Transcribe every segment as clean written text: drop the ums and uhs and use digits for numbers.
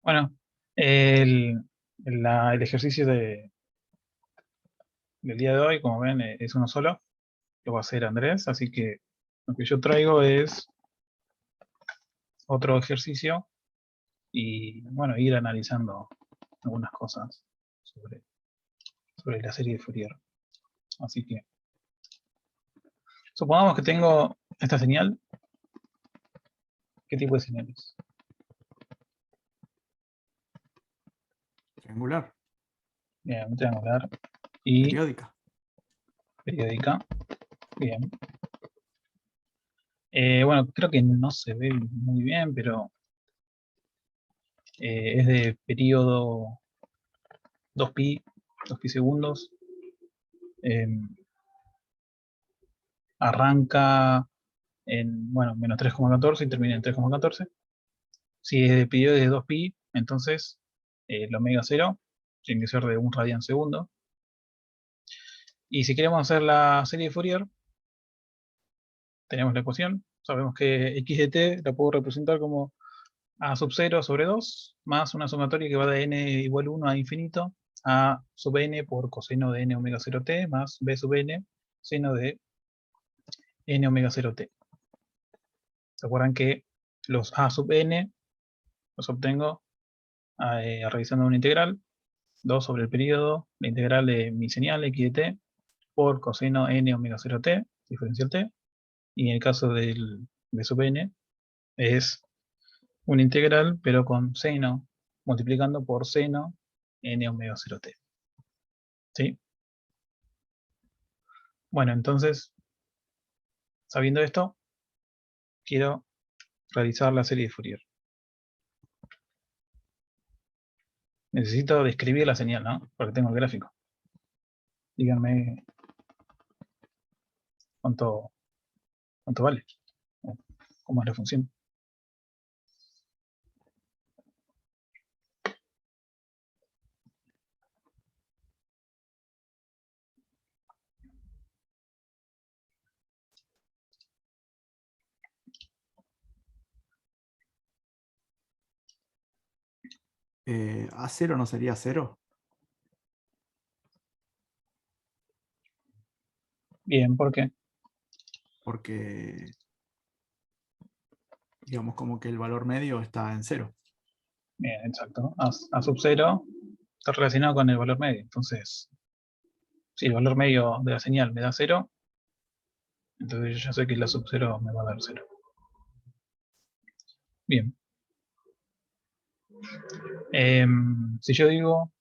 Bueno, el, el ejercicio del día de hoy, como ven, es uno solo. Lo va a hacer Andrés, así que lo que yo traigo es otro ejercicio y, bueno, ir analizando algunas cosas sobre, sobre la serie de Fourier. Así que, supongamos que tengo esta señal. ¿Qué tipo de señal es? Triangular, Bien, triangular y periódica. periódica. Bien. Bueno, creo que no se ve muy bien, pero es de periodo 2pi, 2pi segundos. Eh, Arranca en, bueno, menos 3,14 y termina en 3,14. Si es de periodo de 2pi, entonces el omega 0 tiene que ser de 1 radian segundo. Y si queremos hacer la serie de Fourier, tenemos la ecuación. Sabemos que x de t la puedo representar como a sub 0 sobre 2 más una sumatoria que va de n igual 1 a infinito a sub n por coseno de n omega 0 t más b sub n seno de n omega 0 t. ¿Se acuerdan que los a sub n los obtengo realizando una integral? 2 sobre el periodo, la integral de mi señal x de t por coseno n omega 0 t, diferencial t. Y en el caso del b sub n es una integral, pero con seno, multiplicando por seno n omega 0 t. ¿Sí? Bueno, entonces, sabiendo esto, quiero realizar la serie de Fourier. Necesito describir la señal, ¿no? Porque tengo el gráfico. Díganme cuánto, cuánto vale, cómo es la función. A0 no sería 0, Bien, ¿por qué? porque digamos como que el valor medio está en 0. Bien, exacto. A sub 0 está relacionado con el valor medio. Entonces, si el valor medio de la señal me da 0, entonces yo ya sé que la sub 0 me va a dar 0. Bien. Si yo digo,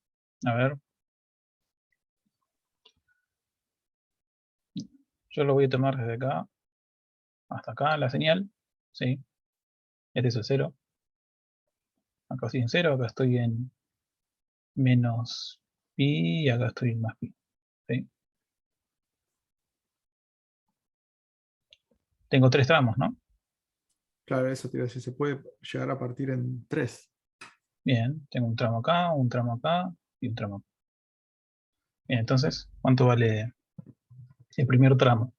a ver, yo lo voy a tomar desde acá hasta acá, la señal, ¿sí? Este es el 0. Acá estoy en 0, acá estoy en menos pi y acá estoy en más pi. ¿Sí? Tengo 3 tramos, ¿no? Claro, eso te iba a decir, se puede llegar a partir en 3. Bien, tengo un tramo acá y un tramo acá. Bien, entonces, ¿cuánto vale el primer tramo?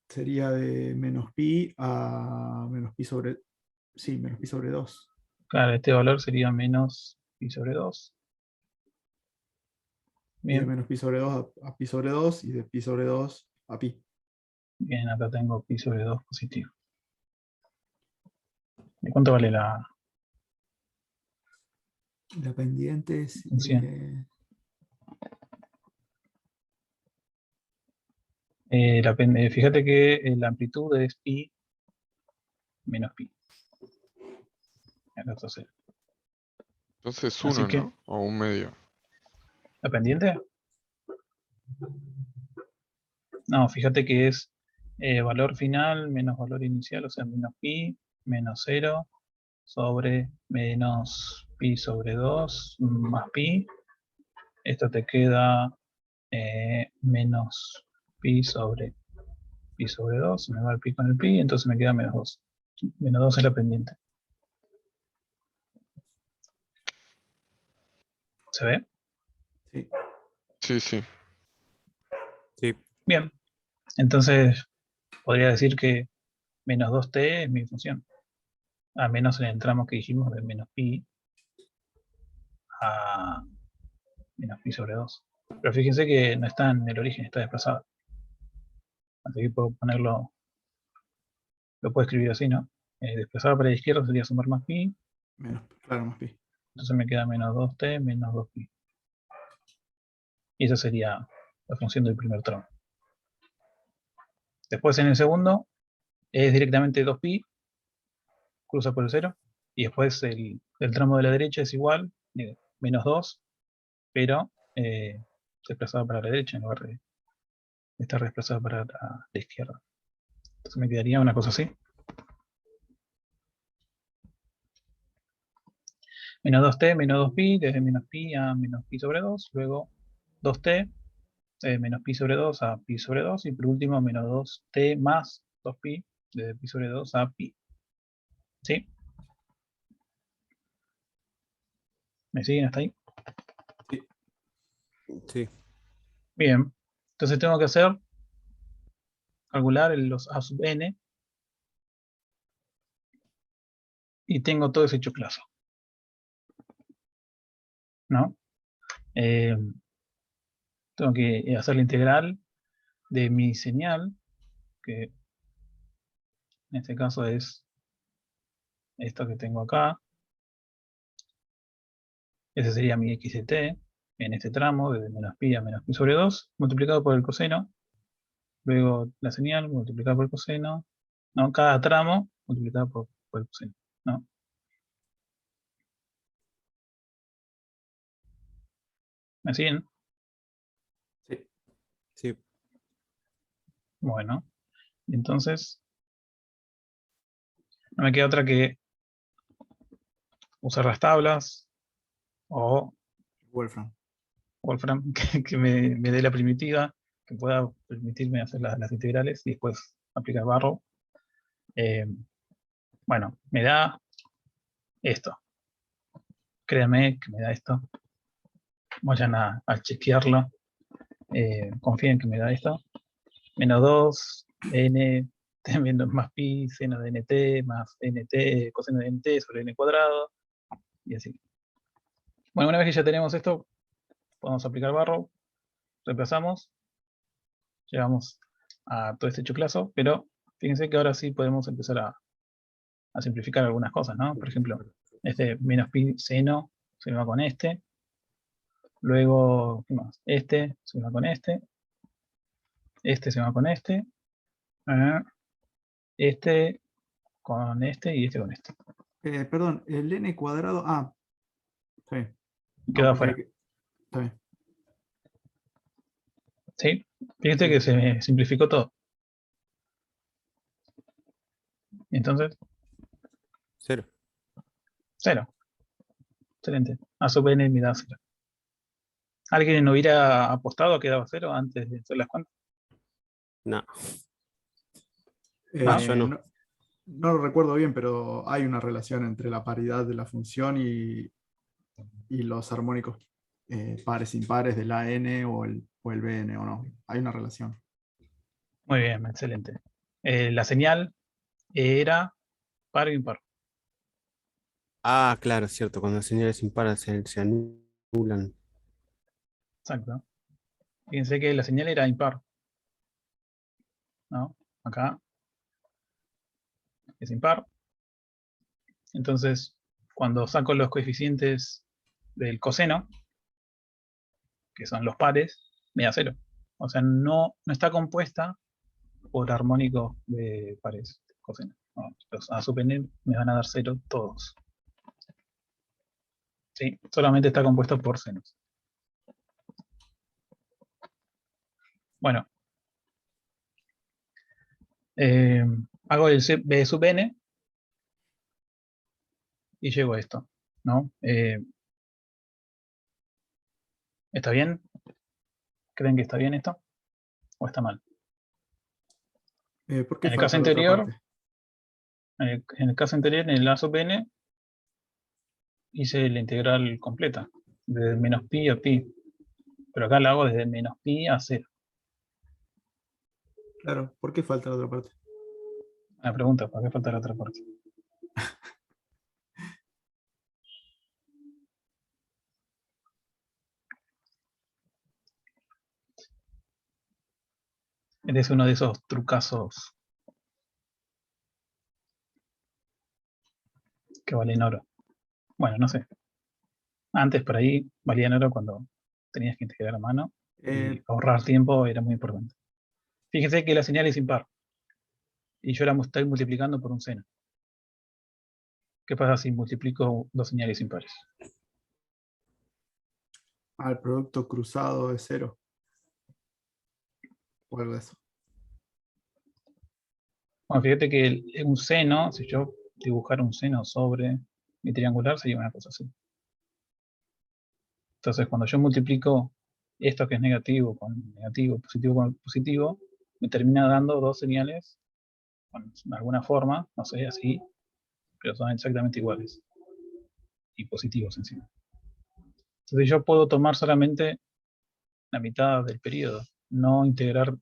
Sería de menos pi a menos pi sobre, sí, menos pi sobre 2. Claro, este valor sería menos pi sobre 2. Y de Bien, menos pi sobre 2 a pi sobre 2 y de pi sobre 2 a pi. bien, acá tengo pi sobre 2 positivo. ¿Y cuánto vale la La pendiente función? sería... Fíjate que la amplitud es pi menos pi. Acá está 0. Entonces Así uno, que, ¿no? O un medio. ¿la pendiente? No, fíjate que es valor final menos valor inicial, o sea, menos pi menos 0 sobre menos pi sobre 2 más pi. Esto te queda menos pi sobre 2, se me va el pi con el pi, entonces me queda menos 2. Menos 2 es la pendiente. ¿Se ve? Sí. Sí, sí. Sí. Bien. Entonces, podría decir que menos 2t es mi función. A menos en el tramo que dijimos de menos pi a menos pi sobre 2. Pero fíjense que no está en el origen, está desplazado. Así que puedo ponerlo, lo puedo escribir así, ¿no? Desplazado para la izquierda sería sumar más pi, Claro, más pi. entonces me queda menos 2t menos 2pi. Y esa sería la función del primer tramo. Después en el segundo es directamente 2pi, cruza por el 0, y después el tramo de la derecha es igual, menos 2, pero desplazado para la derecha en lugar de estar desplazado para la izquierda. Entonces me quedaría una cosa así. Menos 2t menos 2pi, desde menos pi a menos pi sobre 2, luego 2t, menos pi sobre 2 a pi sobre 2, y por último menos 2t más 2pi, desde pi sobre 2 a pi. ¿Sí? ¿Me siguen hasta ahí? Sí. Bien. Entonces tengo que calcular los a sub n, y tengo todo ese choclazo, ¿no? Tengo que hacer la integral de mi señal, que en este caso es esto que tengo acá. Ese sería mi x de t en este tramo, desde menos pi a menos pi sobre 2, multiplicado por el coseno. Luego la señal multiplicada por el coseno. ¿No? Cada tramo multiplicado por el coseno, ¿no? ¿Me siguen? Sí. Sí. Bueno, entonces no me queda otra que usar las tablas o Wolfram. Wolfram que me dé la primitiva, que pueda permitirme hacer las integrales y después aplicar barro. Bueno, me da esto. Créanme que me da esto. Vayan a chequearlo. Confíen que me da esto. Menos 2, n, menos más pi, seno de nt, más nt, coseno de nt sobre n cuadrado, y así. Bueno, una vez que ya tenemos esto, podemos aplicar barro, reemplazamos, llegamos a todo este choclazo, pero fíjense que ahora sí podemos empezar a simplificar algunas cosas, ¿no? Por ejemplo, este menos pi seno se me va con este, luego, ¿qué más? Este se me va con este se me va con este con este y este con este. Perdón, el n cuadrado. Ah, está bien. Queda No, afuera. Está bien. ¿Sí? Fíjate Sí. que se me simplificó todo. Entonces, 0. 0. Excelente. A sub n me da 0. ¿Alguien no hubiera apostado que daba 0 antes de hacer las cuentas? No. Ah, Yo no. No lo recuerdo bien, pero hay una relación entre la paridad de la función y los armónicos pares impares del AN o el BN, ¿o no? Hay una relación. muy bien, excelente. La señal era par o impar. Ah, claro, cierto. Cuando las señales impares se anulan. Exacto. Fíjense que la señal era impar, ¿no? Acá es impar. Entonces, cuando saco los coeficientes del coseno, que son los pares, me da 0. O sea, no está compuesta por armónicos de pares coseno. No, los a sub n me van a dar 0 todos. ¿Sí? Solamente está compuesto por senos. Bueno, hago el b sub n y llego a esto, ¿no? ¿Está bien? ¿Creen que está bien esto? ¿O está mal? ¿Por qué En el caso falta la otra anterior, parte? en el caso anterior, en el a sub n, hice la integral completa, desde menos pi a pi. Pero acá la hago desde menos pi a 0. Claro, ¿por qué falta la otra parte? Una pregunta, ¿por qué falta la otra parte? Este es uno de esos trucazos que valen oro. Bueno, no sé. Antes por ahí valían oro cuando tenías que integrar a mano. Y Eh, ahorrar tiempo era muy importante. Fíjense que la señal es impar. Y yo la estoy multiplicando por un seno. ¿Qué pasa si multiplico dos señales impares? al producto cruzado de 0. O algo de eso. Bueno, fíjate que un seno, si yo dibujara un seno sobre mi triangular, sería una cosa así. Entonces, cuando yo multiplico esto que es negativo con negativo, positivo con positivo, me termina dando dos señales con alguna forma, no sé, así, pero son exactamente iguales y positivos encima. Entonces yo puedo tomar solamente la mitad del periodo, no integrar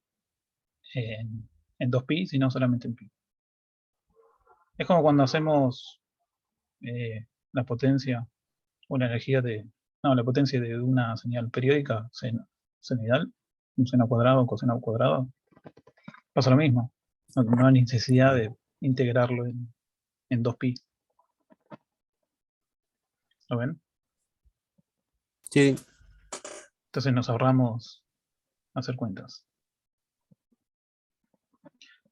en 2pi, sino solamente en pi. Es como cuando hacemos la potencia o la energía de, no, la potencia de una señal periódica senoidal, un seno cuadrado o coseno cuadrado, pasa lo mismo. No hay necesidad de integrarlo en 2pi. ¿Lo ven? Sí, Entonces nos ahorramos hacer cuentas.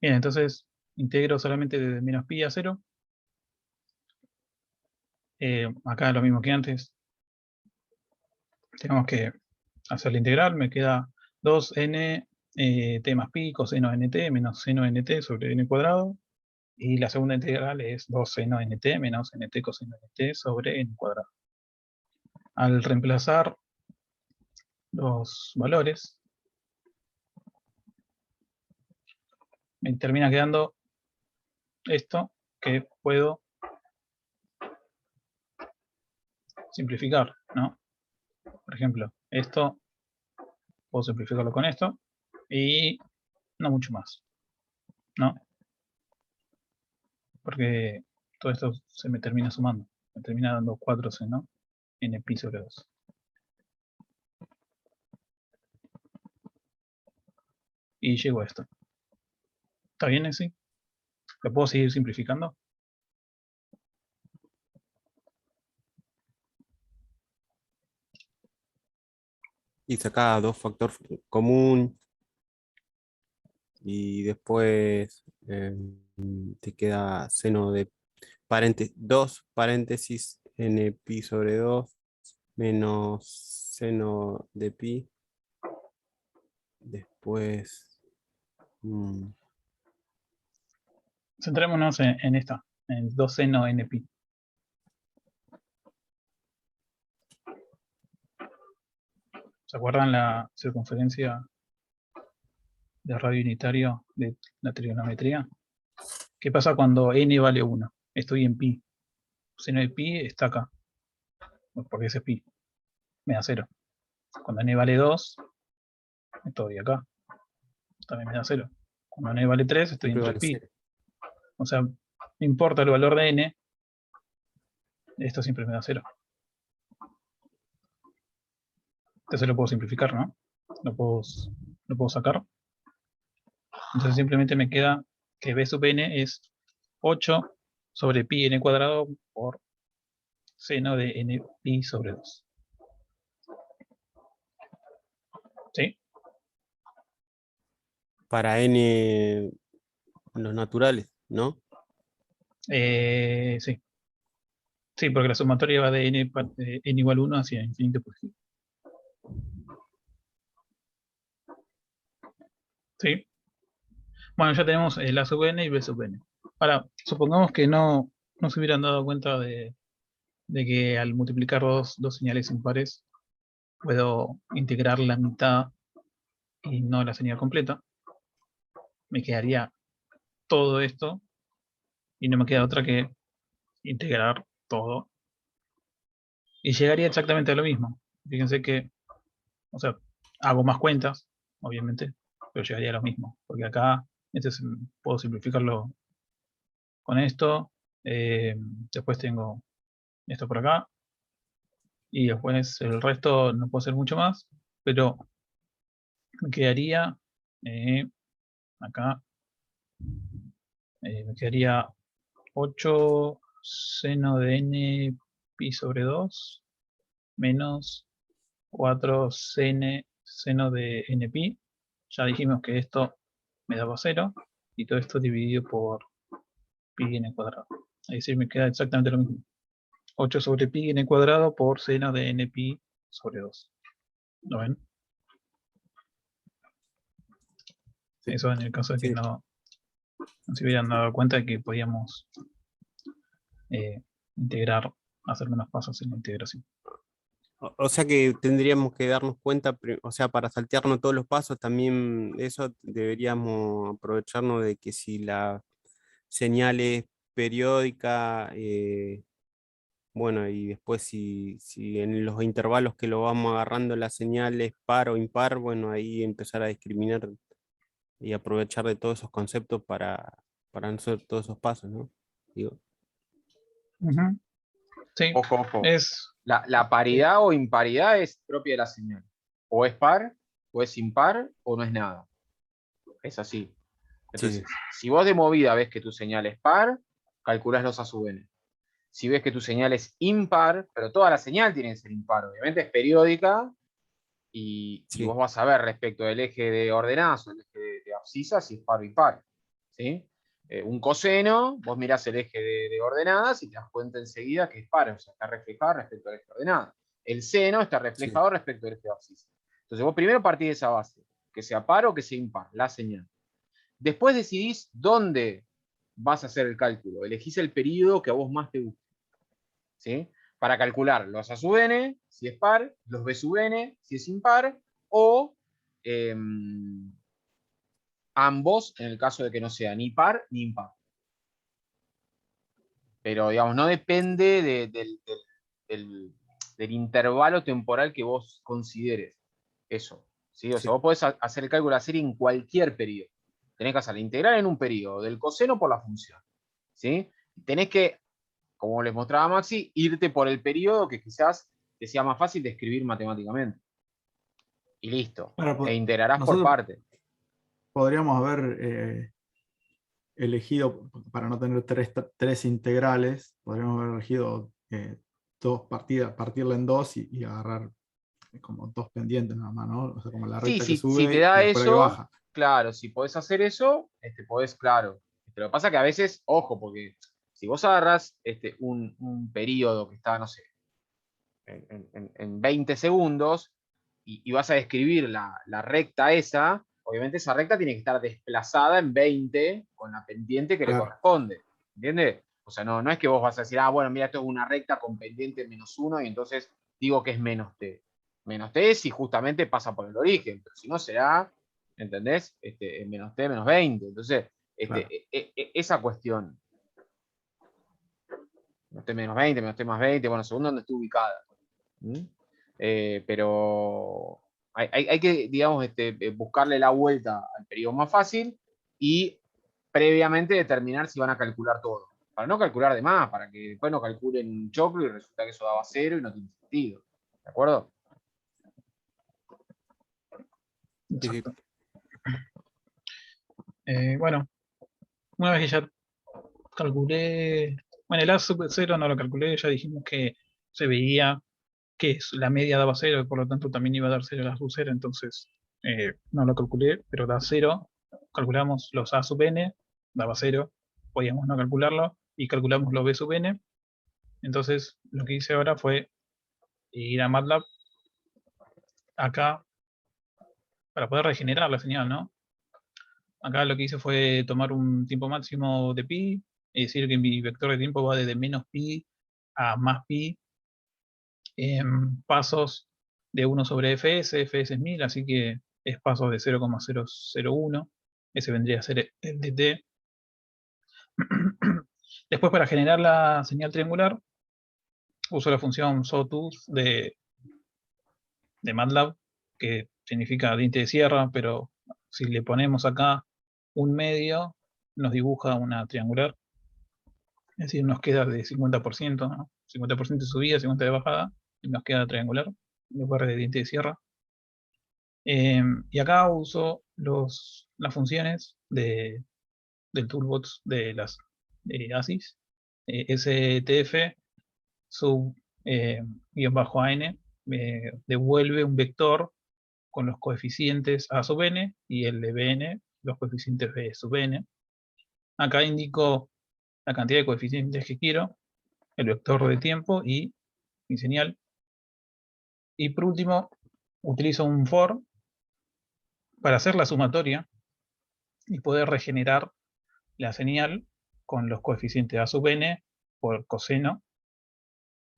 Bien, entonces integro solamente desde menos pi a 0. Acá lo mismo que antes. Tenemos que hacer la integral. Me queda 2n t más pi coseno nt menos seno nt sobre n cuadrado. Y la segunda integral es 2 seno nt menos nt coseno nt sobre n cuadrado. Al reemplazar los valores, me termina quedando esto que puedo simplificar, ¿no? Por ejemplo, esto puedo simplificarlo con esto y no mucho más, ¿no? Porque todo esto se me termina sumando. Me termina dando 4 seno n pi sobre 2. Y llego a esto. ¿Está bien así? ¿Lo puedo seguir simplificando? y saca dos factor común y después te queda seno de 2 paréntesis n pi sobre 2 menos seno de pi. Después, Centrémonos en esta, en 2 seno n pi. ¿Se acuerdan la circunferencia de radio unitario de la trigonometría? ¿Qué pasa cuando n vale 1? Estoy en pi. Seno de pi está acá, porque ese es pi. Me da 0. Cuando n vale 2, estoy acá. También me da 0. Cuando n vale 3, estoy en siempre 3 vale pi. 0. O sea, no importa el valor de n, esto siempre me da 0. Entonces lo puedo simplificar, ¿no? Lo puedo sacar. Entonces simplemente me queda que b sub n es 8 sobre pi n cuadrado por seno de n pi sobre 2. ¿Sí? Para n los naturales, ¿no? Sí. Sí, porque la sumatoria va de n igual 1 hacia infinito positivo. ¿Sí? Bueno, ya tenemos la sub n y b sub n. Ahora, supongamos que no se hubieran dado cuenta de que al multiplicar dos señales impares puedo integrar la mitad y no la señal completa. Me quedaría todo esto y no me queda otra que integrar todo. Y llegaría exactamente a lo mismo. Fíjense que, o sea, hago más cuentas, obviamente, pero llegaría a lo mismo. Porque acá puedo simplificarlo con esto. Después tengo esto por acá. Y después el resto no puedo hacer mucho más. Pero me quedaría acá me quedaría 8 seno de n pi sobre 2 menos 4 seno de n pi. Ya dijimos que esto me daba 0 y todo esto dividido por pi n cuadrado. Es decir, me queda exactamente lo mismo. 8 sobre pi n cuadrado por seno de n pi sobre 2. ¿Lo ven? Sí. Eso en el caso de que Sí. no se hubieran dado cuenta de que podíamos integrar, hacer menos pasos en la integración. O sea que tendríamos que darnos cuenta, o sea, para saltearnos todos los pasos, también eso deberíamos aprovecharnos de que si la señal es periódica, bueno, y después si en los intervalos que lo vamos agarrando la señal es par o impar, bueno, ahí empezar a discriminar y aprovechar de todos esos conceptos para no hacer todos esos pasos, ¿no? Digo, Ujú. Sí, Ojo, ojo. es La paridad o imparidad es propia de la señal. O es par, o es impar, o no es nada. Es así. Entonces, si vos de movida ves que tu señal es par, calculás los A sub n. Si ves que tu señal es impar, pero toda la señal tiene que ser impar, obviamente es periódica, y sí, vos vas a ver respecto del eje de ordenadas o el eje de abscisas si es par o impar. ¿Sí? Un coseno, vos mirás el eje de ordenadas y te das cuenta enseguida que es par, o sea, está reflejado respecto al eje de ordenadas. El seno está reflejado respecto al eje de abscisa. Entonces vos primero partís de esa base, que sea par o que sea impar, la señal. Después decidís dónde vas a hacer el cálculo. Elegís el periodo que a vos más te guste. ¿Sí? Para calcular los A sub n, si es par, los B sub n, si es impar, o ambos en el caso de que no sea ni par ni impar. Pero, digamos, no depende del intervalo temporal que vos consideres eso. ¿Sí? O sea, vos podés hacer el cálculo de la serie en cualquier periodo. Tenés que hacer la integral en un periodo del coseno por la función. ¿Sí? Tenés que, como les mostraba Maxi, irte por el periodo que quizás te sea más fácil de escribir matemáticamente. Y listo. Bueno, E integrarás por nosotros parte. podríamos haber elegido, para no tener tres integrales, podríamos haber elegido dos partidas, partirla en dos y agarrar como dos pendientes nada más, ¿no? O sea, como la Sí, recta que si te sube y da después la que eso, baja. claro, si podés hacer eso, podés, claro. Pero lo que pasa es que a veces, ojo, porque si vos agarrás un periodo que está, no sé, en 20 segundos y vas a describir la recta esa, obviamente esa recta tiene que estar desplazada en 20 con la pendiente que le Claro. corresponde. ¿Entiendes? O sea, no es que vos vas a decir, bueno, mira, esto es una recta con pendiente -1 y entonces digo que es menos t. Menos t si justamente pasa por el origen, pero si no será, ¿entendés? Menos t, menos 20. Entonces, Claro. esa cuestión. Menos t menos 20, menos t más 20, bueno, según donde esté ubicada. Pero hay que, digamos, buscarle la vuelta al periodo más fácil y previamente determinar si van a calcular todo. Para no calcular de más, para que después no calculen un choclo y resulta que eso daba 0 y no tiene sentido. ¿De acuerdo? exacto. Bueno, una vez que ya calculé, bueno, el A sub 0 no lo calculé, ya dijimos que se veía que la media daba 0 y por lo tanto también iba a dar 0 el A sub 0, entonces no lo calculé, pero da 0. Calculamos los A sub n, daba 0, podíamos no calcularlo, y calculamos los B sub n. Entonces lo que hice ahora fue ir a MATLAB acá para poder regenerar la señal, ¿no? Acá lo que hice fue tomar un tiempo máximo de pi, es decir, que mi vector de tiempo va desde menos pi a más pi en pasos de 1 sobre fs, fs es 1000, así que es pasos de 0,001, ese vendría a ser el dt. Después, para generar la señal triangular, uso la función sawtooth de MATLAB, que significa diente de sierra, pero si le ponemos acá un medio, nos dibuja una triangular. Es decir, nos queda de 50%, ¿no? 50% de subida, 50% de bajada, y nos queda triangular, en lugar de diente de sierra. Y acá uso las funciones del toolbox de las ASICs. STF sub guión bajo AN devuelve un vector con los coeficientes A sub n y el de Bn, los coeficientes B sub n. Acá indico la cantidad de coeficientes que quiero, el vector de tiempo y mi señal. Y por último, utilizo un for para hacer la sumatoria y poder regenerar la señal con los coeficientes A sub n por coseno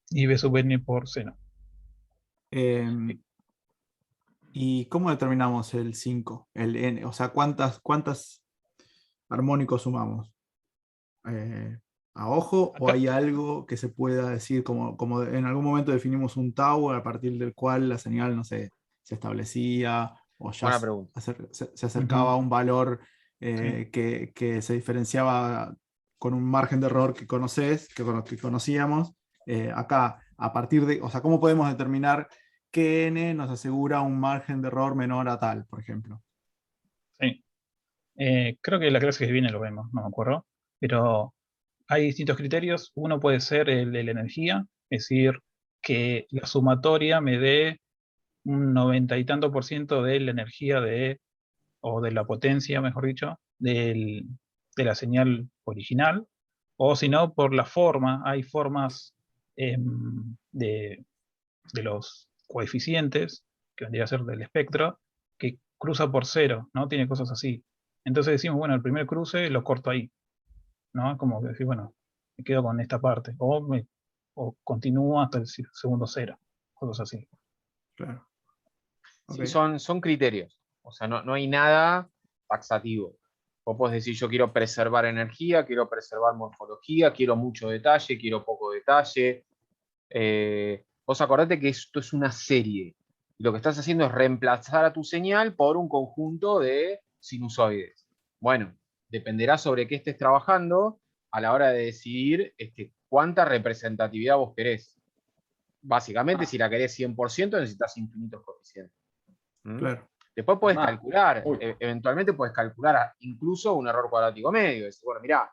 y B sub n por seno. ¿Y cómo determinamos el 5, el n? O sea, ¿cuántas armónicos sumamos? ¿A ojo o Acá- hay algo que se pueda decir, como en algún momento definimos un tau a partir del cual la señal, no sé, se establecía o ya Buena pregunta. se acercaba a un valor Sí. que se diferenciaba con un margen de error que conocíamos? Acá, a partir de, o sea, ¿cómo podemos determinar que n nos asegura un margen de error menor a tal, por ejemplo? Sí. Creo que la clase que viene lo vemos, no me acuerdo. Pero hay distintos criterios. Uno puede ser el de la energía, es decir, que la sumatoria me dé un 90 y tanto por ciento de la energía o de la potencia, mejor dicho, de la señal original. O si no, por la forma. Hay formas de los coeficientes, que vendría a ser del espectro, que cruza por cero, ¿no? Tiene cosas así. Entonces decimos, bueno, el primer cruce lo corto ahí, ¿no? Como que decir, bueno, me quedo con esta parte, o continúo hasta el segundo cero, cosas así. Claro. Sí, Ok. son criterios. O sea, no hay nada taxativo. Vos podés decir, yo quiero preservar energía, quiero preservar morfología, quiero mucho detalle, quiero poco detalle. Vos acordate que esto es una serie. Y lo que estás haciendo es reemplazar a tu señal por un conjunto de sinusoides. Bueno, dependerá sobre qué estés trabajando a la hora de decidir cuánta representatividad vos querés. Básicamente, si la querés 100%, necesitas infinitos coeficientes. ¿Mm? Claro. Después puedes Más. calcular, Uy. eventualmente puedes calcular incluso un error cuadrático medio. Decir, bueno, mirá,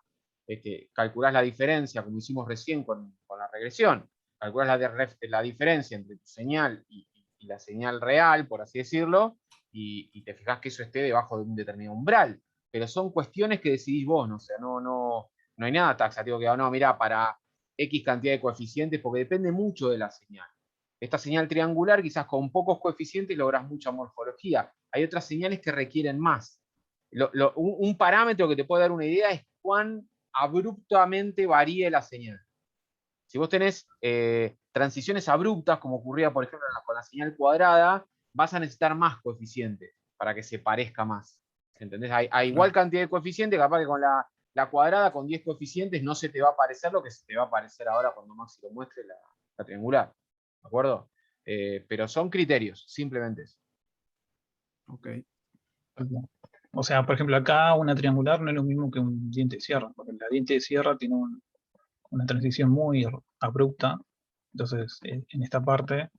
calculás la diferencia, como hicimos recién con la regresión. Calculás la diferencia entre tu señal y la señal real, por así decirlo, y te fijás que eso esté debajo de un determinado umbral. Pero son cuestiones que decidís vos, ¿no? O sea, no hay nada taxativo que diga, no, mirá, para X cantidad de coeficientes, porque depende mucho de la señal. Esta señal triangular, quizás con pocos coeficientes logras mucha morfología. Hay otras señales que requieren más. Un parámetro que te puede dar una idea es cuán abruptamente varíe la señal. Si vos tenés transiciones abruptas, como ocurría, por ejemplo, con la señal cuadrada, vas a necesitar más coeficientes para que se parezca más. ¿Entendés? Hay igual cantidad de coeficientes, capaz que con la cuadrada, con 10 coeficientes, no se te va a parecer lo que se te va a parecer ahora cuando Maxi lo muestre la triangular. ¿De acuerdo? Pero son criterios, simplemente eso. Ok. O sea, por ejemplo, acá una triangular no es lo mismo que un diente de sierra, porque la diente de sierra tiene una transición muy abrupta. Entonces, en esta parte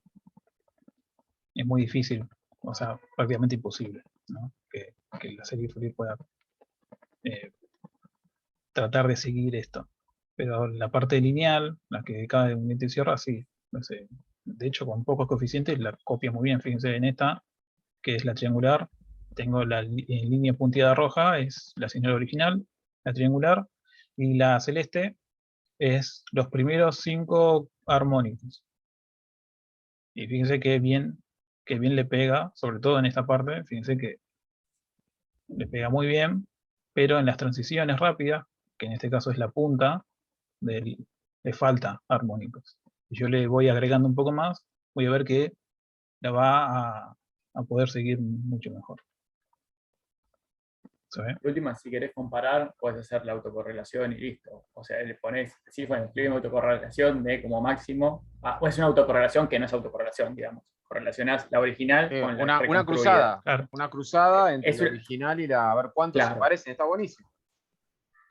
es muy difícil, o sea, prácticamente imposible, ¿no? Que la serie Fourier pueda tratar de seguir esto. Pero la parte lineal, la que cae de un diente de sierra, sí. No sé, de hecho, con pocos coeficientes la copia muy bien. Fíjense en esta, que es la triangular. Tengo en línea punteada roja, es la señal original, la triangular, y la celeste es los primeros 5 armónicos. Y fíjense que bien le pega, sobre todo en esta parte, fíjense que le pega muy bien, pero en las transiciones rápidas, que en este caso es la punta, le falta armónicos. Si yo le voy agregando un poco más, voy a ver que la va a poder seguir mucho mejor. ¿Se ve? De última, si querés comparar, puedes hacer la autocorrelación y listo. O sea, le pones, sí, bueno, escribí una autocorrelación de como máximo, o es una autocorrelación que no es autocorrelación, digamos. Correlacionás la original con la Una reconstruida. cruzada. Claro. Una cruzada entre Es la una- original y la. A ver cuántos se Claro. parecen, está buenísimo.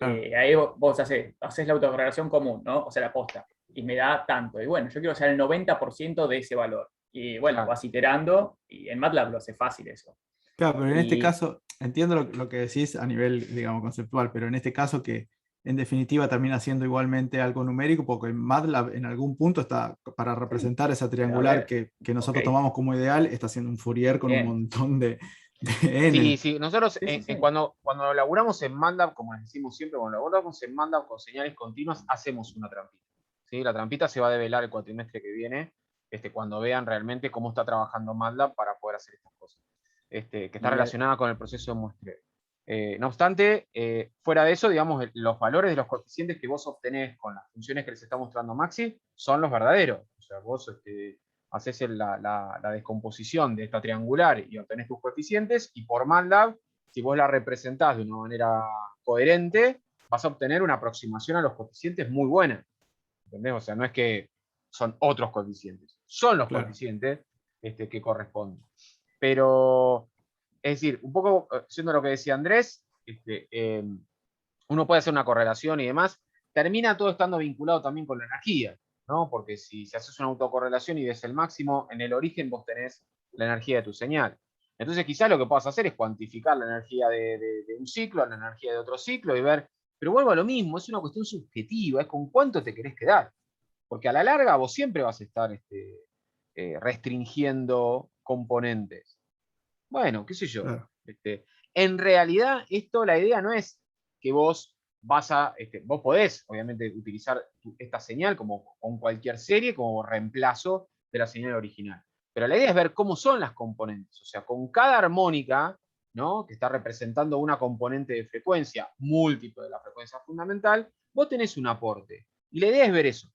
Ahí vos haces la autocorrelación común, ¿no? O sea, la posta. Y me da tanto. Y bueno, yo quiero saber el 90% de ese valor. Y bueno, Claro. vas iterando y en MATLAB lo hace fácil eso. Claro, pero en este Y- caso, entiendo lo que decís a nivel, digamos, conceptual, pero en este caso que en definitiva termina siendo igualmente algo numérico, porque MATLAB en algún punto está, para representar esa triangular ver, que nosotros ok, tomamos como ideal, está haciendo un Fourier con un bien. montón de Sí, n. sí, nosotros Sí, sí, sí. cuando laburamos en MATLAB, como les decimos siempre, cuando laburamos en MATLAB con señales continuas, hacemos una trampita. ¿Sí? La trampita se va a develar el cuatrimestre que viene, cuando vean realmente cómo está trabajando MATLAB para poder hacer estas cosas, que está Y relacionada con el proceso de muestreo. No obstante, fuera de eso, digamos, los valores de los coeficientes que vos obtenés con las funciones que les está mostrando Maxi son los verdaderos. O sea, vos haces la descomposición de esta triangular y obtenés tus coeficientes, y por MATLAB, si vos la representás de una manera coherente, vas a obtener una aproximación a los coeficientes muy buena. ¿Entendés? O sea, no es que son otros coeficientes, son los Claro. coeficientes que corresponden. Pero, es decir, un poco siendo lo que decía Andrés, uno puede hacer una correlación y demás, termina todo estando vinculado también con la energía, ¿no? Porque si haces una autocorrelación y ves el máximo, en el origen vos tenés la energía de tu señal. Entonces quizás lo que puedas hacer es cuantificar la energía de un ciclo, la energía de otro ciclo y ver, pero vuelvo a lo mismo, es una cuestión subjetiva, es con cuánto te querés quedar. Porque a la larga vos siempre vas a estar restringiendo componentes. Bueno, qué sé yo. Claro. En realidad, la idea no es que vos vos podés, obviamente, utilizar esta señal como con cualquier serie, como reemplazo de la señal original. Pero la idea es ver cómo son las componentes. O sea, con cada armónica, ¿no?, que está representando una componente de frecuencia múltiple de la frecuencia fundamental, vos tenés un aporte. Y la idea es ver eso.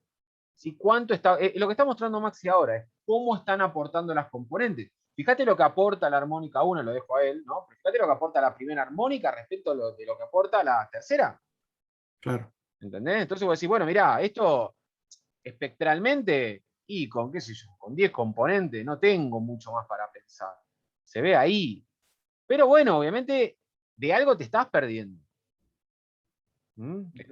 ¿Sí? ¿Cuánto está, lo que está mostrando Maxi ahora es cómo están aportando las componentes. Fíjate lo que aporta la armónica 1, lo dejo a él, ¿no? Pero fíjate lo que aporta la primera armónica respecto de lo que aporta la tercera. Claro. ¿Entendés? Entonces vos decís, bueno, mirá, esto espectralmente, y con, qué sé yo, con 10 componentes, no tengo mucho más para pensar. Se ve ahí. Pero bueno, obviamente, de algo te estás perdiendo.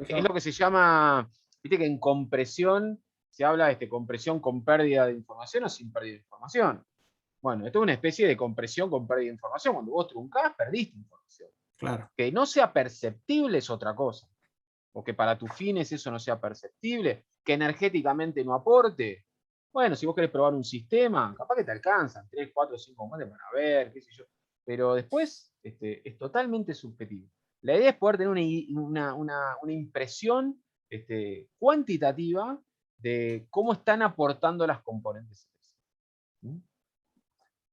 Es lo que se llama, viste que en compresión se habla de compresión con pérdida de información o sin pérdida de información. Bueno, esto es una especie de compresión con pérdida de información. Cuando vos truncás, perdiste información. Claro. Que no sea perceptible es otra cosa. O que para tus fines eso no sea perceptible. Que energéticamente no aporte. Bueno, si vos querés probar un sistema, capaz que te alcanzan 3, 4, 5 componentes para ver, qué sé yo. Pero después es totalmente subjetivo. La idea es poder tener una impresión cuantitativa de cómo están aportando las componentes. ¿Mm?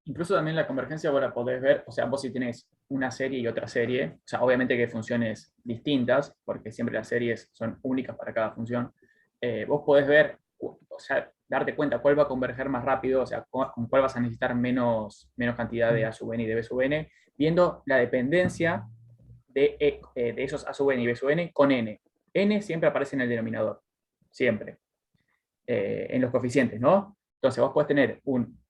Incluso también la convergencia vos la podés ver, o sea, vos si tenés una serie y otra serie, o sea, obviamente que hay funciones distintas, porque siempre las series son únicas para cada función, vos podés ver, o sea, darte cuenta cuál va a converger más rápido, o sea, con cuál vas a necesitar menos cantidad de A sub n y de B sub n, viendo la dependencia de esos A sub n y B sub n con n. N siempre aparece en el denominador, siempre, en los coeficientes, ¿no? Entonces vos podés tener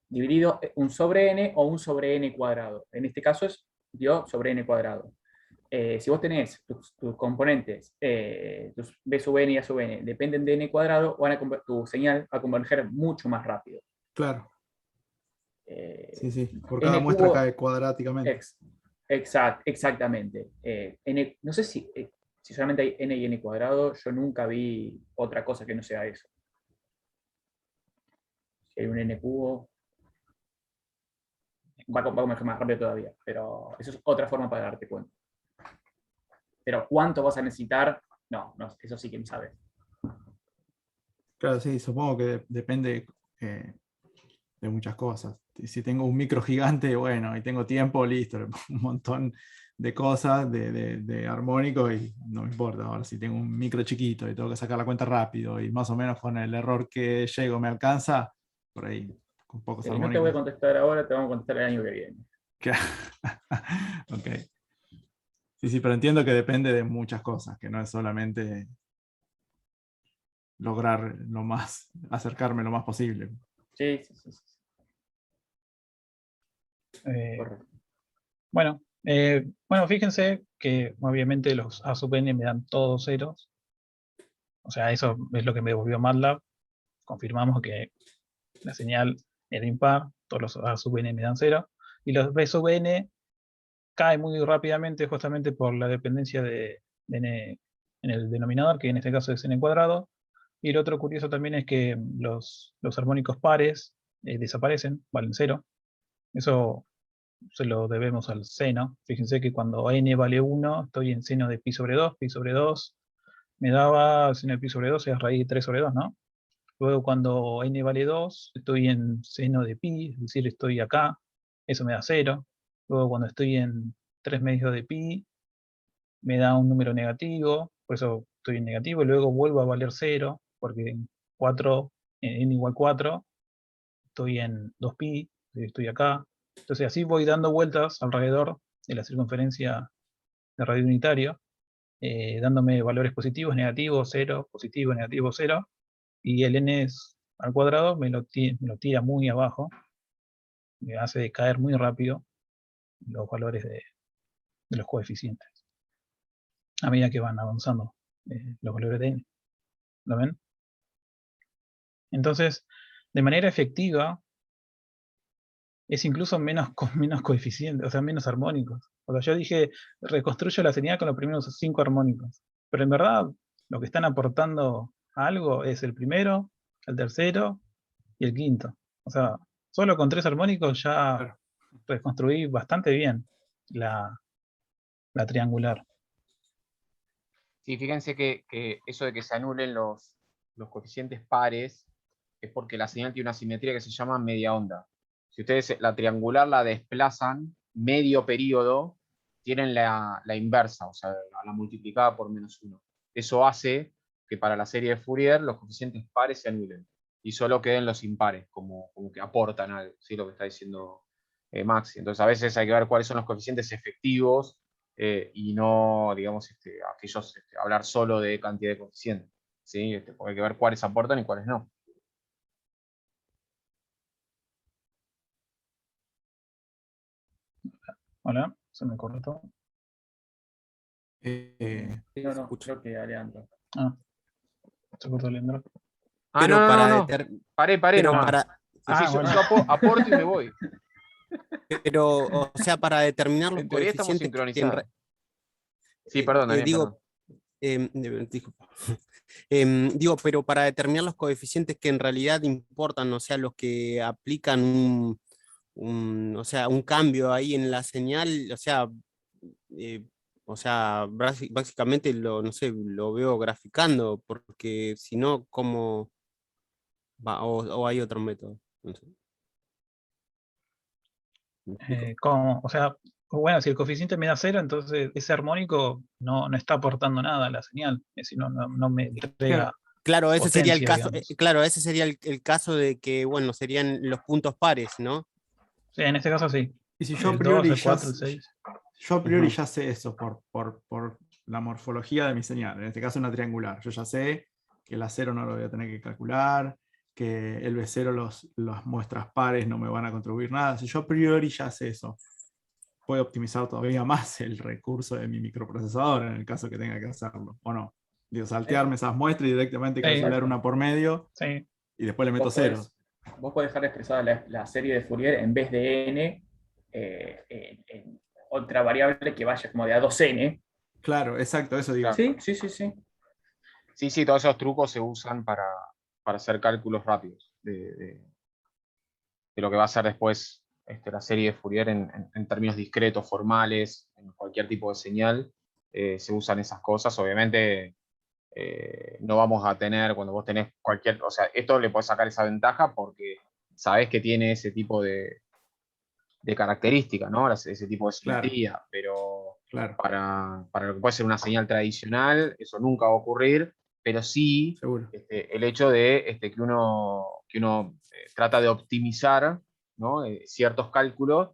dividido un sobre n o un sobre n cuadrado. En este caso es yo sobre n cuadrado. Si vos tenés tus componentes, tus b sub n y a sub n, dependen de n cuadrado, tu señal va a converger mucho más rápido. Claro. Sí, sí. Por N cada muestra cubo, cae cuadráticamente. Exactamente. No sé si solamente hay n y n cuadrado, yo nunca vi otra cosa que no sea eso. Si hay un n cubo, va a converger más rápido todavía, pero eso es otra forma para darte cuenta. Pero ¿cuánto vas a necesitar? No, eso sí quién sabe. Claro, sí, supongo que depende de muchas cosas. Si tengo un micro gigante, bueno, y tengo tiempo, listo, le pongo un montón de cosas de armónicos y no me importa. Ahora, si tengo un micro chiquito y tengo que sacar la cuenta rápido y más o menos con el error que llego me alcanza, por ahí, con pocos No te armónicos. voy a contestar ahora, te vamos a contestar el año que viene. Ok. Sí, sí, pero entiendo que depende de muchas cosas, que no es solamente lograr acercarme lo más posible. Sí. Correcto. Bueno, fíjense que obviamente los A sub n me dan todos ceros. O sea, eso es lo que me devolvió MATLAB. Confirmamos que la señal era impar, todos los A sub n me dan 0. Y los B sub n cae muy rápidamente justamente por la dependencia de n en el denominador, que en este caso es n cuadrado. Y lo otro curioso también es que los armónicos pares desaparecen, valen 0. Eso se lo debemos al seno. Fíjense que cuando n vale 1, estoy en seno de pi sobre 2. Pi sobre 2 me daba, seno de pi sobre 2 es raíz de 3 sobre 2, ¿no? Luego cuando n vale 2, estoy en seno de pi, es decir, estoy acá, eso me da 0. Luego cuando estoy en 3 medios de pi, me da un número negativo, por eso estoy en negativo, y luego vuelvo a valer 0, porque en 4, en n igual 4, estoy en 2pi, estoy acá. Entonces así voy dando vueltas alrededor de la circunferencia de radio unitario, dándome valores positivos, negativos, 0, positivo, negativo, 0, y el n al cuadrado me lo tira muy abajo, me hace caer muy rápido los valores de los coeficientes, a medida que van avanzando los valores de n. ¿Lo ven? Entonces, de manera efectiva, es incluso menos coeficientes, o sea, menos armónicos. O sea, yo dije, reconstruyo la señal con los primeros 5 armónicos, pero en verdad lo que están aportando a algo es el primero, el tercero y el quinto. O sea, solo con 3 armónicos ya Claro. reconstruí bastante bien la triangular. Sí, fíjense que eso de que se anulen los coeficientes pares es porque la señal tiene una simetría que se llama media onda. Si ustedes la triangular la desplazan medio periodo, tienen la inversa, o sea, la multiplicada por -1. Eso hace que para la serie de Fourier los coeficientes pares se anulen y solo queden los impares, como que aportan algo, ¿sí? Lo que está diciendo Maxi. Entonces a veces hay que ver cuáles son los coeficientes efectivos y no, digamos, aquellos, hablar solo de cantidad de coeficientes, ¿sí? Porque hay que ver cuáles aportan y cuáles no. Hola, se me cortó. Sí, no, escucho. creo que Alejandro. Ah, se cortó Leandro. Ah, Pero no, para no. Paré pero nomás. para, Así bueno. yo aporto y me voy. pero, o sea, para determinar los En teoría estamos coeficientes que en sincronizados. Sí, perdón, Daniel, digo, perdón. disculpa. Digo, pero para determinar los coeficientes que en realidad importan, o sea, los que aplican o sea, un cambio ahí en la señal, básicamente no sé, lo veo graficando, porque si no, ¿cómo va? O hay otro método. No sé. ¿Me explico? O sea, bueno, si el coeficiente me da 0, entonces ese armónico no está aportando nada a la señal, es decir, no me entrega Claro, ese sería el potencia, caso, digamos. claro, ese sería el caso de que, bueno, serían los puntos pares, ¿no? Sí, en este caso sí. Y si yo a El 2, priori el ya, 4, el 6. yo a priori Ujú. ya sé eso por la morfología de mi señal, en este caso una triangular. Yo ya sé que el A0 no lo voy a tener que calcular, que el B0 las muestras pares no me van a contribuir nada. Si yo a priori ya sé eso, puedo optimizar todavía más el recurso de mi microprocesador en el caso que tenga que hacerlo, ¿o no? Digo, saltearme esas muestras y directamente calcular Exacto. una por medio Sí. y después le meto Vos ceros. podés dejar expresada la serie de Fourier en vez de n en otra variable que vaya como de a 2n. Claro, exacto, eso digo. Claro. Sí. Sí, todos esos trucos se usan para hacer cálculos rápidos de lo que va a ser después la serie de Fourier en términos discretos, formales, en cualquier tipo de señal, se usan esas cosas. Obviamente no vamos a tener, cuando vos tenés cualquier, o sea, esto le podés sacar esa ventaja porque sabés que tiene ese tipo de características, ¿no? Ese tipo de Claro, simetría, pero claro, para lo que puede ser una señal tradicional, eso nunca va a ocurrir, pero sí seguro. el hecho de que uno trata de optimizar, ¿no? Ciertos cálculos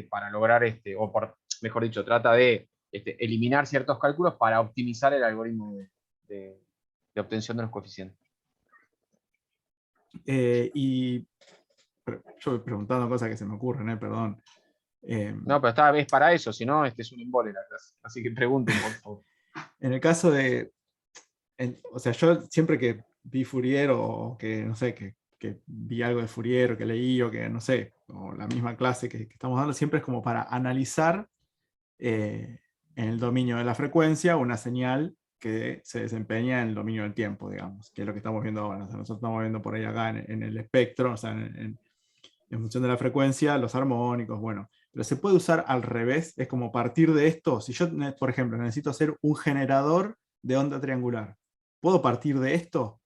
para lograr, mejor dicho, trata de eliminar ciertos cálculos para optimizar el algoritmo de obtención de los coeficientes. Y yo voy preguntando cosas que se me ocurren, perdón. No, pero esta vez para eso, si no, es un embole la clase. Así que pregunten, por favor. En el caso de, o sea, yo siempre que vi Fourier o que, no sé, que vi algo de Fourier o que leí o que, no sé, o la misma clase que estamos dando, siempre es como para analizar en el dominio de la frecuencia una señal que se desempeña en el dominio del tiempo, digamos, que es lo que estamos viendo ahora. O sea, nosotros estamos viendo por ahí acá en el espectro, o sea, en función de la frecuencia, los armónicos, bueno. Pero se puede usar al revés, es como partir de esto. Si yo, por ejemplo, necesito hacer un generador de onda triangular, ¿puedo partir de esto?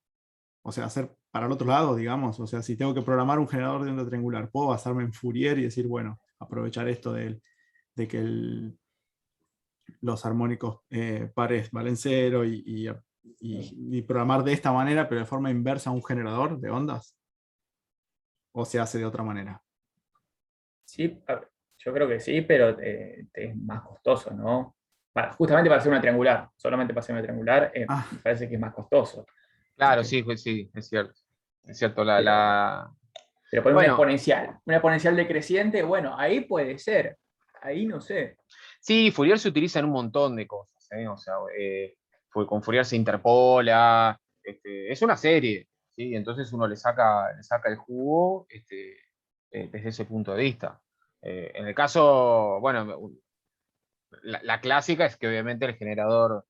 O sea, hacer para el otro lado, digamos. O sea, si tengo que programar un generador de onda triangular, ¿puedo basarme en Fourier y decir, bueno, aprovechar esto de que los armónicos pares valen cero y programar de esta manera, pero de forma inversa un generador de ondas? ¿O se hace de otra manera? Sí, yo creo que sí, pero es más costoso, ¿no? Justamente para hacer una triangular, solamente para hacer una triangular, Ah. me parece que es más costoso. Claro, Ok. sí, pues sí, es cierto. Es cierto, Pero poner Bueno. una exponencial decreciente, bueno, ahí puede ser, ahí no sé. Sí, Fourier se utiliza en un montón de cosas, ¿eh? O sea, con Fourier se interpola, es una serie, ¿sí? Entonces uno le saca el jugo desde ese punto de vista. En el caso, bueno, la clásica es que obviamente el generador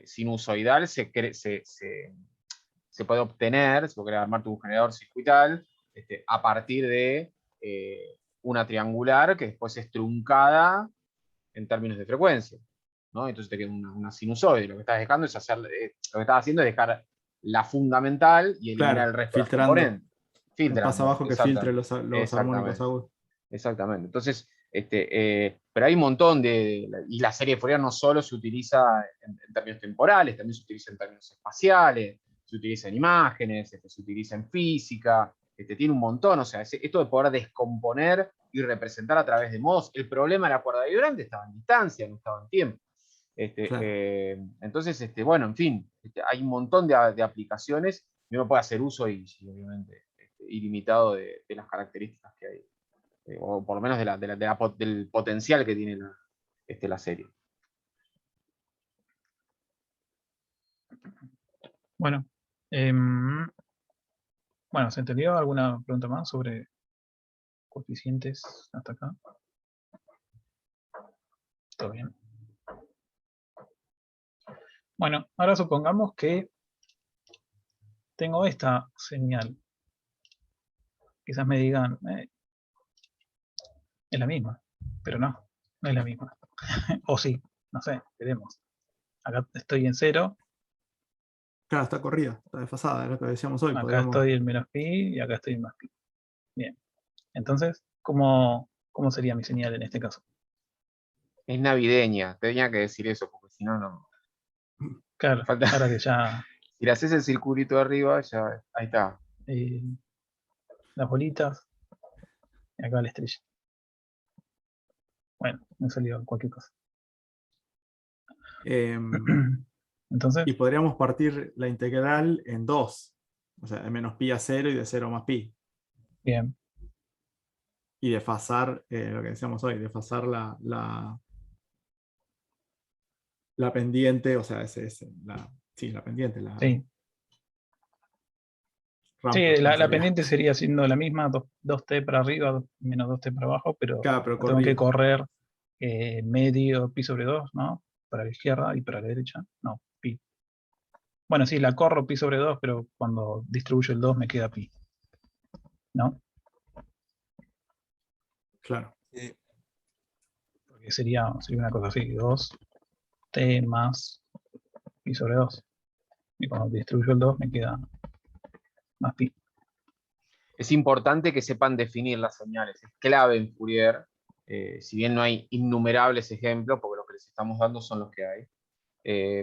sinusoidal se puede obtener, se puede armar tu generador circuital a partir de una triangular que después es truncada en términos de frecuencia, ¿no? Entonces te queda una sinusoide. Lo que estás dejando es lo que estás haciendo es dejar la fundamental y eliminar Claro, el resto de las filtrando. componentes. Un paso Filtrando, abajo que filtre los armónicos exactamente. agudos. Exactamente. Entonces, pero hay un montón y la serie de Fourier no solo se utiliza en términos temporales, también se utiliza en términos espaciales, se utiliza en imágenes, se utiliza en física, tiene un montón, o sea, esto de poder descomponer y representar a través de modos. El problema de la cuerda vibrante estaba en distancia, no estaba en tiempo. Claro. Entonces, bueno, en fin, hay un montón de aplicaciones y uno puede hacer uso y obviamente ilimitado de las características que hay, o por lo menos del potencial que tiene la serie. Bueno, bueno, ¿se entendió alguna pregunta más sobre coeficientes hasta acá? ¿Todo bien? Bueno, ahora supongamos que tengo esta señal. Quizás me digan, es la misma, pero no es la misma. O sí, no sé, veremos. Acá estoy en 0, Claro, está corrida, está desfasada, es lo que decíamos hoy. acá Podríamos... estoy en menos pi y acá estoy en más pi. Bien, entonces, ¿cómo sería mi señal en este caso? Es navideña, tenía que decir eso, porque si no, no. Claro, Falta. ahora que ya Si le haces el circulito de arriba, ya ahí está. las bolitas y acá la estrella. Bueno, me salió cualquier cosa. Entonces, y podríamos partir la integral en dos. O sea, de menos pi a 0 y de 0 más pi. bien, Y desfasar, lo que decíamos hoy, desfasar la pendiente, o sea, la pendiente, la sí. rampa. Sí, ¿cómo la sería? pendiente sería siendo la misma, 2t para arriba, menos 2t para abajo, pero Claro, pero tengo que corrida. correr medio pi sobre 2, ¿no? Para la izquierda y para la derecha. No, pi. Bueno, sí, la corro pi sobre 2, pero cuando distribuyo el 2 me queda pi. ¿No? Claro. Porque sería una cosa así, 2t más pi sobre 2. Y cuando distribuyo el 2 me queda más pi. Es importante que sepan definir las señales. Es clave en Fourier, si bien no hay innumerables ejemplos, porque los que les estamos dando son los que hay.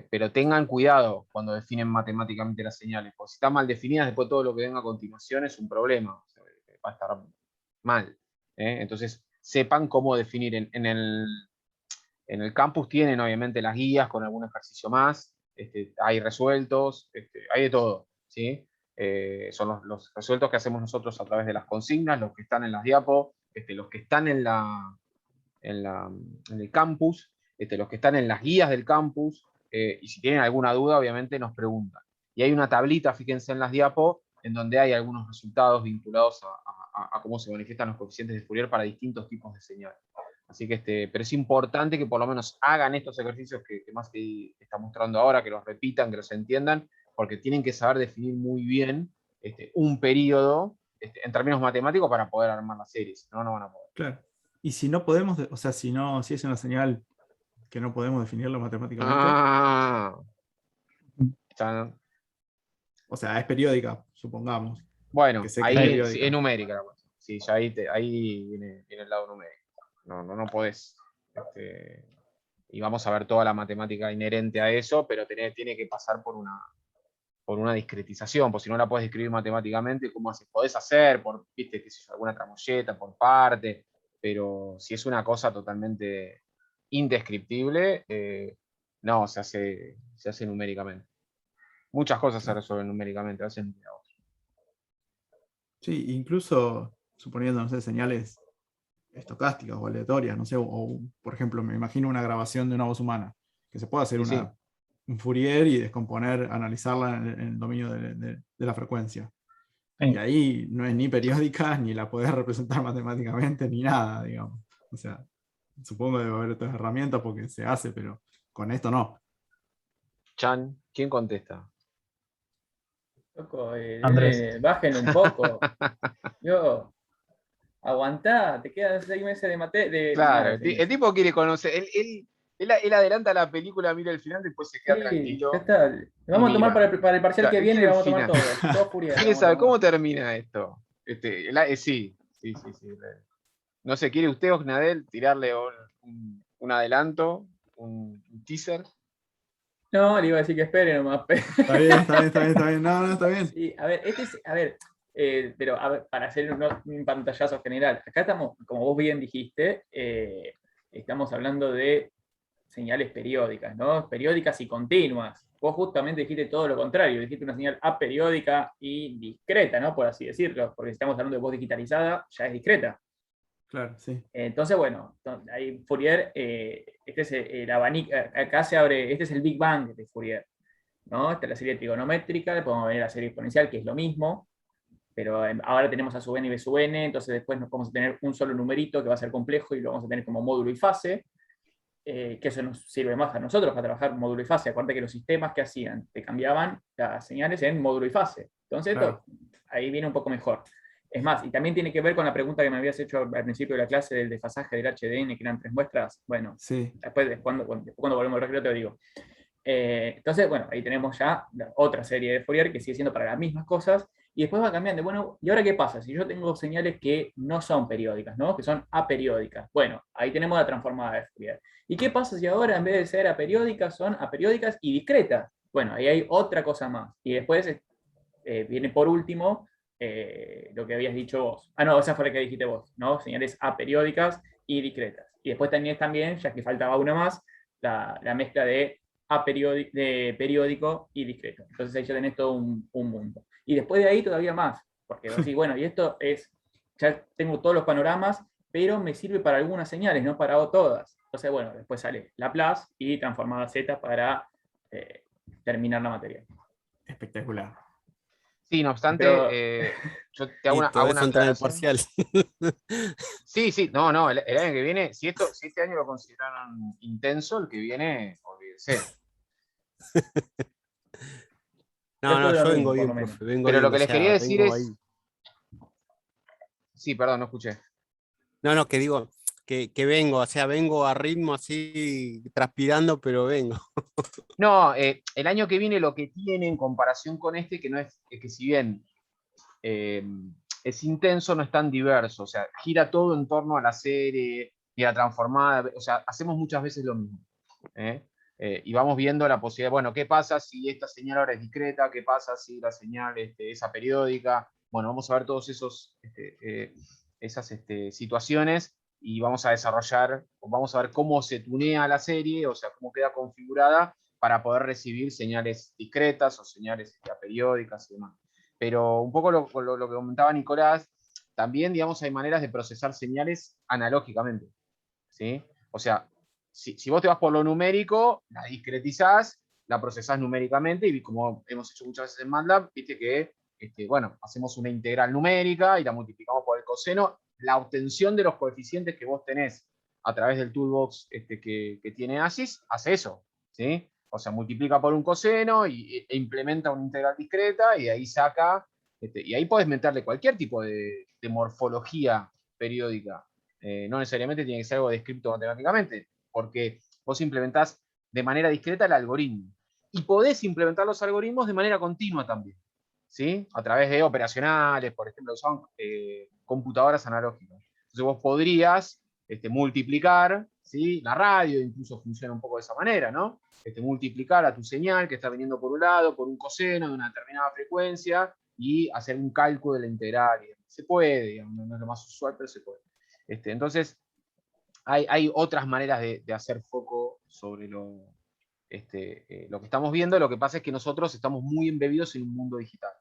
Pero tengan cuidado cuando definen matemáticamente las señales, porque si están mal definidas, después todo lo que venga a continuación es un problema. O sea, va a estar mal. Entonces, sepan cómo definir. En el campus tienen obviamente las guías con algún ejercicio más, hay resueltos, hay de todo, ¿sí? Son los resueltos que hacemos nosotros a través de las consignas, los que están en las diapos, los que están en el campus, los que están en las guías del campus, y si tienen alguna duda, obviamente nos preguntan. Y hay una tablita, fíjense en las diapos, en donde hay algunos resultados vinculados a cómo se manifiestan los coeficientes de Fourier para distintos tipos de señales. Así que pero es importante que por lo menos hagan estos ejercicios que más que está mostrando ahora, que los repitan, que los entiendan, porque tienen que saber definir muy bien un periodo en términos matemáticos para poder armar las series, si no, no van a poder. Claro. Y si no podemos, o sea, si es una señal que no podemos definirlo matemáticamente, Ah, o sea, es periódica, supongamos. bueno, Que sé que ahí es sí, periódica. es numérica la cosa. Sí, ya ahí viene el lado numérico. No podés. Y vamos a ver toda la matemática inherente a eso, pero tiene que pasar por una discretización, porque si no la podés describir matemáticamente, ¿cómo haces? Podés hacer, viste, qué sé yo, alguna tramoyeta por parte, pero si es una cosa totalmente indescriptible, no, se hace numéricamente. Muchas cosas se resuelven numéricamente, a veces no queda otra. Sí, incluso suponiendo, no sé, señales estocásticas o aleatorias, no sé, por ejemplo, me imagino una grabación de una voz humana, que se puede hacer Sí, un Fourier y descomponer, analizarla en el dominio de la frecuencia. Sí. Y ahí no es ni periódica, ni la podés representar matemáticamente, ni nada, digamos. O sea, supongo que debe haber otras herramientas porque se hace, pero con esto no. Chan, ¿quién contesta? Loco, Andrés. bajen un poco. Yo, aguantá, te quedan 6 meses de Claro, nada, el 6 el meses. tipo quiere conocer, él adelanta la película, mira el final, después se queda Sí, ya tranquilo está. y Vamos a tomar mira. para el parcial Claro, que él viene, quiere lo el vamos a tomar final. todos Fourier, Quiere vamos a saber tomar. cómo termina esto. Sí. No sé, ¿quiere usted, Osnadel, tirarle un adelanto, un teaser? No, le iba a decir que espere nomás. Está bien, está bien, está bien, está bien. No, está bien. Sí, a ver, pero a ver, para hacer un pantallazo general, acá estamos, como vos bien dijiste, estamos hablando de señales periódicas, ¿no? Periódicas y continuas. Vos justamente dijiste todo lo contrario, dijiste una señal aperiódica y discreta, ¿no? Por así decirlo, porque si estamos hablando de voz digitalizada, ya es discreta. Claro, sí. Entonces, bueno, ahí Fourier, este es el abanico, acá se abre, este es el Big Bang de Fourier, ¿no? Esta es la serie trigonométrica, podemos ver la serie exponencial, que es lo mismo, pero ahora tenemos a sub n y b sub n, entonces después nos vamos a tener un solo numerito que va a ser complejo y lo vamos a tener como módulo y fase, que eso nos sirve más a nosotros para trabajar módulo y fase. Acuérdate que los sistemas que hacían, te cambiaban las señales en módulo y fase. Entonces, Claro. ahí viene un poco mejor. Es más, y también tiene que ver con la pregunta que me habías hecho al principio de la clase del desfasaje del HDN, que eran 3 muestras. Bueno, Sí. después cuando volvemos al recreo te lo digo. Entonces, bueno, ahí tenemos ya otra serie de Fourier que sigue siendo para las mismas cosas, y después va cambiando. Bueno, ¿y ahora qué pasa? Si yo tengo señales que no son periódicas, ¿no? Que son aperiódicas. Bueno, ahí tenemos la transformada de Fourier. ¿Y qué pasa si ahora en vez de ser aperiódicas son aperiódicas y discretas? Bueno, ahí hay otra cosa más. Y después viene por último lo que habías dicho vos. Ah, no, esa fue la que dijiste vos, ¿no? Señales aperiódicas y discretas. Y después también, ya que faltaba una más, la mezcla de periódico y discreto. Entonces ahí ya tenés todo un mundo. Y después de ahí todavía más, porque así, bueno, y esto es, ya tengo todos los panoramas, pero me sirve para algunas señales, no para todas. Entonces, bueno, después sale Laplace y transformada Z para terminar la materia. Espectacular. Sí, no obstante, Pero, yo te hago Y una, todo hago eso una entra en el aclaración. parcial. Sí, no, el año que viene, si este año lo consideraron intenso, el que viene, olvídese. No, después no, de yo domingo, vengo por bien, lo menos. profe, vengo Pero bien, lo que o les quería sea, decir vengo ahí. es. Sí, perdón, no escuché. No, que digo, que vengo, o sea, vengo a ritmo así, transpirando, pero vengo. No, el año que viene lo que tiene en comparación con este, que no es que si bien es intenso, no es tan diverso. O sea, gira todo en torno a la serie y a la transformada. O sea, hacemos muchas veces lo mismo. Y vamos viendo la posibilidad, bueno, ¿qué pasa si esta señal ahora es discreta? ¿Qué pasa si la señal es aperiódica? Bueno, vamos a ver todos esas situaciones y vamos a desarrollar, vamos a ver cómo se tunea la serie, o sea, cómo queda configurada para poder recibir señales discretas o señales aperiódicas y demás. Pero un poco lo que comentaba Nicolás, también, digamos, hay maneras de procesar señales analógicamente, ¿sí? O sea, si vos te vas por lo numérico, la discretizás, la procesás numéricamente y como hemos hecho muchas veces en MATLAB, viste que, bueno, hacemos una integral numérica y la multiplicamos por el coseno. La obtención de los coeficientes que vos tenés a través del toolbox que tiene ASYS, hace eso, ¿sí? O sea, multiplica por un coseno e implementa una integral discreta y ahí saca, y ahí podés meterle cualquier tipo de morfología periódica. No necesariamente tiene que ser algo descrito matemáticamente, porque vos implementás de manera discreta el algoritmo. Y podés implementar los algoritmos de manera continua también, ¿sí? A través de operacionales, por ejemplo, son computadoras analógicas. Entonces vos podrías multiplicar, ¿sí? La radio incluso funciona un poco de esa manera, ¿no? Multiplicar a tu señal que está viniendo por un lado, por un coseno de una determinada frecuencia y hacer un cálculo de la integral. Se puede, digamos, no es lo más usual, pero se puede. Entonces, hay otras maneras de hacer foco sobre lo que estamos viendo. Lo que pasa es que nosotros estamos muy embebidos en un mundo digital.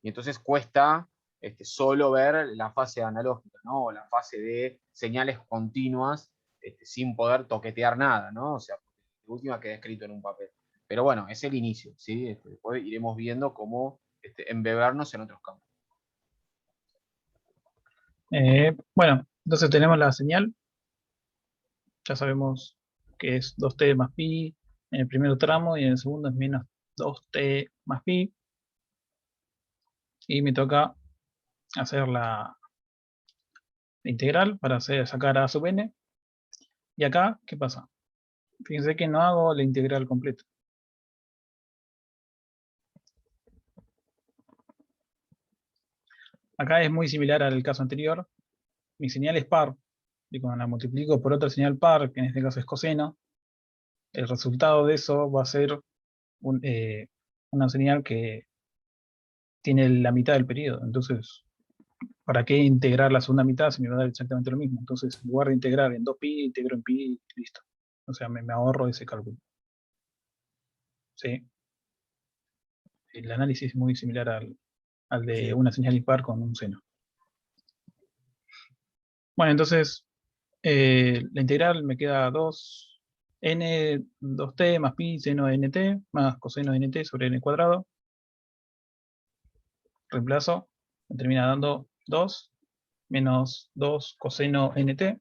Y entonces cuesta solo ver la fase analógica, ¿no? O la fase de señales continuas sin poder toquetear nada, ¿no? O sea, de última queda escrito en un papel. Pero bueno, es el inicio, ¿sí? Después iremos viendo cómo embebernos en otros campos. Bueno, entonces tenemos la señal. Ya sabemos que es 2t más pi en el primer tramo y en el segundo es menos 2t más pi. Y me toca hacer la integral para sacar a sub n. Y acá, ¿qué pasa? Fíjense que no hago la integral completa. Acá es muy similar al caso anterior. Mi señal es par, y cuando la multiplico por otra señal par, que en este caso es coseno, el resultado de eso va a ser una señal que tiene la mitad del periodo. Entonces, ¿para qué integrar la segunda mitad si me va a dar exactamente lo mismo? Entonces, en lugar de integrar en 2pi, integro en pi, listo. O sea, me ahorro ese cálculo. ¿Sí? El análisis es muy similar al de una señal impar con un seno. Bueno, entonces, la integral me queda 2n, 2t más pi seno de nt, más coseno de nt sobre n cuadrado. Reemplazo, me termina dando 2 menos 2 coseno nt.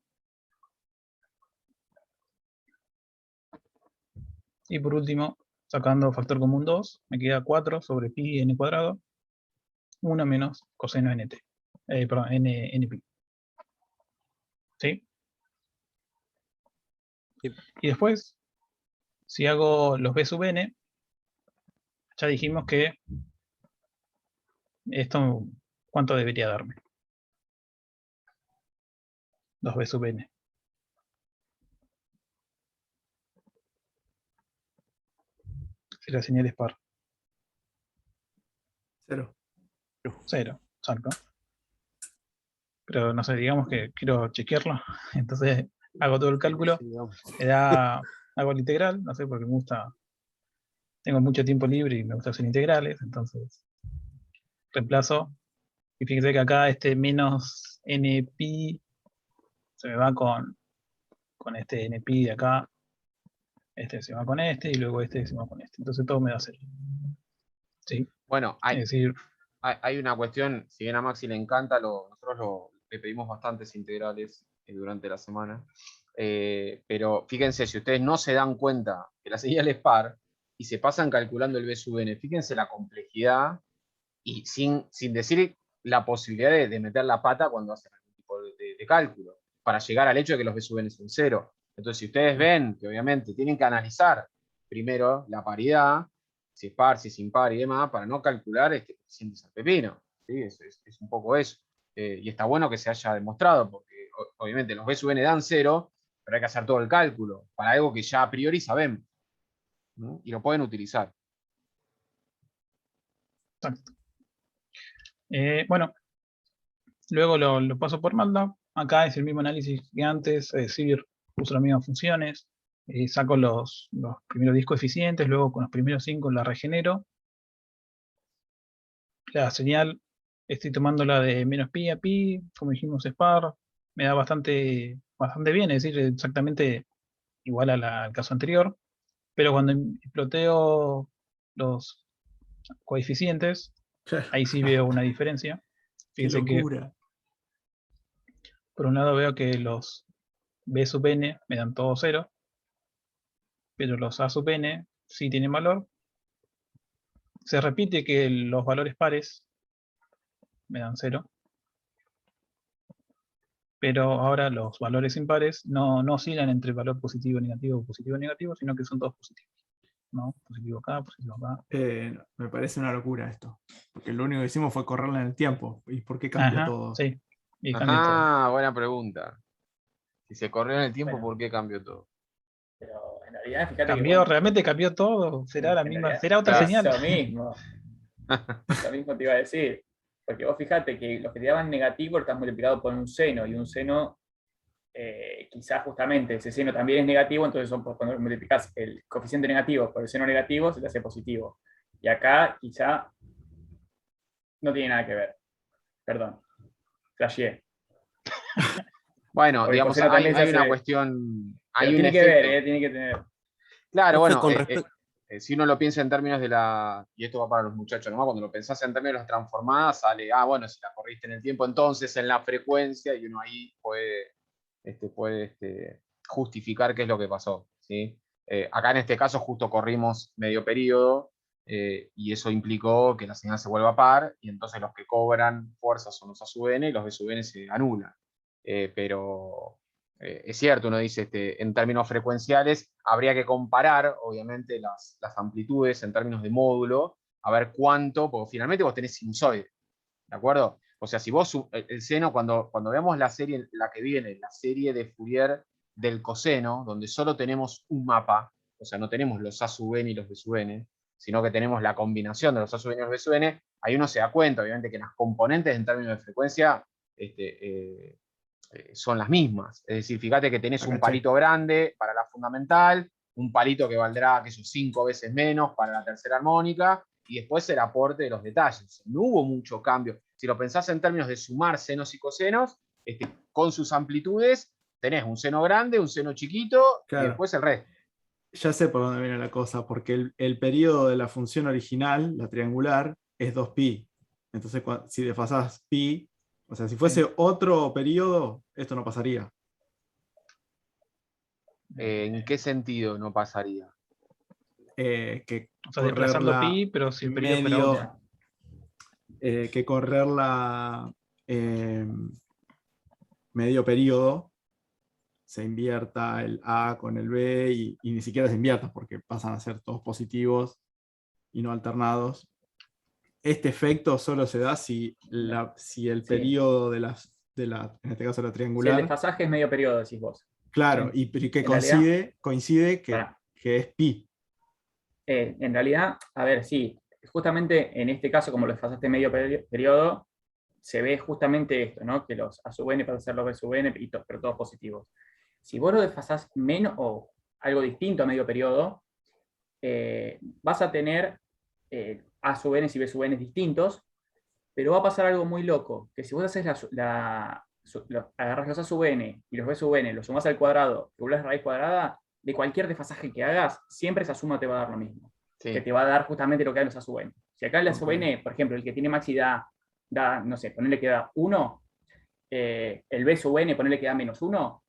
Y por último, sacando factor común 2, me queda 4 sobre pi n cuadrado, 1 menos coseno nt. Perdón, npi. ¿Sí? Sí. Y después, si hago los b sub n, ya dijimos que esto, ¿cuánto debería darme? 2b sub n. Si la señal es par. 0. 0, exacto. Pero no sé, digamos que quiero chequearlo. Entonces hago todo el cálculo. Sí, digamos. Hago la integral, no sé, porque me gusta. Tengo mucho tiempo libre y me gusta hacer integrales. Entonces reemplazo. Y fíjense que acá este menos npi se me va con este npi de acá. Este se va con este y luego este se va con este. Entonces todo me da 0. ¿Sí? Bueno, Es decir, hay una cuestión, si bien a Maxi le encanta, nosotros le pedimos bastantes integrales durante la semana, pero fíjense, si ustedes no se dan cuenta que la señal es par y se pasan calculando el b sub n, fíjense la complejidad y sin decir la posibilidad de meter la pata cuando hacen algún tipo de cálculo, para llegar al hecho de que los b sub n son 0. Entonces, si ustedes ven que obviamente tienen que analizar primero la paridad, si es par, si es impar y demás, para no calcular coeficientes al pepino. ¿Sí? Es un poco eso. Y está bueno que se haya demostrado, porque obviamente los b sub n dan 0, pero hay que hacer todo el cálculo para algo que ya a priori sabemos, ¿no? Y lo pueden utilizar. exacto. Bueno, luego lo paso por MATLAB. Acá es el mismo análisis que antes, es decir, uso las mismas funciones. Saco los primeros 10 coeficientes, luego con los primeros 5 la regenero. La señal estoy tomándola de menos pi a pi, como dijimos es par, me da bastante bien, es decir, exactamente igual al caso anterior, pero cuando exploteo los coeficientes, ahí sí veo una diferencia. Qué Fíjense que locura. por un lado veo que los B sub n me dan todo 0, pero los A sub n sí tienen valor. Se repite que los valores pares me dan 0, pero ahora los valores impares no oscilan entre el valor positivo y negativo, sino que son todos positivos. ¿No? Positivo acá, positivo acá. Me parece una locura esto. Porque lo único que hicimos fue correrla en el tiempo. ¿Y por qué cambió Ajá, todo? sí. Y cambia todo. Ajá, buena pregunta. Si se corrió en el tiempo, Bueno. ¿por qué cambió todo? Pero en realidad, fíjate que Cambió, realmente cambió todo. Será la en misma, realidad, será otra Claro. señal. Eso mismo. Eso mismo te iba a decir. Porque vos fijate que los que te daban negativo estás multiplicado por un seno, y un seno, quizás justamente ese seno también es negativo, entonces cuando multiplicás el coeficiente negativo por el seno negativo, se te hace positivo. Y acá quizá no tiene nada que ver. Perdón. Flasheé. Bueno, Porque digamos, coseno también se hay una hace- cuestión, Pero hay un tiene que efecto. ver, tiene que tener. Claro, Profe, bueno, con respecto- si uno lo piensa en términos de la, y esto va para los muchachos nomás, cuando lo pensás en términos de las transformadas, sale, bueno, si la corriste en el tiempo, entonces en la frecuencia, y uno ahí puede justificar qué es lo que pasó, ¿sí? Acá en este caso justo corrimos medio periodo, y eso implicó que la señal se vuelva par, y entonces los que cobran fuerza son los A sub n, y los B sub n se anulan. Pero es cierto, uno dice, en términos frecuenciales, habría que comparar, obviamente, las amplitudes en términos de módulo, a ver cuánto, porque finalmente vos tenés sinusoide, ¿de acuerdo? O sea, si vos, el seno, cuando veamos la serie, la que viene, la serie de Fourier del coseno, donde solo tenemos un mapa, o sea, no tenemos los A sub n y los B sub n, sino que tenemos la combinación de los A sub n y los B sub n, ahí uno se da cuenta, obviamente, que las componentes en términos de frecuencia son las mismas. Es decir, fíjate que tenés un palito grande para la fundamental, un palito que valdrá, que son 5 veces menos para la tercera armónica, y después el aporte de los detalles. No hubo mucho cambio. Si lo pensás en términos de sumar senos y cosenos, con sus amplitudes, tenés un seno grande, un seno chiquito, Claro. y después el resto. Ya sé por dónde viene la cosa, porque el periodo de la función original, la triangular, es 2pi. Entonces, si desfasás pi, o sea, si fuese otro periodo, esto no pasaría. ¿En qué sentido no pasaría? Que O sea, desplazando correrla pi, pero si el periodo fuera medio, otro. que correrla medio periodo, se invierta el A con el B y ni siquiera se invierta porque pasan a ser todos positivos y no alternados. Este efecto solo se da si el periodo en este caso la Si el triangular, desfasaje es medio periodo, decís vos. claro, En- y que en realidad- coincide Pará. que es pi. En realidad, a ver, sí, justamente en este caso, como lo desfasaste medio periodo, se ve justamente esto, ¿no? Que los A sub n pasan a ser los B sub n, pero todos positivos. Si vos lo desfasás menos o algo distinto a medio periodo, vas a tener A sub n y B sub n distintos, pero va a pasar algo muy loco, que si vos haces agarrás los A sub n y los B sub n, los sumás al cuadrado, regulás raíz cuadrada, de cualquier desfasaje que hagas, siempre esa suma te va a dar lo mismo. Sí. Que te va a dar justamente lo que hay en los A sub n. Si acá en la sub n, por ejemplo, el que tiene maxi da no sé, ponerle que da 1, el B sub n, ponerle que da -1,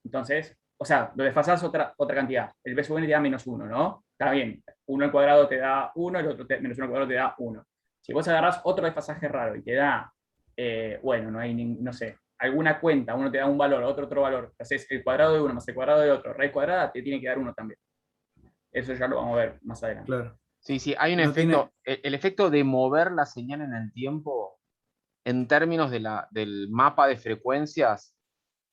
entonces, o sea, lo desfasás otra cantidad. El B sub n te da -1, ¿no? Está bien, 1 al cuadrado te da 1, el otro -1 al cuadrado te da 1. Si vos agarrás otro desfasaje raro y te da, bueno, no sé, alguna cuenta, uno te da un valor, otro valor, haces el cuadrado de uno más el cuadrado de otro, raíz cuadrada, te tiene que dar 1 también. Eso ya lo vamos a ver más adelante. Claro. Sí, hay un No efecto, el efecto de mover la señal en el tiempo, en términos del mapa de frecuencias,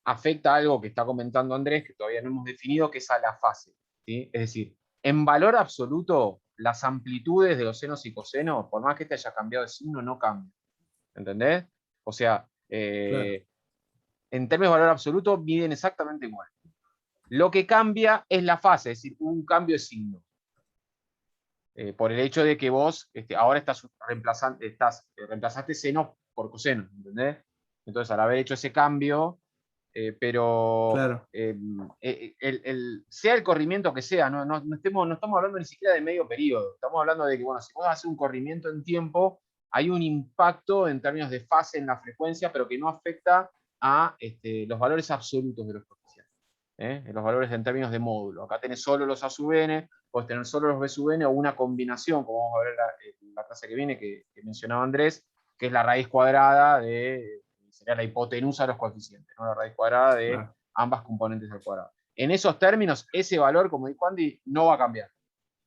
afecta a algo que está comentando Andrés, que todavía no hemos definido, que es a la fase, ¿sí? Es decir, en valor absoluto, las amplitudes de los senos y cosenos, por más que este haya cambiado de signo, no cambian. ¿Entendés? O sea, Claro. en términos de valor absoluto, miden exactamente igual. Lo que cambia es la fase, es decir, un cambio de signo. Por el hecho de que vos ahora reemplazaste seno por coseno, ¿entendés? Entonces, al haber hecho ese cambio, pero Claro. sea el corrimiento que sea, no estamos hablando ni siquiera de medio periodo, estamos hablando de que, bueno, si vos haces un corrimiento en tiempo, hay un impacto en términos de fase en la frecuencia, pero que no afecta a los valores absolutos de los coeficientes. Los valores en términos de módulo. Acá tenés solo los A sub n, podés tener solo los B sub n o una combinación, como vamos a ver en la clase que viene, que mencionaba Andrés, que es la raíz cuadrada sería la hipotenusa de los coeficientes, ¿no? La raíz cuadrada de ambas componentes al cuadrado. En esos términos, ese valor, como dijo Andy, no va a cambiar,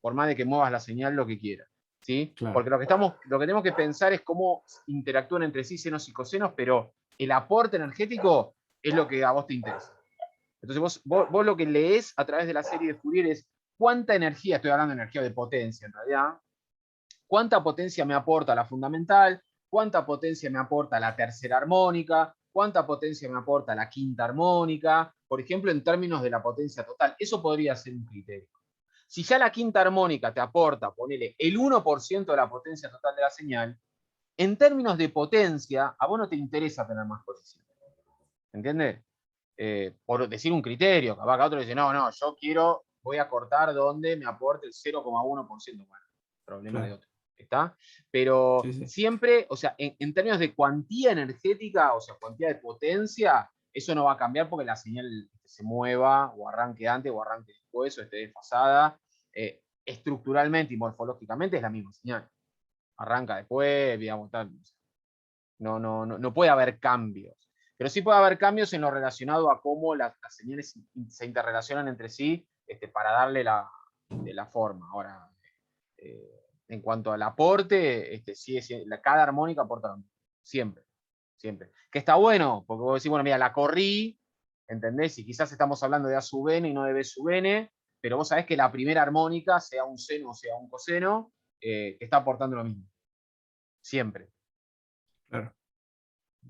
por más de que muevas la señal lo que quieras, ¿sí? Claro. Porque lo que tenemos que pensar es cómo interactúan entre sí senos y cosenos, pero el aporte energético es lo que a vos te interesa. Entonces vos lo que lees a través de la serie de Fourier es cuánta energía, estoy hablando de energía de potencia en realidad, cuánta potencia me aporta la fundamental, cuánta potencia me aporta la tercera armónica, cuánta potencia me aporta la quinta armónica, por ejemplo, en términos de la potencia total. Eso podría ser un criterio. Si ya la quinta armónica te aporta, ponele, el 1% de la potencia total de la señal, en términos de potencia, a vos no te interesa tener más potencia. ¿Entiendes? Por decir un criterio, capaz que otro dice, no, yo voy a cortar donde me aporte el 0,1%. Bueno, problema de otro. ¿Está? Pero siempre, o sea, en términos de cuantía energética, o sea, cuantía de potencia, eso no va a cambiar porque la señal se mueva, o arranque antes, o arranque después, o esté desfasada. Estructuralmente y morfológicamente es la misma señal. Arranca después, digamos, tal. No puede haber cambios. Pero sí puede haber cambios en lo relacionado a cómo las señales se interrelacionan entre sí para darle la forma. Ahora, en cuanto al aporte, cada armónica aporta lo mismo. Siempre. Que está bueno, porque vos decís, bueno, mira, la corrí, ¿entendés? Y quizás estamos hablando de A sub n y no de B sub n, pero vos sabés que la primera armónica, sea un seno o sea un coseno, está aportando lo mismo. Siempre. Claro.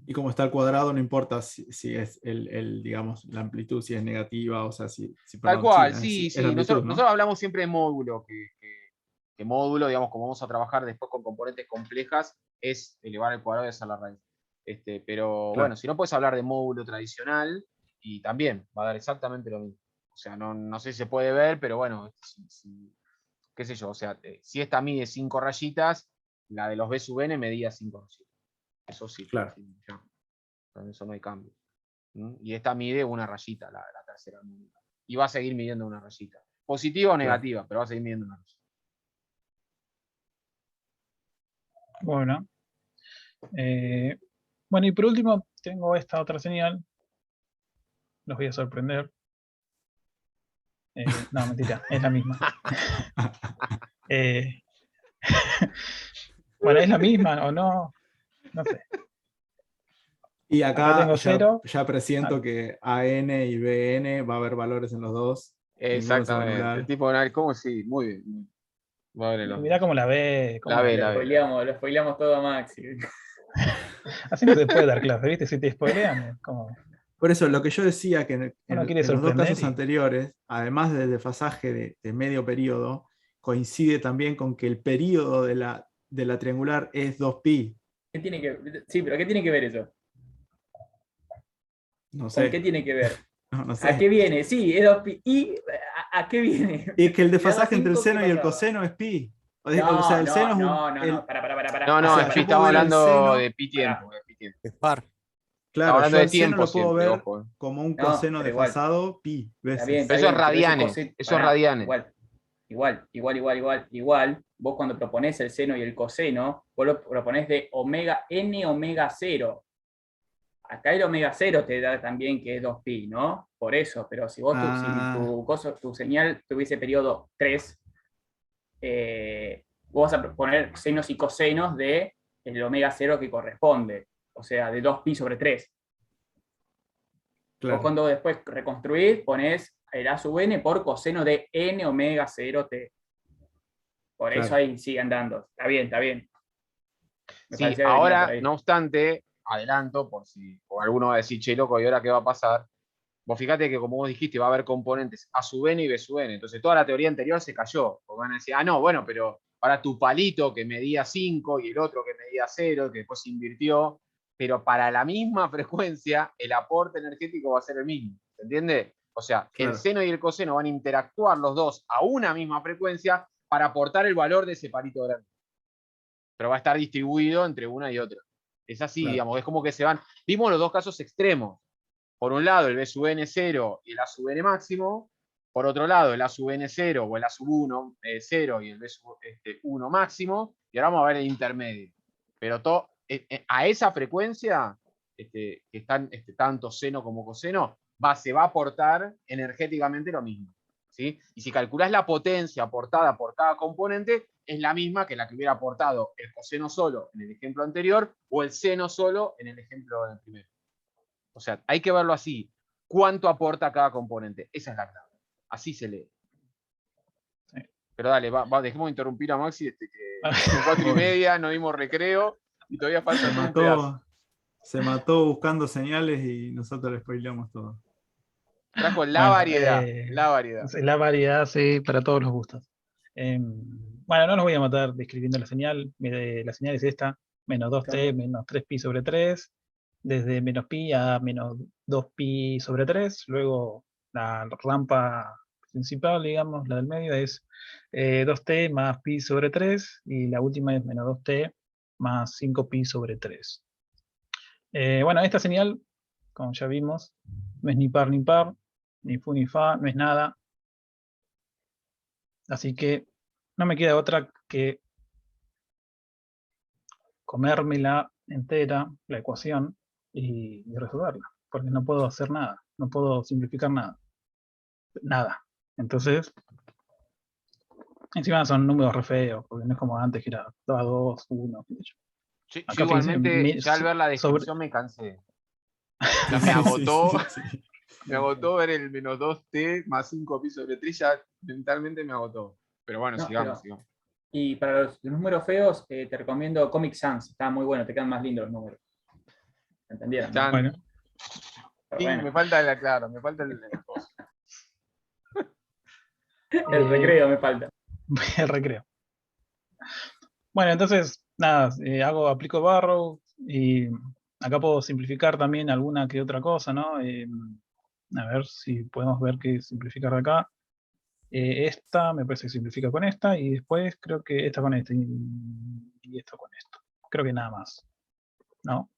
Y como está al cuadrado, no importa si es digamos, la amplitud, si es negativa, o sea, Tal cual, sí. Sí. Nosotros hablamos siempre de módulo, que módulo, digamos, como vamos a trabajar después con componentes complejas, es elevar el cuadrado y hacer la raíz. Pero Claro. bueno, si no puedes hablar de módulo tradicional, y también va a dar exactamente lo mismo. O sea, no sé si se puede ver, pero bueno, qué sé yo, o sea, si esta mide 5 rayitas, la de los B sub n medía 5 rayitas. Eso sí, claro. Ya. Con eso no hay cambio. Y esta mide una rayita, la tercera armónica. Y va a seguir midiendo una rayita. Positiva o negativa, pero va a seguir midiendo una rayita. Bueno. Bueno, y por último, tengo esta otra señal. Los voy a sorprender. No, mentira, es la misma. Bueno, ¿es la misma o no? No sé. Y acá tengo 0. ya presiento que AN y BN va a haber valores en los dos. Exactamente. Tipo de ¿cómo sí? Muy bien. Mirá cómo la ve. La ve. Lo spoileamos todo a Maxi. Así no se puede dar clase, ¿viste? Si te spoilean, como... Por eso, lo que yo decía, que en los dos casos anteriores, además del desfasaje de medio periodo, coincide también con que el periodo de la triangular es 2pi. Sí, pero ¿qué tiene que ver eso? No sé. ¿Con qué tiene que ver? No sé. ¿A qué viene? Sí, es 2pi. ¿Y a qué viene? Es que el desfasaje entre el seno y el coseno es pi. O sea, el seno es un... para. Estaba hablando de pi tiempo. Es par. Claro, hablando yo de el seno tiempo lo puedo siempre, ver ojo. como un coseno desfasado pi veces. Bien, pero eso es radianes. Eso es radianes. Igual, vos cuando proponés el seno y el coseno, vos lo proponés de omega n omega 0. Acá el omega 0 te da también que es 2pi, ¿no? Por eso, pero si vos si tu señal tuviese periodo 3, vos vas a proponer senos y cosenos de el omega 0 que corresponde, o sea, de 2pi sobre 3. Claro. Vos cuando después reconstruís, ponés el A sub n por coseno de n omega 0t. Por eso ahí sigue andando. Está bien. Sí, ahora, no obstante, adelanto, por si alguno va a decir, che, loco, ¿y ahora qué va a pasar? Vos fíjate que, como vos dijiste, va a haber componentes A sub n y B sub n. Entonces, toda la teoría anterior se cayó. Porque van a decir, no, bueno, pero para tu palito que medía 5 y el otro que medía 0, que después se invirtió, pero para la misma frecuencia, el aporte energético va a ser el mismo. ¿Se entiende? O sea, el seno y el coseno van a interactuar los dos a una misma frecuencia para aportar el valor de ese palito grande. Pero va a estar distribuido entre una y otra. Es así, digamos, es como que se van. Vimos los dos casos extremos. por un lado el B sub n 0 y el A sub n máximo, por otro lado el A sub n 0 o el A sub 1 0 y el B sub 1 máximo, y ahora vamos a ver el intermedio. Pero a esa frecuencia, que están tanto seno como coseno, se va a aportar energéticamente lo mismo, ¿sí? Y si calculás la potencia aportada por cada componente, es la misma que la que hubiera aportado el coseno solo en el ejemplo anterior o el seno solo en el ejemplo del primero. O sea, hay que verlo así. ¿Cuánto aporta cada componente? Esa es la clave. Así se lee. Sí. Pero dale, dejemos de interrumpir a Maxi, que son 4:30, no dimos recreo y todavía falta un pedazo. Se mató buscando señales y nosotros le spoileamos todo. Trajo la Bueno, variedad. La variedad. La variedad, sí, para todos los gustos. Bueno, no los voy a matar describiendo la señal. La señal es esta: menos 2t menos 3pi sobre 3, desde menos pi a menos 2pi sobre 3. Luego la rampa principal, digamos, la del medio, es 2t más pi sobre 3, y la última es menos 2t más 5pi sobre 3. Bueno, esta señal, como ya vimos, no es ni par ni impar, ni fu ni fa, no es nada. Así que no me queda otra que comérmela entera, la ecuación, y resolverla, porque no puedo hacer nada, no puedo simplificar nada. Nada. Entonces, encima son números re feos, porque no es como antes que era 2 a 2, 1, qué sé yo. Yo Acá, igualmente, ya al ver la descripción me cansé. Ya me agotó. Sí. Me agotó ver el menos 2t más 5pi sobre 3, ya mentalmente me agotó. Pero bueno, No, sigamos. Y para los números feos, te recomiendo Comic Sans. Está muy bueno, te quedan más lindos los números. ¿Entendieron? ¿No? Bueno, Pero Sí, bueno, me falta me falta el coso. el recreo me falta. el recreo. Bueno, entonces, nada, aplico Barrow, y acá puedo simplificar también alguna que otra cosa, ¿no? A ver si podemos ver qué simplificar de acá. Esta me parece que simplifica con esta, y después creo que esta con esta, y esto con esto. Creo que nada más, ¿no?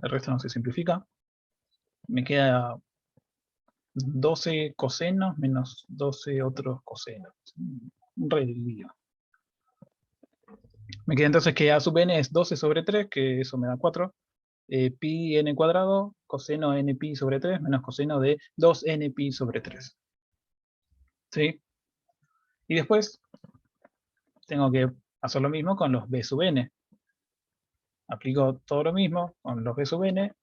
El resto no se simplifica. Me queda 12 cosenos menos 12 otros cosenos. Un re lío. Me queda entonces que A sub n es 12 sobre 3, que eso me da 4. Pi n cuadrado, coseno n pi sobre 3, menos coseno de 2n pi sobre 3. ¿Sí? Y después tengo que hacer lo mismo con los b sub n. Aplico todo lo mismo con los b sub n.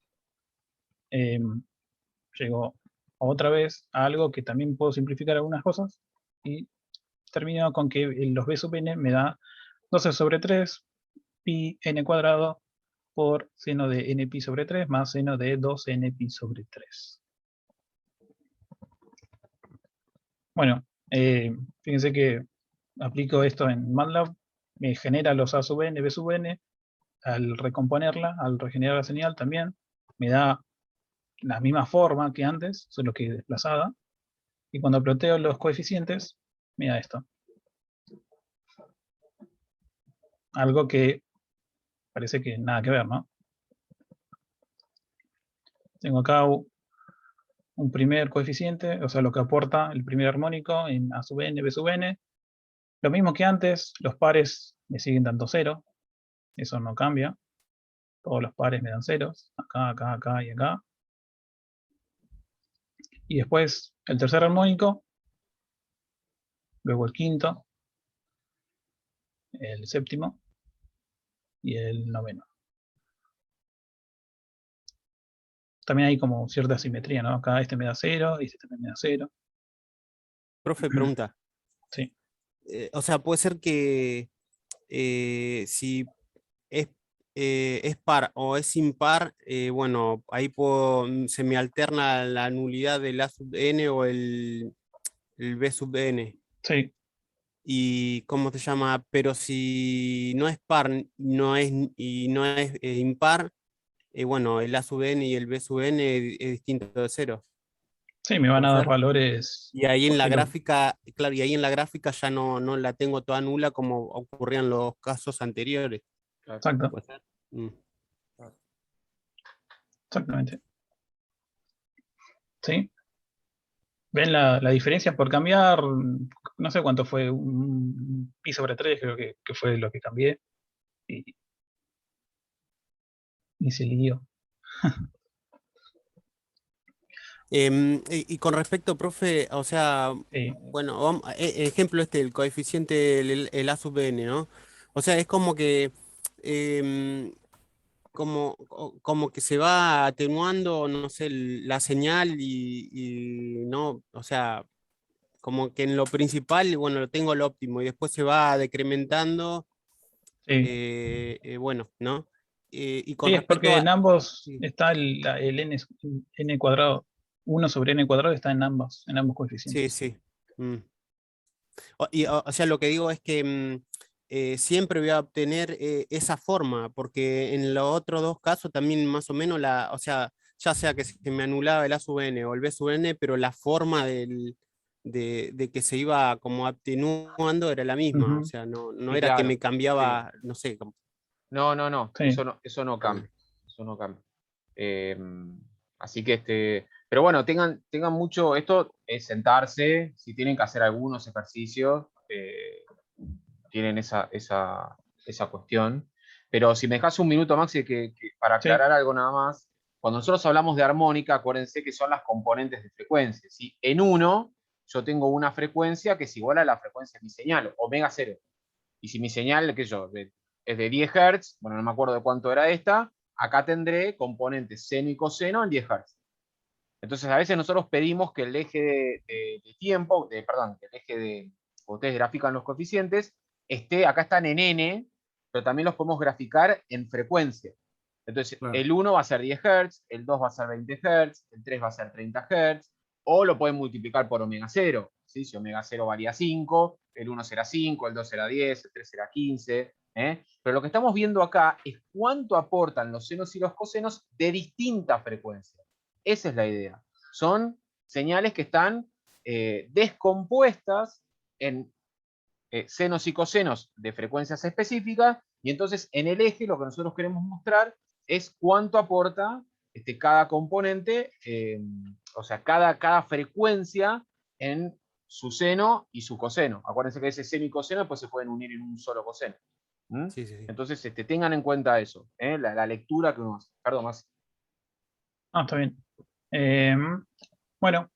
Llego otra vez a algo que también puedo simplificar algunas cosas, y termino con que los b sub n me da 12 sobre 3 pi n cuadrado por seno de n pi sobre 3 más seno de 2n pi sobre 3. Bueno, fíjense que aplico esto en MATLAB, me genera los a sub n, b sub n, al recomponerla, al regenerar la señal también, me da la misma forma que antes, solo que desplazada, y cuando ploteo los coeficientes, me da esto. Algo que parece que nada que ver, ¿no? Tengo acá un primer coeficiente, o sea, lo que aporta el primer armónico en a sub n, b sub n. Lo mismo que antes, los pares me siguen dando 0, eso no cambia. Todos los pares me dan ceros, acá, acá, acá y acá. Y después el tercer armónico, luego el quinto, el séptimo y el noveno. También hay como cierta simetría, ¿no? Acá este me da 0 y este también me da 0. Profe, pregunta. Sí. O sea, puede ser que si es par o es impar, bueno, ahí se me alterna la nulidad del A sub n o el B sub n. Sí. Y ¿cómo se llama? Pero si no es par y no es impar, bueno, el A sub n y el B sub n es distinto de 0. Sí, me van a ¿Puede dar ser? valores. Y ahí en la porque gráfica, claro, y ahí en la gráfica ya no la tengo toda nula como ocurrían los casos anteriores. Exacto, ¿Puede ser? Mm. exactamente. ¿Sí? ¿Ven la diferencia por cambiar? No sé cuánto fue, un pi sobre 3 creo que fue lo que cambié. Y, y se lió. Y con respecto, profe, o sea, Sí, bueno, ejemplo el coeficiente, el A sub n, ¿no? O sea, es como que, em, como que se va atenuando, no sé, la señal y no, o sea, como que en lo principal, bueno, lo tengo al óptimo y después se va decrementando, sí. bueno, ¿no? Y con Sí, es respecto porque a... en ambos Sí, está el n cuadrado. 1/n² está en ambos sí. coeficientes. Sí. Mm. O sea, lo que digo es que siempre voy a obtener esa forma, porque en los otros dos casos también más o menos o sea, ya sea que se me anulaba el A sub n o el B sub n, pero la forma de que se iba como atenuando era la misma, o Ujú, sea, no Sí, era que claro. me Sí. cambiaba, no sé, No, sí, eso no ah, cambia. Eso no cambia. Eh, Así que pero bueno, tengan mucho, esto es sentarse, si tienen que hacer algunos ejercicios, tienen esa cuestión. Pero si me dejas un minuto, Maxi, para sí, aclarar algo nada más, cuando nosotros hablamos de armónica, acuérdense que son las componentes de frecuencia. ¿Sí? En uno, yo tengo una frecuencia que es igual a la frecuencia de mi señal, omega cero. Y si mi señal, qué sé yo, es de 10 Hz, bueno, no me acuerdo de cuánto era esta, acá tendré componentes seno y coseno en 10 Hz. Entonces, a veces nosotros pedimos que el eje de tiempo, perdón, que el eje de, ustedes grafican los coeficientes, acá están en n, pero también los podemos graficar en frecuencia. Entonces, Claro. el 1 va a ser 10 Hz, el 2 va a ser 20 Hz, el 3 va a ser 30 Hz, o lo pueden multiplicar por omega 0. ¿Sí? Si omega 0 valía 5, el 1 será 5, el 2 será 10, el 3 será 15. Pero lo que estamos viendo acá es cuánto aportan los senos y los cosenos de distintas frecuencias. Esa es la idea. Son señales que están descompuestas en senos y cosenos de frecuencias específicas, y entonces en el eje lo que nosotros queremos mostrar es cuánto aporta cada componente, o sea, cada frecuencia en su seno y su coseno. Acuérdense que ese seno y coseno después se pueden unir en un solo coseno. ¿Mm? sí, sí, sí. Entonces, tengan en cuenta eso, la lectura que uno hace. Perdón, más. ah, está bien. Bueno,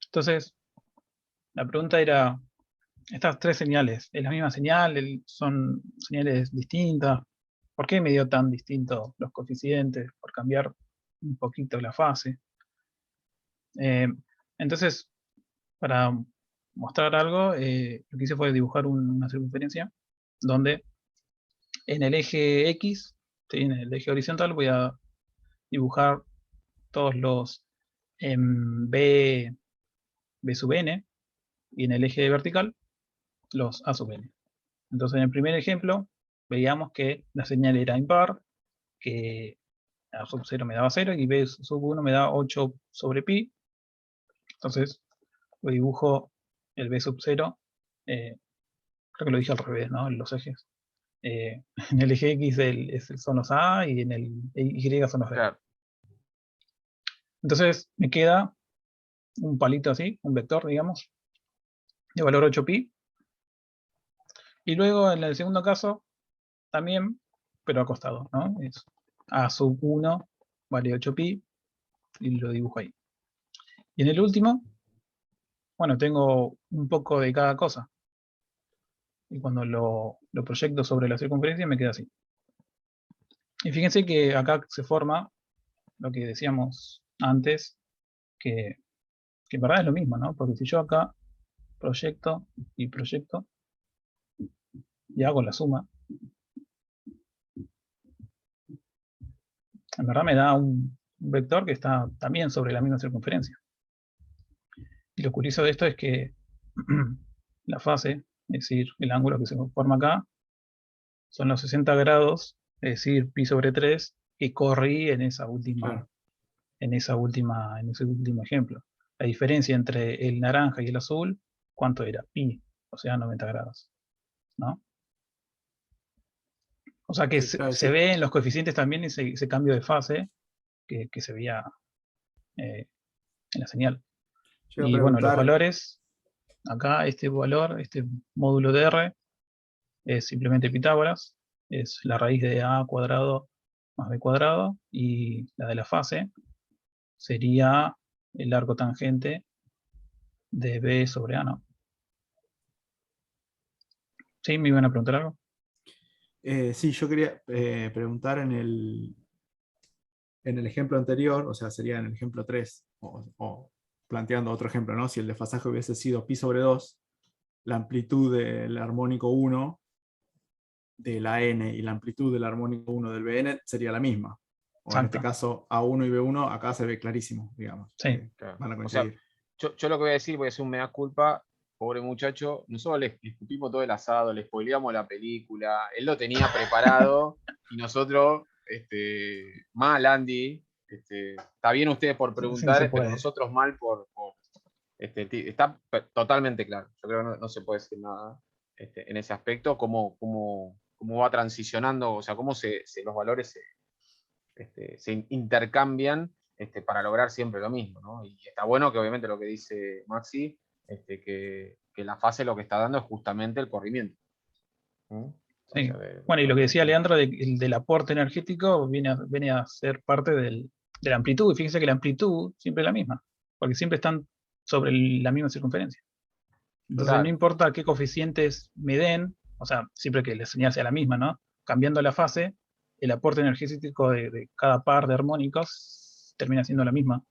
entonces la pregunta era, estas tres señales, ¿es la misma señal? ¿Son señales distintas? ¿Por qué me dio tan distinto los coeficientes? Por cambiar un poquito la fase. Eh, entonces, para mostrar algo, lo que hice fue dibujar una circunferencia donde en el eje X, ¿sí? En el eje horizontal, voy a dibujar todos los B sub n, y en el eje vertical los A sub n. Entonces en el primer ejemplo veíamos que la señal era impar, que A sub 0 me daba 0 y B sub 1 me da 8 sobre pi. Entonces lo dibujo el B sub 0, creo que lo dije al revés, ¿no? En los ejes. En el eje X son los A y en el Y son los B. Claro. Entonces me queda un palito así, un vector, digamos, de valor 8pi. Y luego en el segundo caso también, pero acostado, ¿no? Es A sub 1 vale 8pi y lo dibujo ahí. Y en el último, bueno, tengo un poco de cada cosa. Y cuando lo proyecto sobre la circunferencia me queda así. Y fíjense que acá se forma lo que decíamos antes, que en verdad es lo mismo, ¿no? Porque si yo acá proyecto y proyecto y hago la suma, en verdad me da un vector que está también sobre la misma circunferencia. Y lo curioso de esto es que la fase, es decir, el ángulo que se forma acá, son los 60 grados, es decir, pi sobre 3, que corrí en esa última, Claro. en ese último ejemplo. La diferencia entre el naranja y el azul, ¿cuánto era? Pi, o sea, 90 grados, ¿no? O sea que Sí. se, Claro, se sí. ve en los coeficientes también ese cambio de fase que se veía, eh, en la señal. Yo iba a Y bueno, los preguntar- valores, acá este valor, este módulo de R, es simplemente Pitágoras, es la raíz de A cuadrado más B cuadrado, y la de la fase sería el arco tangente de B sobre A, ¿no? ¿Sí? ¿Me iban a preguntar algo? Sí, yo quería preguntar en el ejemplo anterior, o sea, sería en el ejemplo 3, o planteando otro ejemplo, ¿no? Si el desfasaje hubiese sido pi sobre 2, la amplitud del armónico 1 de la n y la amplitud del armónico 1 del Bn sería la misma. O en este Exacto. caso, A1 y B1 acá se ve clarísimo, digamos. Sí. que Claro. Van a O sea, coincidir. yo lo que voy a decir, voy a hacer un mea culpa, pobre muchacho, nosotros le escupimos todo el asado, le spoileamos la película, él lo tenía preparado y nosotros, mal Andy, está bien ustedes por Sí, se preguntar, pero puede. nosotros mal está totalmente claro, yo creo que no se puede decir nada en ese aspecto, cómo va transicionando, o sea, cómo los valores se intercambian para lograr siempre lo mismo, ¿no? Y está bueno que obviamente lo que dice Maxi, que la fase lo que está dando es justamente el corrimiento. ¿Mm? O Sí. sea, Bueno, y lo que decía Leandro del aporte energético viene a ser parte de la amplitud. Y fíjense que la amplitud siempre es la misma, porque siempre están sobre la misma circunferencia. Entonces Claro. no importa qué coeficientes me den, o sea, siempre que la señal sea la misma, ¿no? Cambiando la fase, el aporte energético de cada par de armónicos termina siendo la misma.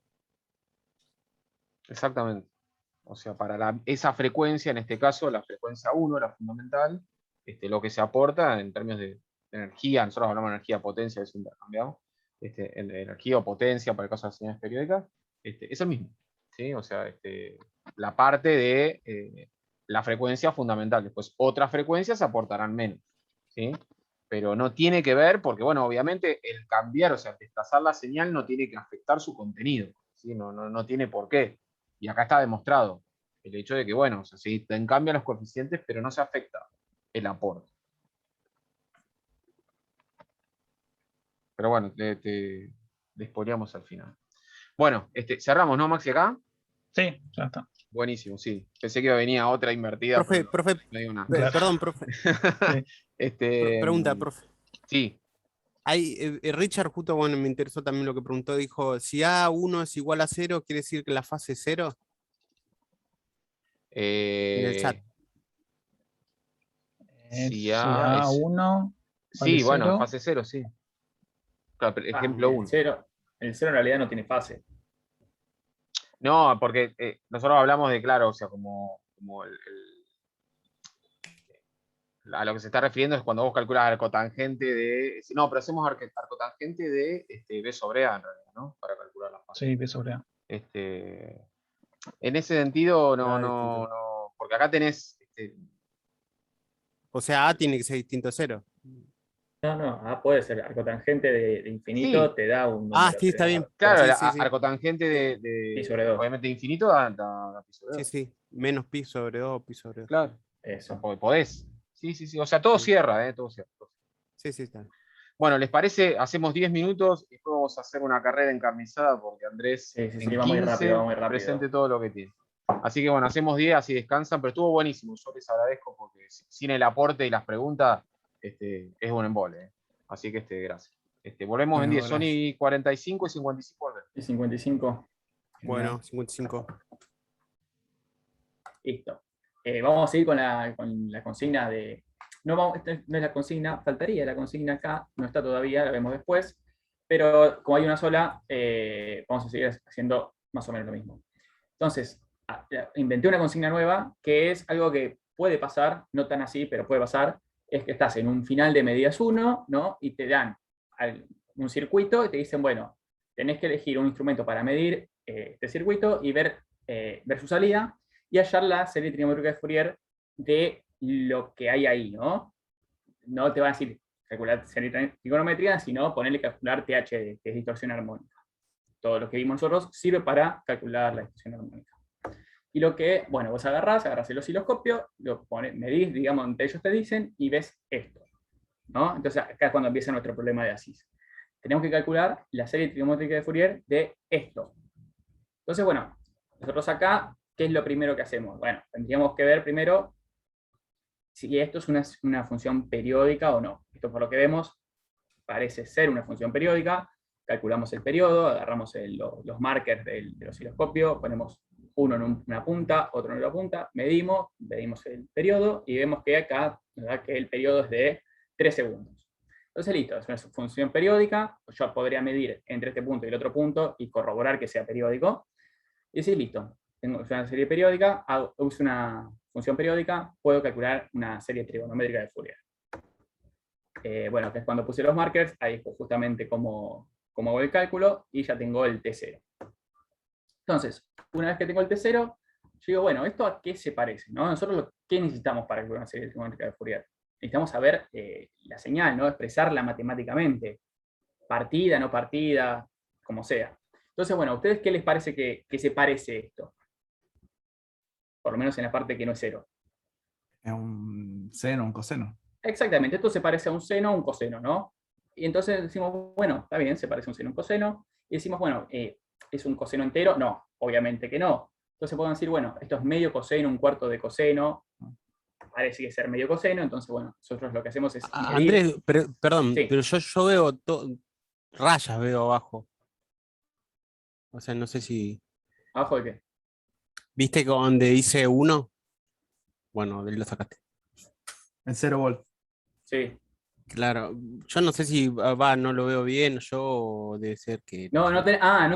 Exactamente. O sea, para esa frecuencia, en este caso, la frecuencia 1, la fundamental, lo que se aporta en términos de energía, nosotros hablamos de energía potencia, eso intercambiamos, energía o potencia para el caso de las señales periódicas, es el mismo. ¿Sí? O sea, la parte de la frecuencia fundamental. Después, otras frecuencias aportarán menos. ¿Sí? Pero no tiene que ver, porque, bueno, obviamente el cambiar, o sea, desplazar la señal no tiene que afectar su contenido. ¿Sí? No tiene por qué. Y acá está demostrado el hecho de que, bueno, o sea, sí, cambian los coeficientes, pero no se afecta el aporte. Pero bueno, te despoleamos al final. Bueno, cerramos, ¿no, Maxi, acá? Sí, ya está. Buenísimo, sí. Pensé que iba a venir otra invertida. Profe, no digo nada. Claro. perdón, profe. Pregunta, profe. Sí. Richard, justo, bueno, me interesó también lo que preguntó, dijo, si A1 es igual a 0, ¿quiere decir que la fase es 0? En el chat. Si A1 vale sí, bueno, 0. fase 0, sí. Claro, pero ejemplo 1. El 0 en realidad no tiene fase. No, porque nosotros hablamos de, claro, o sea, como a lo que se está refiriendo es cuando vos calculas arcotangente de. No, pero hacemos arcotangente de B sobre A en realidad, ¿no? Para calcular la fase. Sí, B sobre A. En ese sentido, no, porque acá tenés. O sea, A tiene que ser distinto a 0. No, puede ser arcotangente de infinito, Sí. te da un número. Ah, sí, está bien. Claro, Sí, sí. arcotangente Pi sobre 2. obviamente infinito da pi sobre 2. Sí, menos pi sobre 2, pi sobre 2. Claro. Eso. Podés. Sí. O sea, todo cierra, todo cierra. Sí, está. Bueno, ¿les parece? Hacemos 10 minutos y después vamos a hacer una carrera encarnizada porque Andrés Sí, en va muy 15 rápido, va muy rápido. presente todo lo que tiene. Así que bueno, hacemos 10, así descansan, pero estuvo buenísimo. Yo les agradezco porque sin el aporte y las preguntas es un embole. Así que gracias. Volvemos Bueno, en 10, gracias. son y 45 y 55 volvemos. Y 55. Bueno, 55. Listo. Vamos a seguir con la consigna de. Esta no es la consigna, faltaría la consigna acá, no está todavía, la vemos después. Pero como hay una sola, vamos a seguir haciendo más o menos lo mismo. Entonces, inventé una consigna nueva que es algo que puede pasar, no tan así, pero puede pasar. Es que estás en un final de medidas 1, ¿no? Y te dan un circuito y te dicen, bueno, tenés que elegir un instrumento para medir este circuito y ver su salida y hallar la serie trigonométrica de Fourier de lo que hay ahí, ¿no? No te va a decir calcular serie trigonométrica, sino ponerle calcular THD, que es distorsión armónica. Todo lo que vimos nosotros sirve para calcular la distorsión armónica. Y lo que, bueno, vos agarrás el osciloscopio, lo medís, digamos, donde ellos te dicen, y ves esto, ¿no? Entonces acá es cuando empieza nuestro problema de ASIS. Tenemos que calcular la serie trigonométrica de Fourier de esto. Entonces, bueno, nosotros acá, ¿qué es lo primero que hacemos? Bueno, tendríamos que ver primero si esto es una función periódica o no. Esto por lo que vemos parece ser una función periódica. Calculamos el periodo, agarramos los markers del osciloscopio, ponemos uno en una punta, otro en otra punta, medimos el periodo y vemos que acá nos da que el periodo es de 3 segundos. Entonces, listo, es una función periódica. Yo podría medir entre este punto y el otro punto y corroborar que sea periódico. Y decir, listo, tengo una serie periódica, uso una función periódica, puedo calcular una serie trigonométrica de Fourier. Bueno, que es cuando puse los markers, ahí es justamente cómo hago el cálculo y ya tengo el T0. Entonces, una vez que tengo el T0, yo digo, bueno, ¿esto a qué se parece? ¿No? Nosotros, ¿qué necesitamos para calcular una serie trigonométrica de Fourier? Necesitamos saber la señal, ¿no? Expresarla matemáticamente, partida, no partida, como sea. Entonces, bueno, ¿a ustedes qué les parece que se parece esto? Por lo menos en la parte que no es cero. Es un seno, un coseno. Exactamente, esto se parece a un seno o un coseno, ¿no? Y entonces decimos, bueno, está bien, se parece a un seno o un coseno. Y decimos, bueno, ¿es un coseno entero? No, obviamente que no. Entonces podemos decir, bueno, esto es medio coseno, un cuarto de coseno. Parece que ser medio coseno, entonces, bueno, nosotros lo que hacemos es medir. Andrés, perdón, Sí. pero yo veo rayas veo abajo. O sea, no sé si. ¿Abajo de qué? ¿Viste donde dice 1? Bueno, de ahí lo sacaste. En 0 volt. Sí. Claro, yo no sé si no lo veo bien, yo debe ser que. No